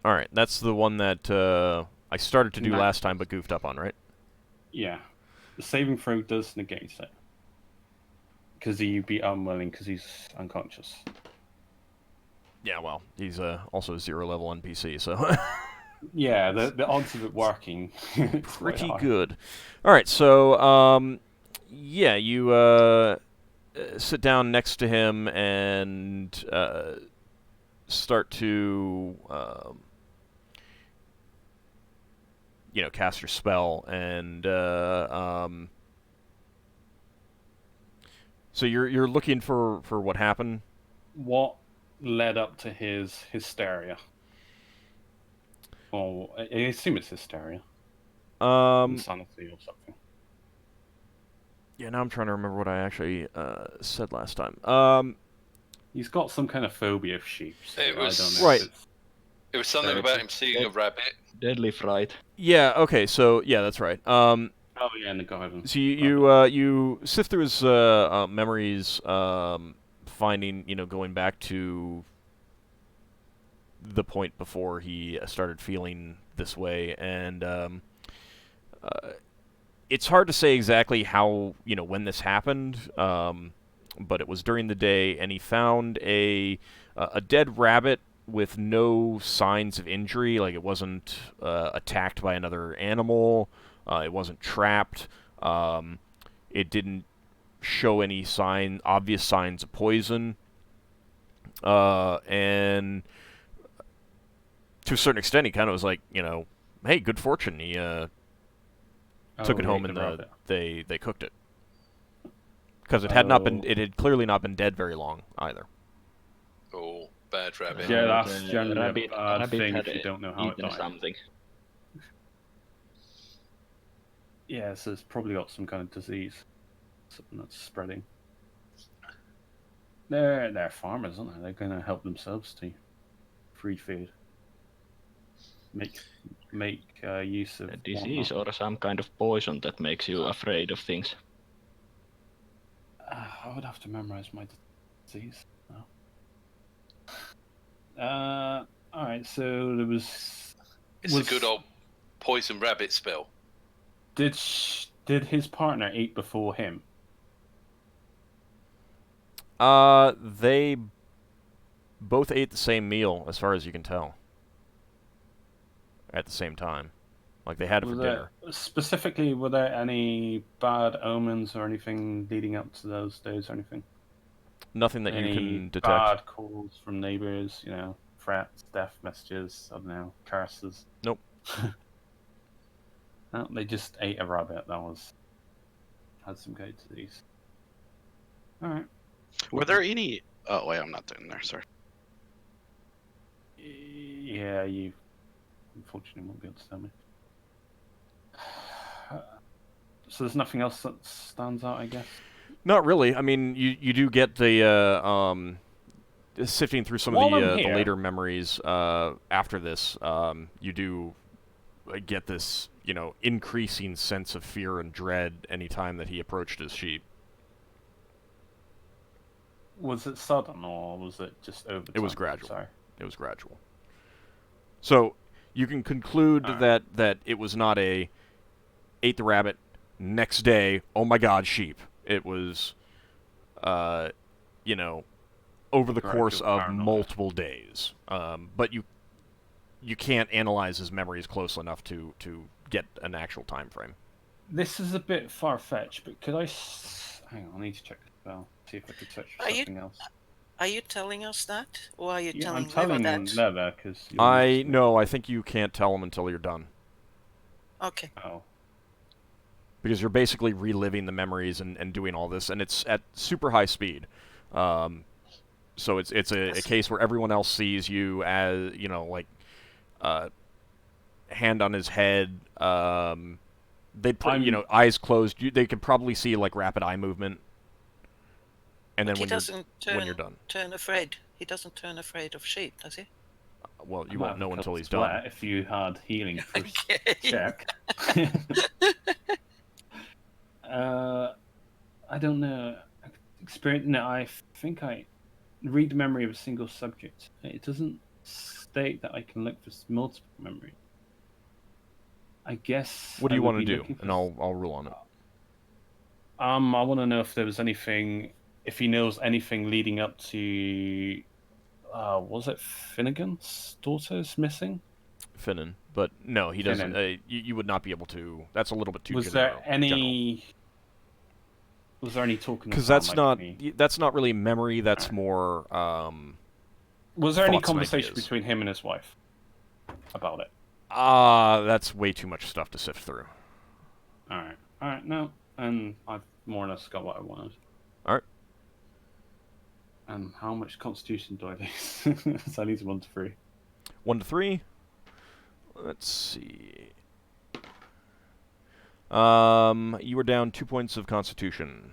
Speaker 1: All right, that's the one that I started to do
Speaker 8: Nice.
Speaker 1: last time, but goofed up on, right?
Speaker 8: Yeah, the saving throw does negate it because he'd be unwilling because he's unconscious.
Speaker 1: Yeah, well, he's also a 0-level NPC, so
Speaker 8: Yeah, the odds of it working is quite
Speaker 1: pretty
Speaker 8: high.
Speaker 1: good. All right, so yeah, you sit down next to him and start to cast your spell, and so you're looking for what happened.
Speaker 8: What led up to his hysteria? Or I assume it's hysteria. Insanity or something.
Speaker 1: Yeah, now I'm trying to remember what I actually said last time.
Speaker 8: He's got some kind of phobia of sheep. So
Speaker 3: It was-
Speaker 8: I don't know.
Speaker 1: Right.
Speaker 8: If it's...
Speaker 3: It was something about him seeing a rabbit.
Speaker 4: Deadly fright.
Speaker 1: Yeah. Okay. So yeah, that's right.
Speaker 8: Oh yeah, in the garden.
Speaker 1: So you sift through his memories, finding going back to the point before he started feeling this way, and it's hard to say exactly how when this happened, but it was during the day, and he found a dead rabbit with no signs of injury, like it wasn't attacked by another animal, it wasn't trapped, it didn't show any obvious signs of poison, and to a certain extent, he kind of was like, hey, good fortune. He took it home and they cooked it, because it had not been. It had clearly not been dead very long either.
Speaker 3: Oh, bad rabbit.
Speaker 8: Yeah, that's generally a bad
Speaker 4: rabbit
Speaker 8: thing
Speaker 4: had
Speaker 8: if you don't know how it
Speaker 4: eaten
Speaker 8: died.
Speaker 4: something.
Speaker 8: Yeah, so it's probably got some kind of disease, something that's spreading. They're farmers, aren't they? They're going to help themselves to free food. Make use of
Speaker 4: A disease
Speaker 8: whatnot.
Speaker 4: or some kind of poison that makes you afraid of things.
Speaker 8: I would have to memorize my disease. No. All right. So there was.
Speaker 3: It's a good old poison rabbit spell.
Speaker 8: Did his partner eat before him?
Speaker 1: They both ate the same meal, as far as you can tell. At the same time, like they had it for dinner.
Speaker 8: Specifically, were there any bad omens or anything leading up to those days or anything?
Speaker 1: Nothing that
Speaker 8: Any
Speaker 1: you can detect.
Speaker 8: bad calls from neighbors? Threats, death messages. I don't know, curses.
Speaker 1: Nope.
Speaker 8: No, they just ate a rabbit that had some good disease. All right.
Speaker 2: Were there any? Oh wait, I'm not in there. Sorry.
Speaker 8: Yeah, you unfortunately won't be able to tell me. So there's nothing else that stands out, I guess.
Speaker 1: Not really. I mean, you do get the sifting through some of
Speaker 8: While
Speaker 1: the
Speaker 8: I'm here-
Speaker 1: later memories after this. You do get this increasing sense of fear and dread anytime that he approached his sheep.
Speaker 8: Was it sudden or was it just over time?
Speaker 1: It was gradual.
Speaker 8: Sorry.
Speaker 1: It was gradual. So you can conclude
Speaker 8: Alright.
Speaker 1: that it was not ate the rabbit, next day, oh my god, sheep. It was, over the course
Speaker 8: Gradual
Speaker 1: of
Speaker 8: paranoia.
Speaker 1: multiple days. But you you can't analyze his memories close enough to get an actual time frame.
Speaker 8: This is a bit far-fetched, but could I... Hang on, I need to check the spell. See if I could search for something else.
Speaker 7: Are you telling us that? Or are you
Speaker 8: I'm
Speaker 7: telling
Speaker 8: telling
Speaker 7: Leva that?
Speaker 8: Leva, because...
Speaker 1: I think you can't tell him until you're done.
Speaker 7: Okay.
Speaker 8: Oh.
Speaker 1: Because you're basically reliving the memories and doing all this, and it's at super high speed. So it's a case where everyone else sees you as, like, hand on his head, eyes closed. They could probably see, like, rapid eye movement. And then when you're done.
Speaker 7: Turn afraid. He doesn't turn afraid of sheep, does he?
Speaker 1: Well, you won't know until he's done.
Speaker 8: If you had healing first check. I don't know. I think I read the memory of a single subject. It doesn't state that I can look for multiple memory. I guess.
Speaker 1: What do you want to do? And I'll rule on it.
Speaker 8: I want to know if there was anything, if he knows anything leading up to. Was it Finnegan's daughter's missing?
Speaker 1: Finnan, but no, he doesn't. You would not be able to. That's a little bit too. Was there any talking?
Speaker 8: Because
Speaker 1: that's not really memory. That's more.
Speaker 8: Was there any conversation between him and his wife about it?
Speaker 1: That's way too much stuff to sift through.
Speaker 8: All right, no, and I've more or less got what I wanted.
Speaker 1: All right.
Speaker 8: And how much Constitution do I need? So I need 1 to 3.
Speaker 1: 1 to 3. Let's see. You were down 2 points of Constitution.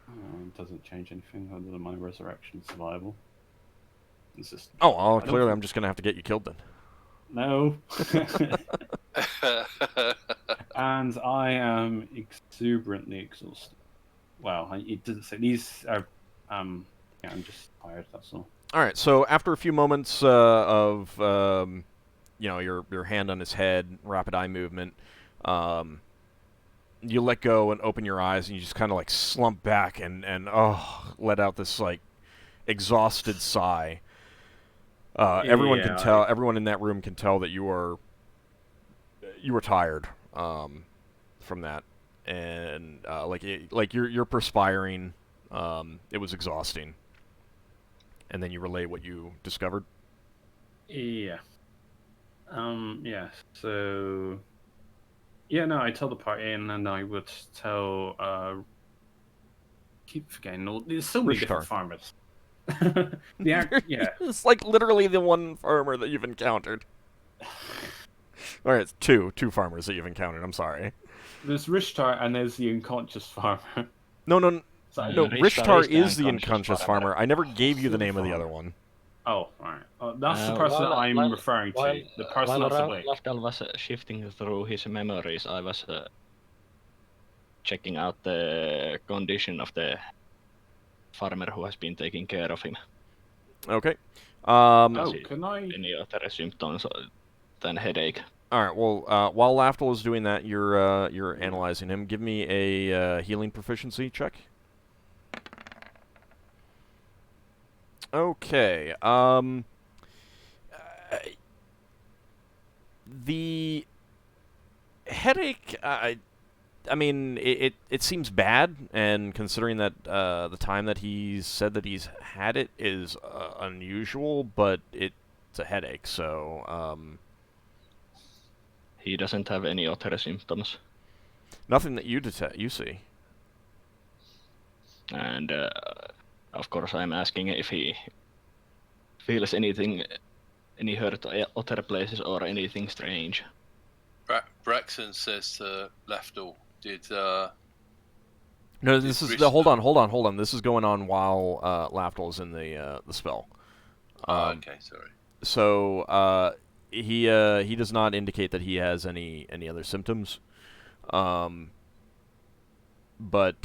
Speaker 8: It doesn't change anything other than my resurrection survival. It's just.
Speaker 1: Clearly, I'm just gonna have to get you killed then.
Speaker 8: No. And I am exuberantly exhausted. Well, it doesn't say these are. Yeah, I'm just tired. That's all.
Speaker 1: All right. So after a few moments of your hand on his head, rapid eye movement, you let go and open your eyes, and you just kind of like slump back and let out this like exhausted sigh. Everyone can tell. Everyone in that room can tell that you were tired from that, and you're perspiring. It was exhausting. And then you relay what you discovered?
Speaker 8: Yeah. Yeah. So... Yeah, no, I tell the party, and I would tell... keep forgetting. There's so many different farmers. Yeah.
Speaker 1: It's like literally the one farmer that you've encountered. Alright, it's two farmers that you've encountered, I'm sorry.
Speaker 8: There's Rishtar, and there's the unconscious farmer.
Speaker 1: No, Rishtar is the unconscious farmer. I never gave you the name of the other one.
Speaker 8: Oh, alright. That's the person I'm referring to. The person that's awake.
Speaker 4: Lafdul was shifting through his memories. I was checking out the condition of the farmer who has been taking care of him.
Speaker 1: Okay.
Speaker 8: Can I...
Speaker 4: Any other symptoms than headache?
Speaker 1: Alright, well, while Lafdul is doing that, you're analyzing him. Give me a healing proficiency check. Okay, the headache, I mean, it seems bad, and considering that the time that he's said that he's had it is unusual, but it's a headache, so,
Speaker 4: He doesn't have any other symptoms.
Speaker 1: Nothing that you see.
Speaker 4: And, of course, I'm asking if he feels anything, any hurt other places or anything strange.
Speaker 3: Braxon says to Lafdul,
Speaker 1: No, this is hold on. This is going on while Lafdul is in the spell.
Speaker 3: Okay, sorry.
Speaker 1: So he does not indicate that he has any other symptoms. But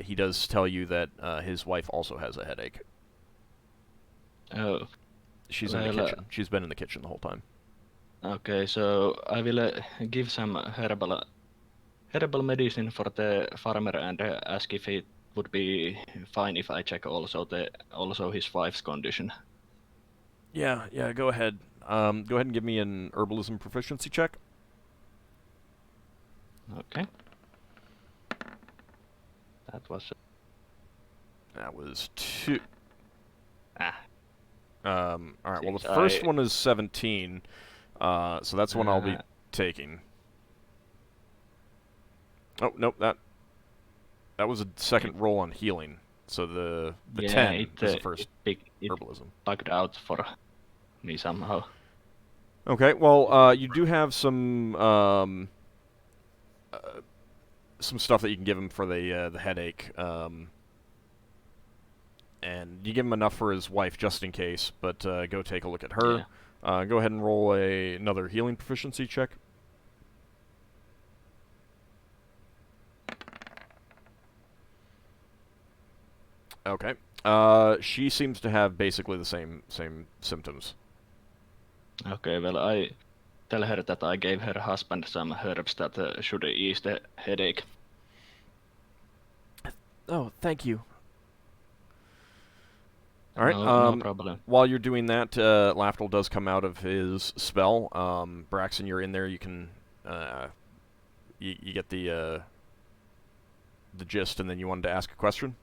Speaker 1: he does tell you that his wife also has a headache.
Speaker 4: Oh.
Speaker 1: She's in the kitchen. She's been in the kitchen the whole time.
Speaker 4: Okay, so I will give some herbal medicine for the farmer and ask if it would be fine if I check also his wife's condition.
Speaker 1: Yeah, go ahead. Go ahead and give me an herbalism proficiency check.
Speaker 4: Okay. That was...
Speaker 1: That was 2.
Speaker 4: Ah.
Speaker 1: All right, well, the
Speaker 4: Since
Speaker 1: first one is 17, so that's one I'll be
Speaker 4: Uh,
Speaker 1: taking. Oh, nope, that was a second roll on healing, so the
Speaker 4: yeah,
Speaker 1: 10
Speaker 4: it,
Speaker 1: is the first
Speaker 4: it
Speaker 1: herbalism.
Speaker 4: bugged out for me somehow.
Speaker 1: Okay, well, you do have some stuff that you can give him for the headache, and you give him enough for his wife just in case. But go take a look at her.
Speaker 4: Yeah.
Speaker 1: Go ahead and roll another healing proficiency check. Okay. She seems to have basically the same symptoms.
Speaker 4: Okay, well, I tell her that I gave her husband some herbs that should ease the headache.
Speaker 1: Oh, thank you. All right.
Speaker 4: No problem.
Speaker 1: While you're doing that, Lafdul does come out of his spell. Braxon, you're in there. You can you get the gist, and then you wanted to ask a question.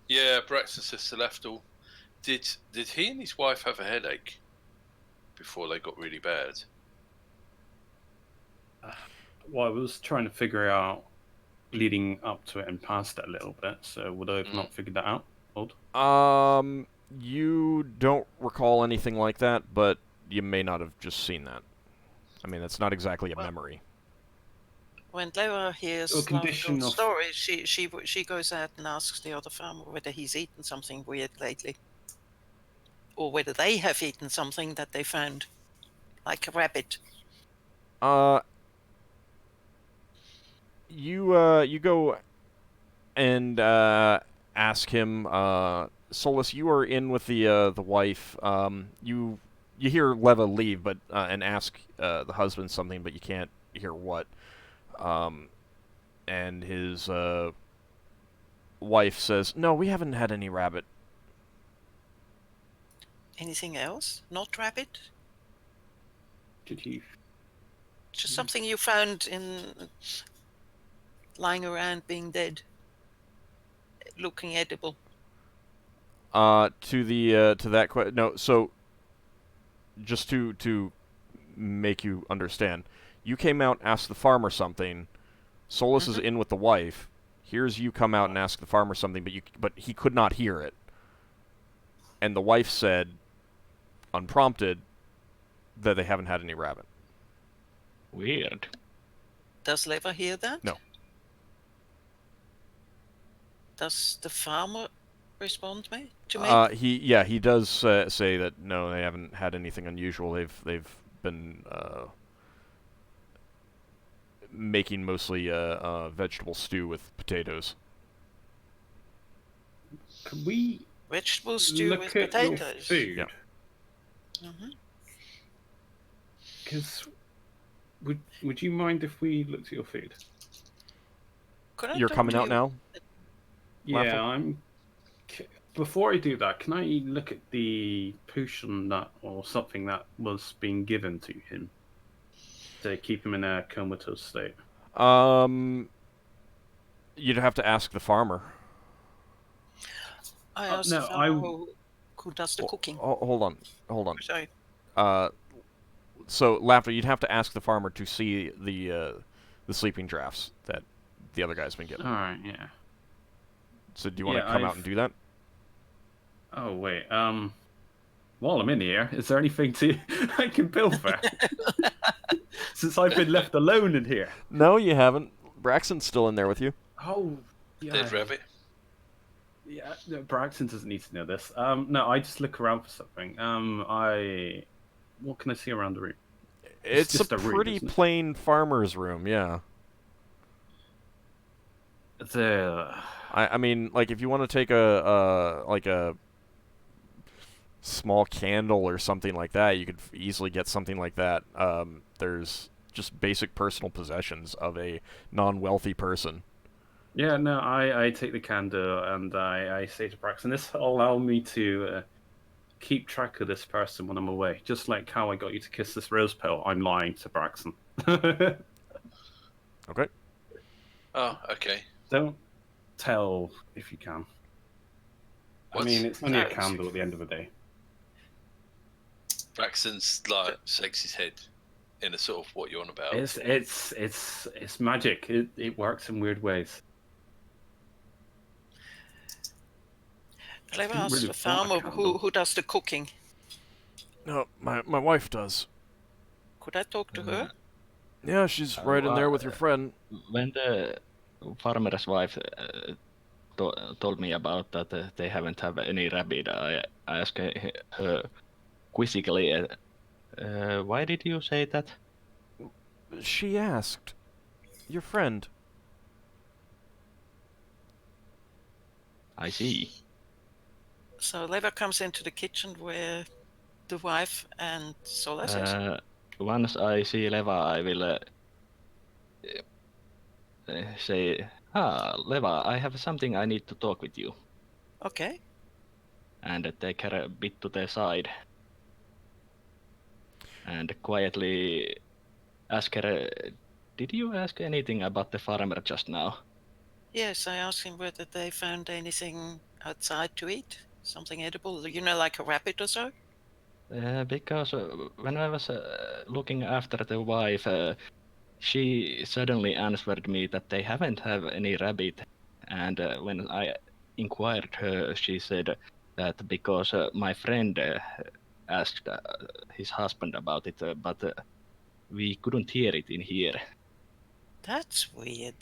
Speaker 3: Yeah, Braxon says to Lafdul, did he and his wife have a headache before they got really bad?
Speaker 8: Well, I was trying to figure out leading up to it and past it a little bit, so would I have not figured that out? Odd.
Speaker 1: You don't recall anything like that, but you may not have just seen that. I mean, that's not exactly a memory.
Speaker 7: When Lara hears
Speaker 8: A condition
Speaker 7: Lafdul's
Speaker 8: of-
Speaker 7: story, she goes out and asks the other farmer whether he's eaten something weird lately, or whether they have eaten something that they found, like a rabbit.
Speaker 1: You go and ask him. Solas, you are in with the wife. You hear Leva leave, but and ask the husband something, but you can't hear what. And his wife says, "No, we haven't had any rabbit."
Speaker 7: Anything else? Not rabbit?
Speaker 8: Did you?
Speaker 7: Just something you found lying around being dead, looking edible.
Speaker 1: To that question, no. So, just to make you understand, you came out, asked the farmer something. Solas is in with the wife. Here's you come out and ask the farmer something, but he could not hear it. And the wife said, unprompted, that they haven't had any rabbit.
Speaker 4: Weird.
Speaker 7: Does Leva hear that?
Speaker 1: No.
Speaker 7: Does the farmer respond to me?
Speaker 1: He does say that no, they haven't had anything unusual. They've been making mostly vegetable stew with potatoes.
Speaker 8: Can we
Speaker 7: Vegetable stew
Speaker 8: look
Speaker 7: with
Speaker 8: at your
Speaker 7: potatoes.
Speaker 8: food?
Speaker 1: Yeah.
Speaker 7: Mm-hmm.
Speaker 8: Because would you mind if we looked at your food?
Speaker 1: You're coming out now?
Speaker 8: Yeah,
Speaker 1: Lafdul?
Speaker 8: Before I do that, can I look at the potion or something that was being given to him to keep him in a comatose state?
Speaker 1: You'd have to ask the farmer.
Speaker 7: I asked
Speaker 8: no,
Speaker 7: the farmer who does the cooking.
Speaker 1: Hold on.
Speaker 7: Sorry.
Speaker 1: So Lafdul, you'd have to ask the farmer to see the sleeping drafts that the other guy's been given.
Speaker 8: All right, yeah.
Speaker 1: So do you want to come out and do that?
Speaker 8: Oh wait. While I'm in here, is there anything I can build for? Since I've been left alone in here.
Speaker 1: No, you haven't. Braxton's still in there with you.
Speaker 8: Oh, yeah.
Speaker 3: Dead rabbit.
Speaker 8: Yeah, no, Braxton doesn't need to know this. No, I just look around for something. What can I see around the room?
Speaker 1: It's
Speaker 8: just
Speaker 1: a
Speaker 8: a room,
Speaker 1: pretty
Speaker 8: isn't it?
Speaker 1: plain farmer's room, yeah. I mean, like, if you want to take a small candle or something like that, you could easily get something like that. There's just basic personal possessions of a non-wealthy person.
Speaker 8: Yeah, no, I take the candle and I say to Braxton, this will allow me to keep track of this person when I'm away. Just like how I got you to kiss this rose petal, I'm lying to Braxon.
Speaker 1: Okay.
Speaker 3: Oh, okay.
Speaker 8: Don't tell if you can. I mean, it's only a
Speaker 7: No.
Speaker 8: candle at the end of the day.
Speaker 3: Braxton's like shakes his head in a sort of what you're on about.
Speaker 8: It's magic. It works in weird ways.
Speaker 7: Let me
Speaker 8: Didn't
Speaker 7: ask
Speaker 8: really
Speaker 7: the farmer
Speaker 8: want a candle.
Speaker 7: who does the cooking.
Speaker 1: No, my wife does.
Speaker 7: Could I talk to her?
Speaker 1: Yeah, she's right in there with your friend.
Speaker 4: When the farmer's wife told me about that they haven't have any rabbit, I asked her quizzically, why did you say that?
Speaker 1: She asked. Your friend.
Speaker 4: I see.
Speaker 7: So Leva comes into the kitchen where the wife and Solas is.
Speaker 4: Once I see Leva, I will say, Leva, I have something I need to talk with you.
Speaker 7: Okay.
Speaker 4: And take her a bit to the side. And quietly ask her, did you ask anything about the farmer just now?
Speaker 7: Yes, I asked him whether they found anything outside to eat. Something edible, you know, like a rabbit or so?
Speaker 4: Because when I was looking after the wife, she suddenly answered me that they haven't have any rabbit. And when I inquired her, she said that because my friend asked his husband about it, but we couldn't hear it in here.
Speaker 7: That's weird.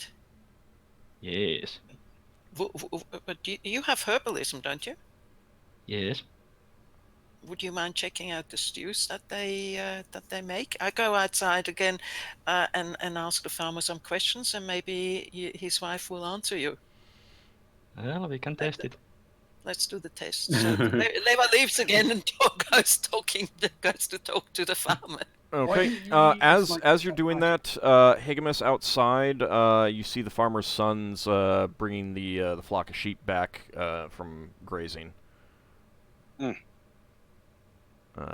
Speaker 4: Yes.
Speaker 7: But you have herbalism, don't you?
Speaker 4: Yes.
Speaker 7: Would you mind checking out the stews that they make? I go outside again and ask the farmer some questions, and maybe his wife will answer you.
Speaker 4: Well, we can test it.
Speaker 7: Let's do the test. So Leva leaves again and goes to talk to the farmer.
Speaker 1: Okay. As you're doing that, Higgimus outside, you see the farmer's sons bringing the flock of sheep back from grazing.
Speaker 2: Mm.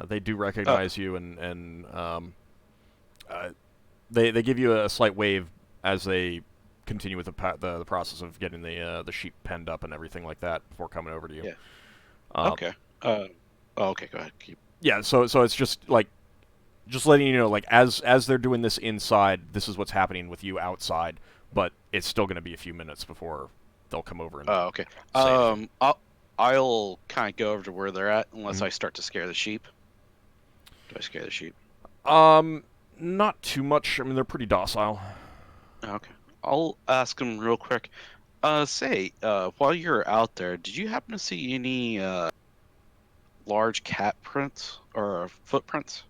Speaker 1: They do recognize you, and they give you a slight wave as they continue with the process of getting the sheep penned up and everything like that before coming over to you.
Speaker 2: Yeah. Okay. Okay. Go ahead.
Speaker 1: Yeah. So it's just like. Just letting you know, like, as they're doing this inside, this is what's happening with you outside, but it's still going to be a few minutes before they'll come over and
Speaker 2: Okay.
Speaker 1: say anything.
Speaker 2: I'll kind of go over to where they're at unless I start to scare the sheep. Do I scare the sheep?
Speaker 1: Not too much. I mean, they're pretty docile.
Speaker 2: Okay. I'll ask them real quick. While you're out there, did you happen to see any large cat prints or footprints?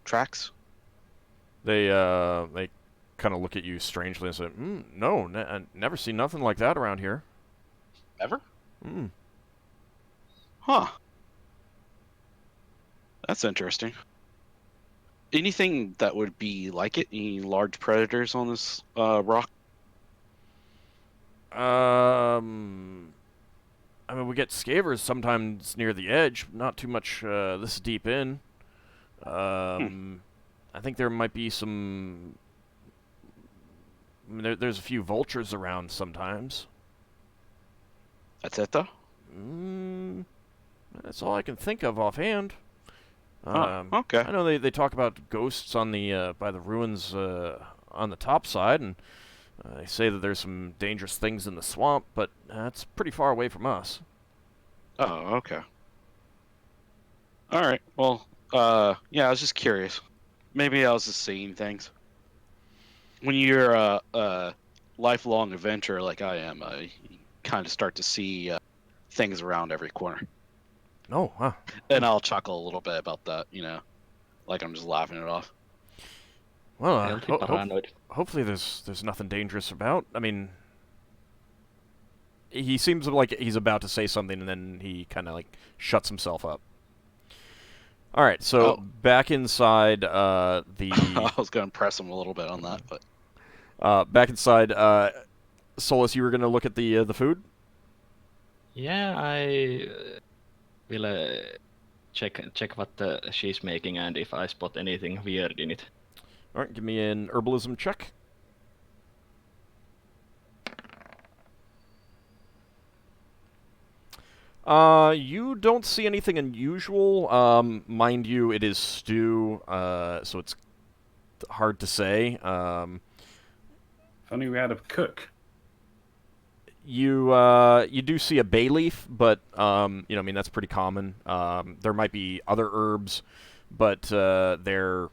Speaker 2: Tracks?
Speaker 1: They kind of look at you strangely and say, no, I never seen nothing like that around here.
Speaker 2: Ever?
Speaker 1: Mm.
Speaker 2: Huh. That's interesting. Anything that would be like it? Any large predators on this rock?
Speaker 1: I mean, we get scavers sometimes near the edge, not too much this deep in. I think there might be some. I mean, there's a few vultures around sometimes.
Speaker 2: That's it, though?
Speaker 1: That's all I can think of offhand.
Speaker 2: Okay.
Speaker 1: I know they talk about ghosts on the by the ruins on the top side, and they say that there's some dangerous things in the swamp, but that's pretty far away from us.
Speaker 2: Oh, okay. All right. Well, yeah, I was just curious. Maybe I was just seeing things. When you're a lifelong adventurer like I am, you kind of start to see things around every corner.
Speaker 1: Oh, wow.
Speaker 2: And I'll chuckle a little bit about that, like I'm just laughing it off.
Speaker 1: Well,
Speaker 4: Healthy paranoid.
Speaker 1: hopefully there's nothing dangerous about. I mean, he seems like he's about to say something, and then he kind of like shuts himself up. All right, so back inside
Speaker 2: I was going to press him a little bit on that, but
Speaker 1: back inside, Solas, you were going to look at the food.
Speaker 4: Yeah, I will check what she's making and if I spot anything weird in it.
Speaker 1: All right, give me an herbalism check. You don't see anything unusual. Mind you, it is stew, so it's hard to say.
Speaker 8: If only we had a cook.
Speaker 1: You do see a bay leaf, but I mean that's pretty common. There might be other herbs, but they're,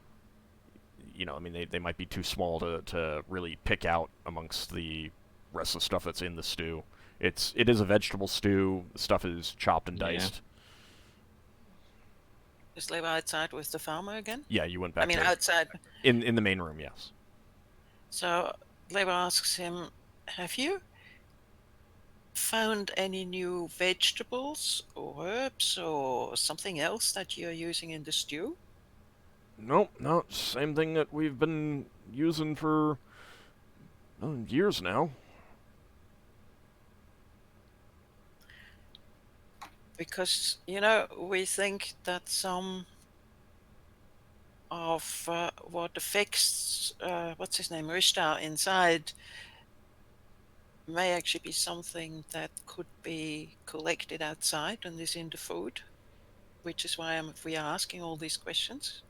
Speaker 1: I mean they might be too small to really pick out amongst the rest of the stuff that's in the stew. It is a vegetable stew. The stuff is chopped and diced.
Speaker 7: Is Levi outside with the farmer again?
Speaker 1: Yeah, you went back.
Speaker 7: I mean,
Speaker 1: to
Speaker 7: outside.
Speaker 1: in the main room, yes.
Speaker 7: So Levi asks him, "Have you found any new vegetables or herbs or something else that you're using in the stew?"
Speaker 1: Nope, no, same thing that we've been using for years now.
Speaker 7: Because, we think that some of what affects, what's his name, Rishtar inside may actually be something that could be collected outside and is in the food, which is why we are asking all these questions.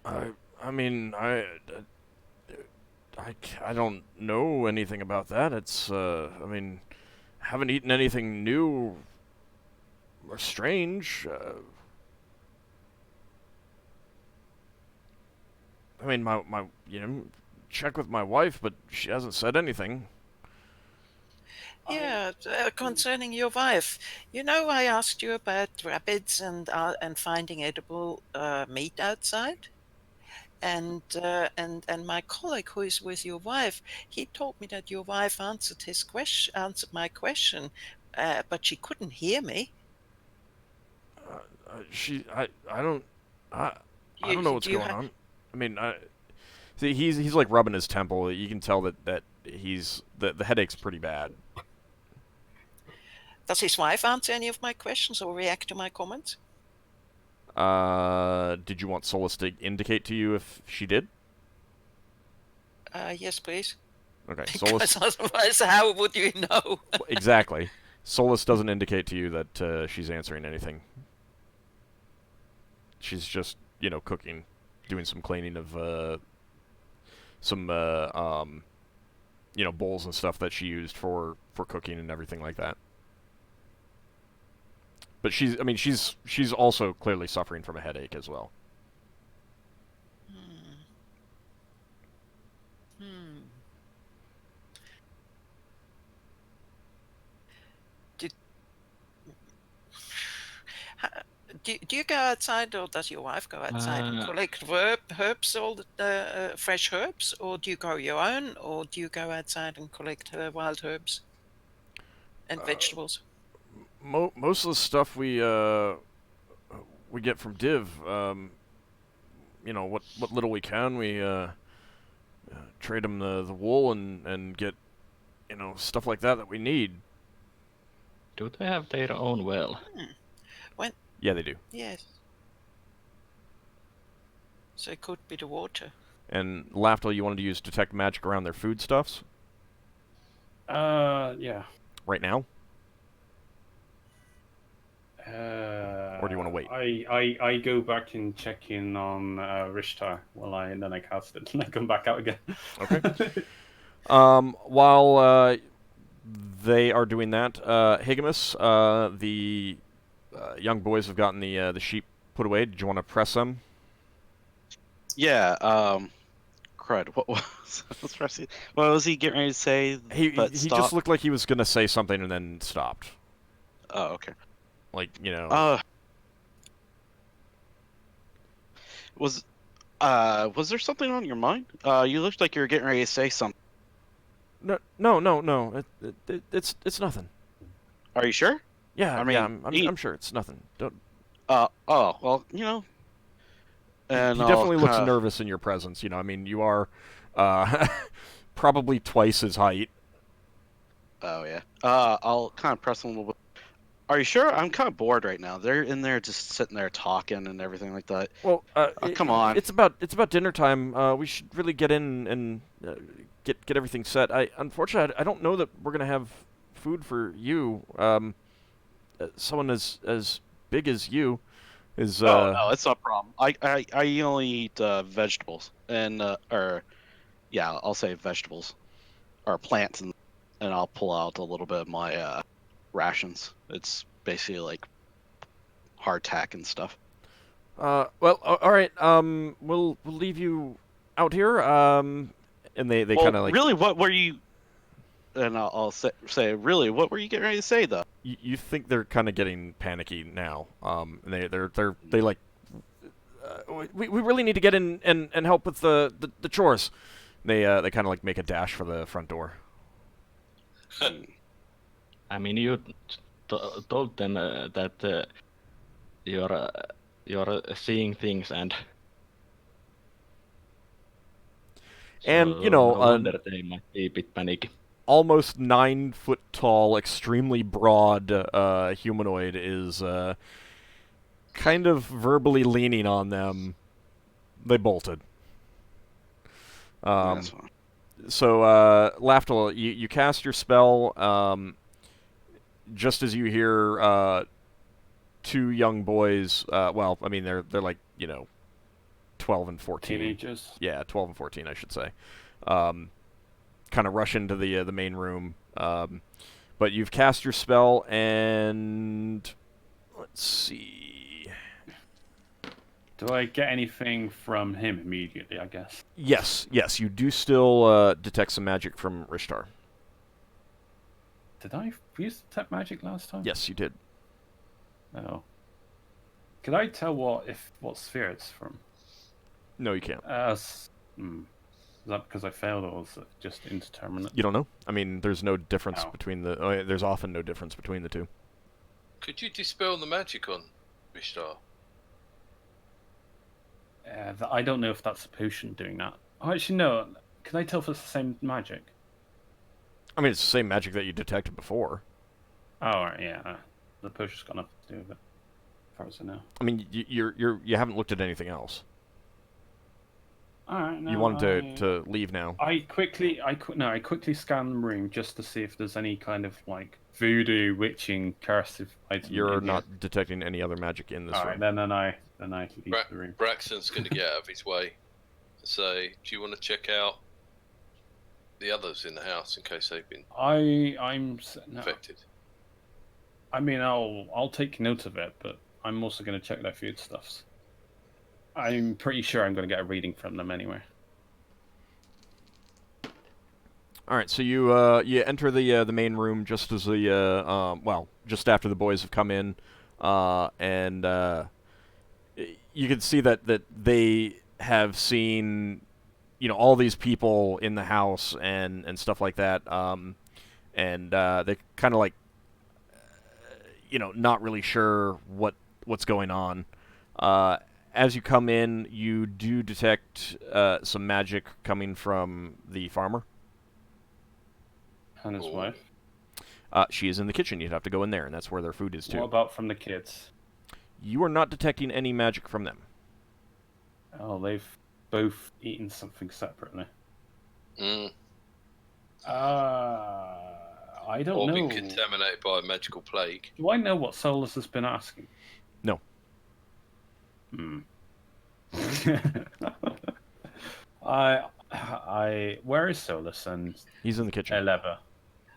Speaker 1: I mean, I don't know anything about that. It's, I mean, haven't eaten anything new or strange. I mean, my check with my wife, but she hasn't said anything.
Speaker 7: Yeah, concerning your wife, I asked you about rabbits and finding edible meat outside, and my colleague who is with your wife, he told me that your wife answered my question, but she couldn't hear me.
Speaker 1: I don't know what's going on. I mean, see, he's like rubbing his temple. You can tell that he's the headache's pretty bad.
Speaker 7: Does his wife answer any of my questions or react to my comments?
Speaker 1: Did you want Solas to indicate to you if she did?
Speaker 7: Yes, please.
Speaker 1: Okay,
Speaker 7: Because
Speaker 1: Solas.
Speaker 7: otherwise, how would you know?
Speaker 1: Exactly. Solas doesn't indicate to you that she's answering anything. She's just, cooking, doing some cleaning of some bowls and stuff that she used for cooking and everything like that. But she's also clearly suffering from a headache as well.
Speaker 7: Do you go outside, or does your wife go outside and collect herbs, all the fresh herbs, or do you grow your own, or do you go outside and collect wild herbs and vegetables?
Speaker 1: Most of the stuff we get from Div, what little we can, we trade them the wool and get, stuff like that we need.
Speaker 4: Do they have their own well?
Speaker 1: Yeah, they do.
Speaker 7: Yes. So it could be the water.
Speaker 1: And Lafdul, you wanted to use detect magic around their foodstuffs?
Speaker 8: Yeah.
Speaker 1: Right now?
Speaker 8: Or
Speaker 1: do you want to wait?
Speaker 8: I go back and check in on Rishtar and then I cast it and I come back out again.
Speaker 1: Okay. While they are doing that, Higgimus, the young boys have gotten the sheep put away. Did you want to press them?
Speaker 2: Yeah. Crud. What was he getting ready to say?
Speaker 1: He just looked like he was gonna say something and then stopped.
Speaker 2: Oh, okay.
Speaker 1: Like,
Speaker 2: Was there something on your mind? You looked like you were getting ready to say something.
Speaker 1: No. It's nothing.
Speaker 2: Are you sure?
Speaker 1: Yeah,
Speaker 2: I mean,
Speaker 1: I'm sure it's nothing. Don't.
Speaker 2: Oh, well, And
Speaker 1: he definitely looks nervous in your presence. I mean, you are probably twice his height.
Speaker 2: Oh yeah. I'll kind of press him a little bit. Are you sure? I'm kind of bored right now. They're in there just sitting there talking and everything like that.
Speaker 1: Well,
Speaker 2: Come on.
Speaker 1: It's about dinner time. We should really get in and get everything set. Unfortunately, I don't know that we're gonna have food for you. Someone as big as you is.
Speaker 2: Oh no, it's not a problem. I only eat vegetables and I'll say vegetables or plants and I'll pull out a little bit of my rations. It's basically like hardtack and stuff.
Speaker 1: Well, all right. We'll leave you out here. And they
Speaker 2: Well,
Speaker 1: kind of like.
Speaker 2: really, what were you? And I'll say, really, what were you getting ready to say though?
Speaker 1: You think they're kind of getting panicky now. And they like. We really need to get in and help with the chores. They kind of like make a dash for the front door.
Speaker 4: I mean, you told them that you're seeing things and
Speaker 1: And
Speaker 4: so
Speaker 1: you know,
Speaker 4: no wonder they might be a bit panicky.
Speaker 1: almost 9 foot tall, extremely broad humanoid is kind of verbally leaning on them. They bolted.
Speaker 2: That's fine.
Speaker 1: So, Lafdul, you cast your spell just as you hear 2 young boys. Well, I mean, they're like 12 and 14.
Speaker 8: Teenagers.
Speaker 1: Yeah, 12 and 14, I should say. Kind of rush into the main room. But you've cast your spell, and let's see.
Speaker 8: Do I get anything from him immediately, I guess?
Speaker 1: Yes, you do still detect some magic from Rishtar.
Speaker 8: Did I use detect magic last time?
Speaker 1: Yes, you did.
Speaker 8: No. Could I tell what sphere it's from?
Speaker 1: No, you can't.
Speaker 8: Is that because I failed, or is it just indeterminate?
Speaker 1: You don't know? I mean, there's no difference
Speaker 8: Oh.
Speaker 1: between the... Oh, yeah, there's often no difference between the two.
Speaker 3: Could you dispel the magic on Rishtar?
Speaker 8: I don't know if that's a potion doing that. Oh, actually, no. Can I tell if it's the same magic?
Speaker 1: I mean, it's the same magic that you detected before.
Speaker 8: Oh, right, yeah. The potion's got nothing to do with it, as far as I know.
Speaker 1: I mean, you haven't looked at anything else.
Speaker 8: Alright, no,
Speaker 1: You wanted to leave now.
Speaker 8: I quickly scan the room just to see if there's any kind of like voodoo, witching, cursive item.
Speaker 1: You're
Speaker 8: in
Speaker 1: not detecting any other magic in this
Speaker 8: Alright,
Speaker 1: room.
Speaker 8: then I leave the room.
Speaker 3: Braxon's going to get out of his way and say, "Do you want to check out the others in the house in case they've been
Speaker 8: No.
Speaker 3: affected?"
Speaker 8: I mean, I'll take note of it, but I'm also going to check their food stuffs. I'm pretty sure I'm going to get a reading from them anyway.
Speaker 1: All right, so you enter the main room just as just after the boys have come in, and you can see that they have seen all these people in the house and stuff like that, and they're kind of like not really sure what's going on. As you come in, you do detect some magic coming from the farmer.
Speaker 8: And his wife.
Speaker 1: She is in the kitchen. You'd have to go in there, and that's where their food is, too.
Speaker 8: What about from the kids?
Speaker 1: You are not detecting any magic from them.
Speaker 8: Oh, they've both eaten something separately. I don't
Speaker 3: Or
Speaker 8: know.
Speaker 3: been contaminated by a magical plague.
Speaker 8: Do I know what Solas has been asking?
Speaker 1: No.
Speaker 7: Where is Solas and
Speaker 1: He's in the kitchen.
Speaker 8: Leva?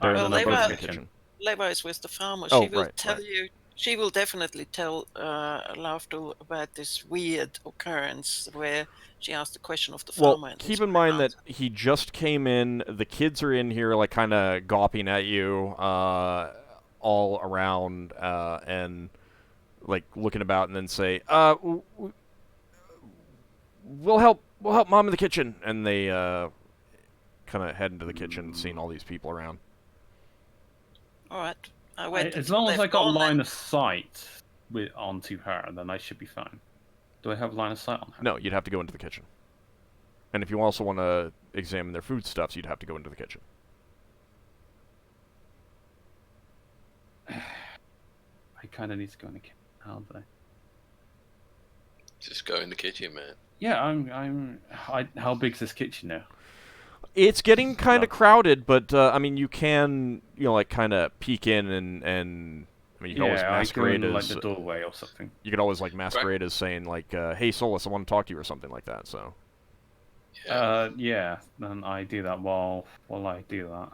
Speaker 1: They're
Speaker 7: Well,
Speaker 1: both in the
Speaker 7: Leva-
Speaker 1: kitchen.
Speaker 7: Leva is with the farmer.
Speaker 1: Oh,
Speaker 7: She will
Speaker 1: right,
Speaker 7: tell
Speaker 1: right.
Speaker 7: you. She will definitely tell Lafdul about this weird occurrence where she asked the question of the farmer.
Speaker 1: Well,
Speaker 7: and
Speaker 1: keep
Speaker 7: it's
Speaker 1: in mind that
Speaker 7: pronounced.
Speaker 1: he just came in. The kids are in here, like, kind of gawping at you all around and, like, looking about and then say, we'll help Mom in the kitchen. And they kind of head into the kitchen, seeing all these people around.
Speaker 7: All right. I wait
Speaker 8: As
Speaker 7: until
Speaker 8: long as
Speaker 7: they've
Speaker 8: I got
Speaker 7: gone
Speaker 8: line
Speaker 7: then.
Speaker 8: of sight onto her, then I should be fine. Do I have line of sight on her?
Speaker 1: No, you'd have to go into the kitchen. And if you also want to examine their foodstuffs, you'd have to go into the kitchen.
Speaker 8: I kind of need to go in the kitchen. How do I?
Speaker 3: Just go in the kitchen, man.
Speaker 8: Yeah, how big's this kitchen now?
Speaker 1: It's getting kind
Speaker 8: No.
Speaker 1: of crowded, but I mean, you can, like, kind of peek in and I mean, you can always
Speaker 8: Yeah, I go
Speaker 1: masquerade
Speaker 8: in like
Speaker 1: as
Speaker 8: the doorway or something.
Speaker 1: you could always like masquerade as saying like, "Hey, Solas, I want to talk to you" or something like that. So.
Speaker 8: Yeah, then I do that while I do that.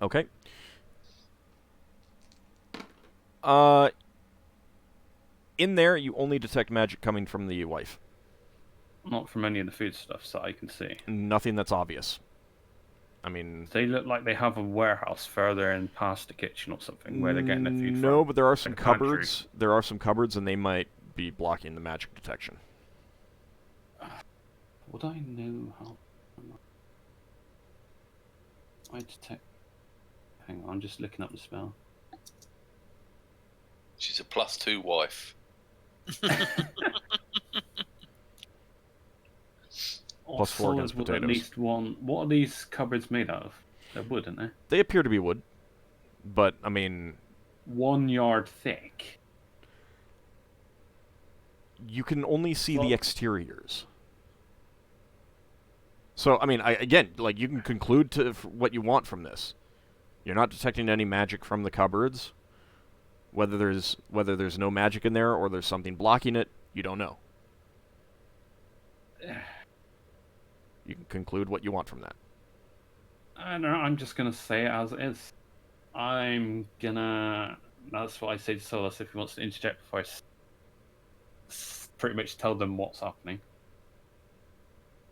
Speaker 1: Okay. In there, you only detect magic coming from the wife.
Speaker 8: Not from any of the foodstuffs that I can see.
Speaker 1: Nothing that's obvious. I mean,
Speaker 8: They look like they have a warehouse further in past the kitchen or something where they're getting their food from.
Speaker 1: no, but there are some
Speaker 8: Like a pantry.
Speaker 1: cupboards. There are some cupboards, and they might be blocking the magic detection.
Speaker 8: Would I know how? I detect. Hang on, I'm just looking up the spell.
Speaker 3: She's a +2 wife.
Speaker 1: Plus 4 against
Speaker 8: Solas would
Speaker 1: potatoes.
Speaker 8: At least one. What are these cupboards made out of? They're wood, aren't they?
Speaker 1: They appear to be wood, but I mean,
Speaker 8: 1 yard thick.
Speaker 1: you can only see
Speaker 8: Well-
Speaker 1: the exteriors. So, I mean, again, like, you can conclude to what you want from this. You're not detecting any magic from the cupboards. Whether there's no magic in there or there's something blocking it, you don't know. You can conclude what you want from that.
Speaker 8: I don't know. I'm just gonna say it as it is. That's what I say to Solas if he wants to interject before I pretty much tell them what's happening.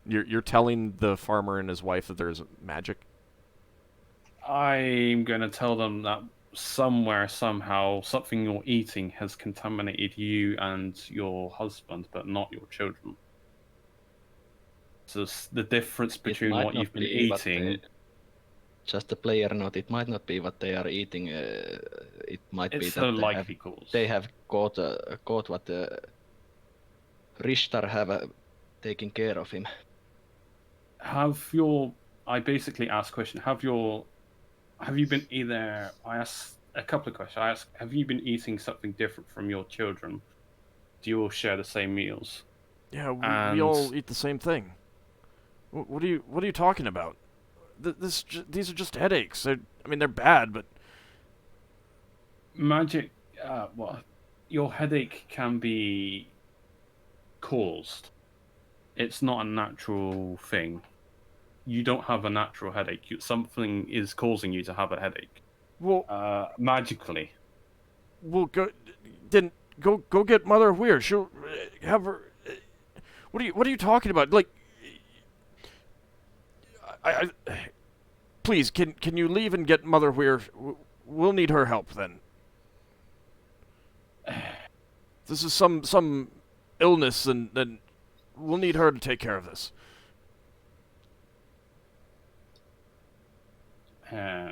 Speaker 1: You're telling the farmer and his wife that there's magic?
Speaker 8: I'm gonna tell them that somewhere, somehow, something you're eating has contaminated you and your husband, but not your children. So the difference between
Speaker 4: might
Speaker 8: what
Speaker 4: not
Speaker 8: you've been
Speaker 4: be what
Speaker 8: eating.
Speaker 4: Just a player note. It might not be what they are eating. It might be
Speaker 8: It's
Speaker 4: that
Speaker 8: a likely cause.
Speaker 4: they have caught what Rishtar have taken care of him.
Speaker 8: I basically asked a question. Have you been either? I asked a couple of questions. I asked, have you been eating something different from your children? Do you all share the same meals?
Speaker 1: Yeah, we all eat the same thing. What are you talking about? These are just headaches. They're bad, but
Speaker 8: Magic. Your headache can be caused. It's not a natural thing. You don't have a natural headache. Something is causing you to have a headache.
Speaker 1: well,
Speaker 8: Magically.
Speaker 1: we'll go get Mother Weir. She'll have her. What are you talking about? Like, I please, can you leave and get Mother Weir? We'll need her help then. This is some illness, and we'll need her to take care of this.
Speaker 8: I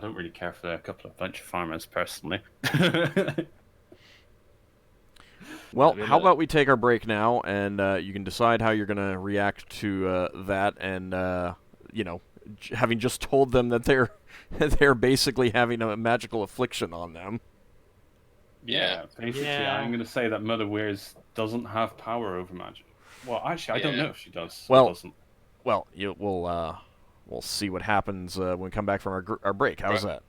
Speaker 8: don't really care for a bunch of farmers personally.
Speaker 1: Well,
Speaker 4: Really?
Speaker 1: how about we take our break now, and you can decide how you're going to react to that, and having just told them that they're basically having a magical affliction on them.
Speaker 8: Yeah, basically,
Speaker 5: Yeah.
Speaker 8: I'm going to say that Mother Weirs doesn't have power over magic. Well, actually, I don't
Speaker 3: Yeah.
Speaker 8: know if she does.
Speaker 1: Well-
Speaker 8: or doesn't.
Speaker 1: Well, we'll see what happens when we come back from our break. How's
Speaker 3: Right.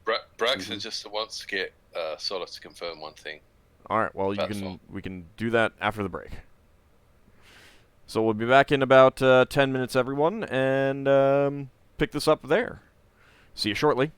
Speaker 1: that?
Speaker 3: Braxon just wants to get Solas to confirm one thing.
Speaker 1: All right. Well,
Speaker 3: That's all.
Speaker 1: we can do that after the break. So we'll be back in about 10 minutes, everyone, and pick this up there. See you shortly.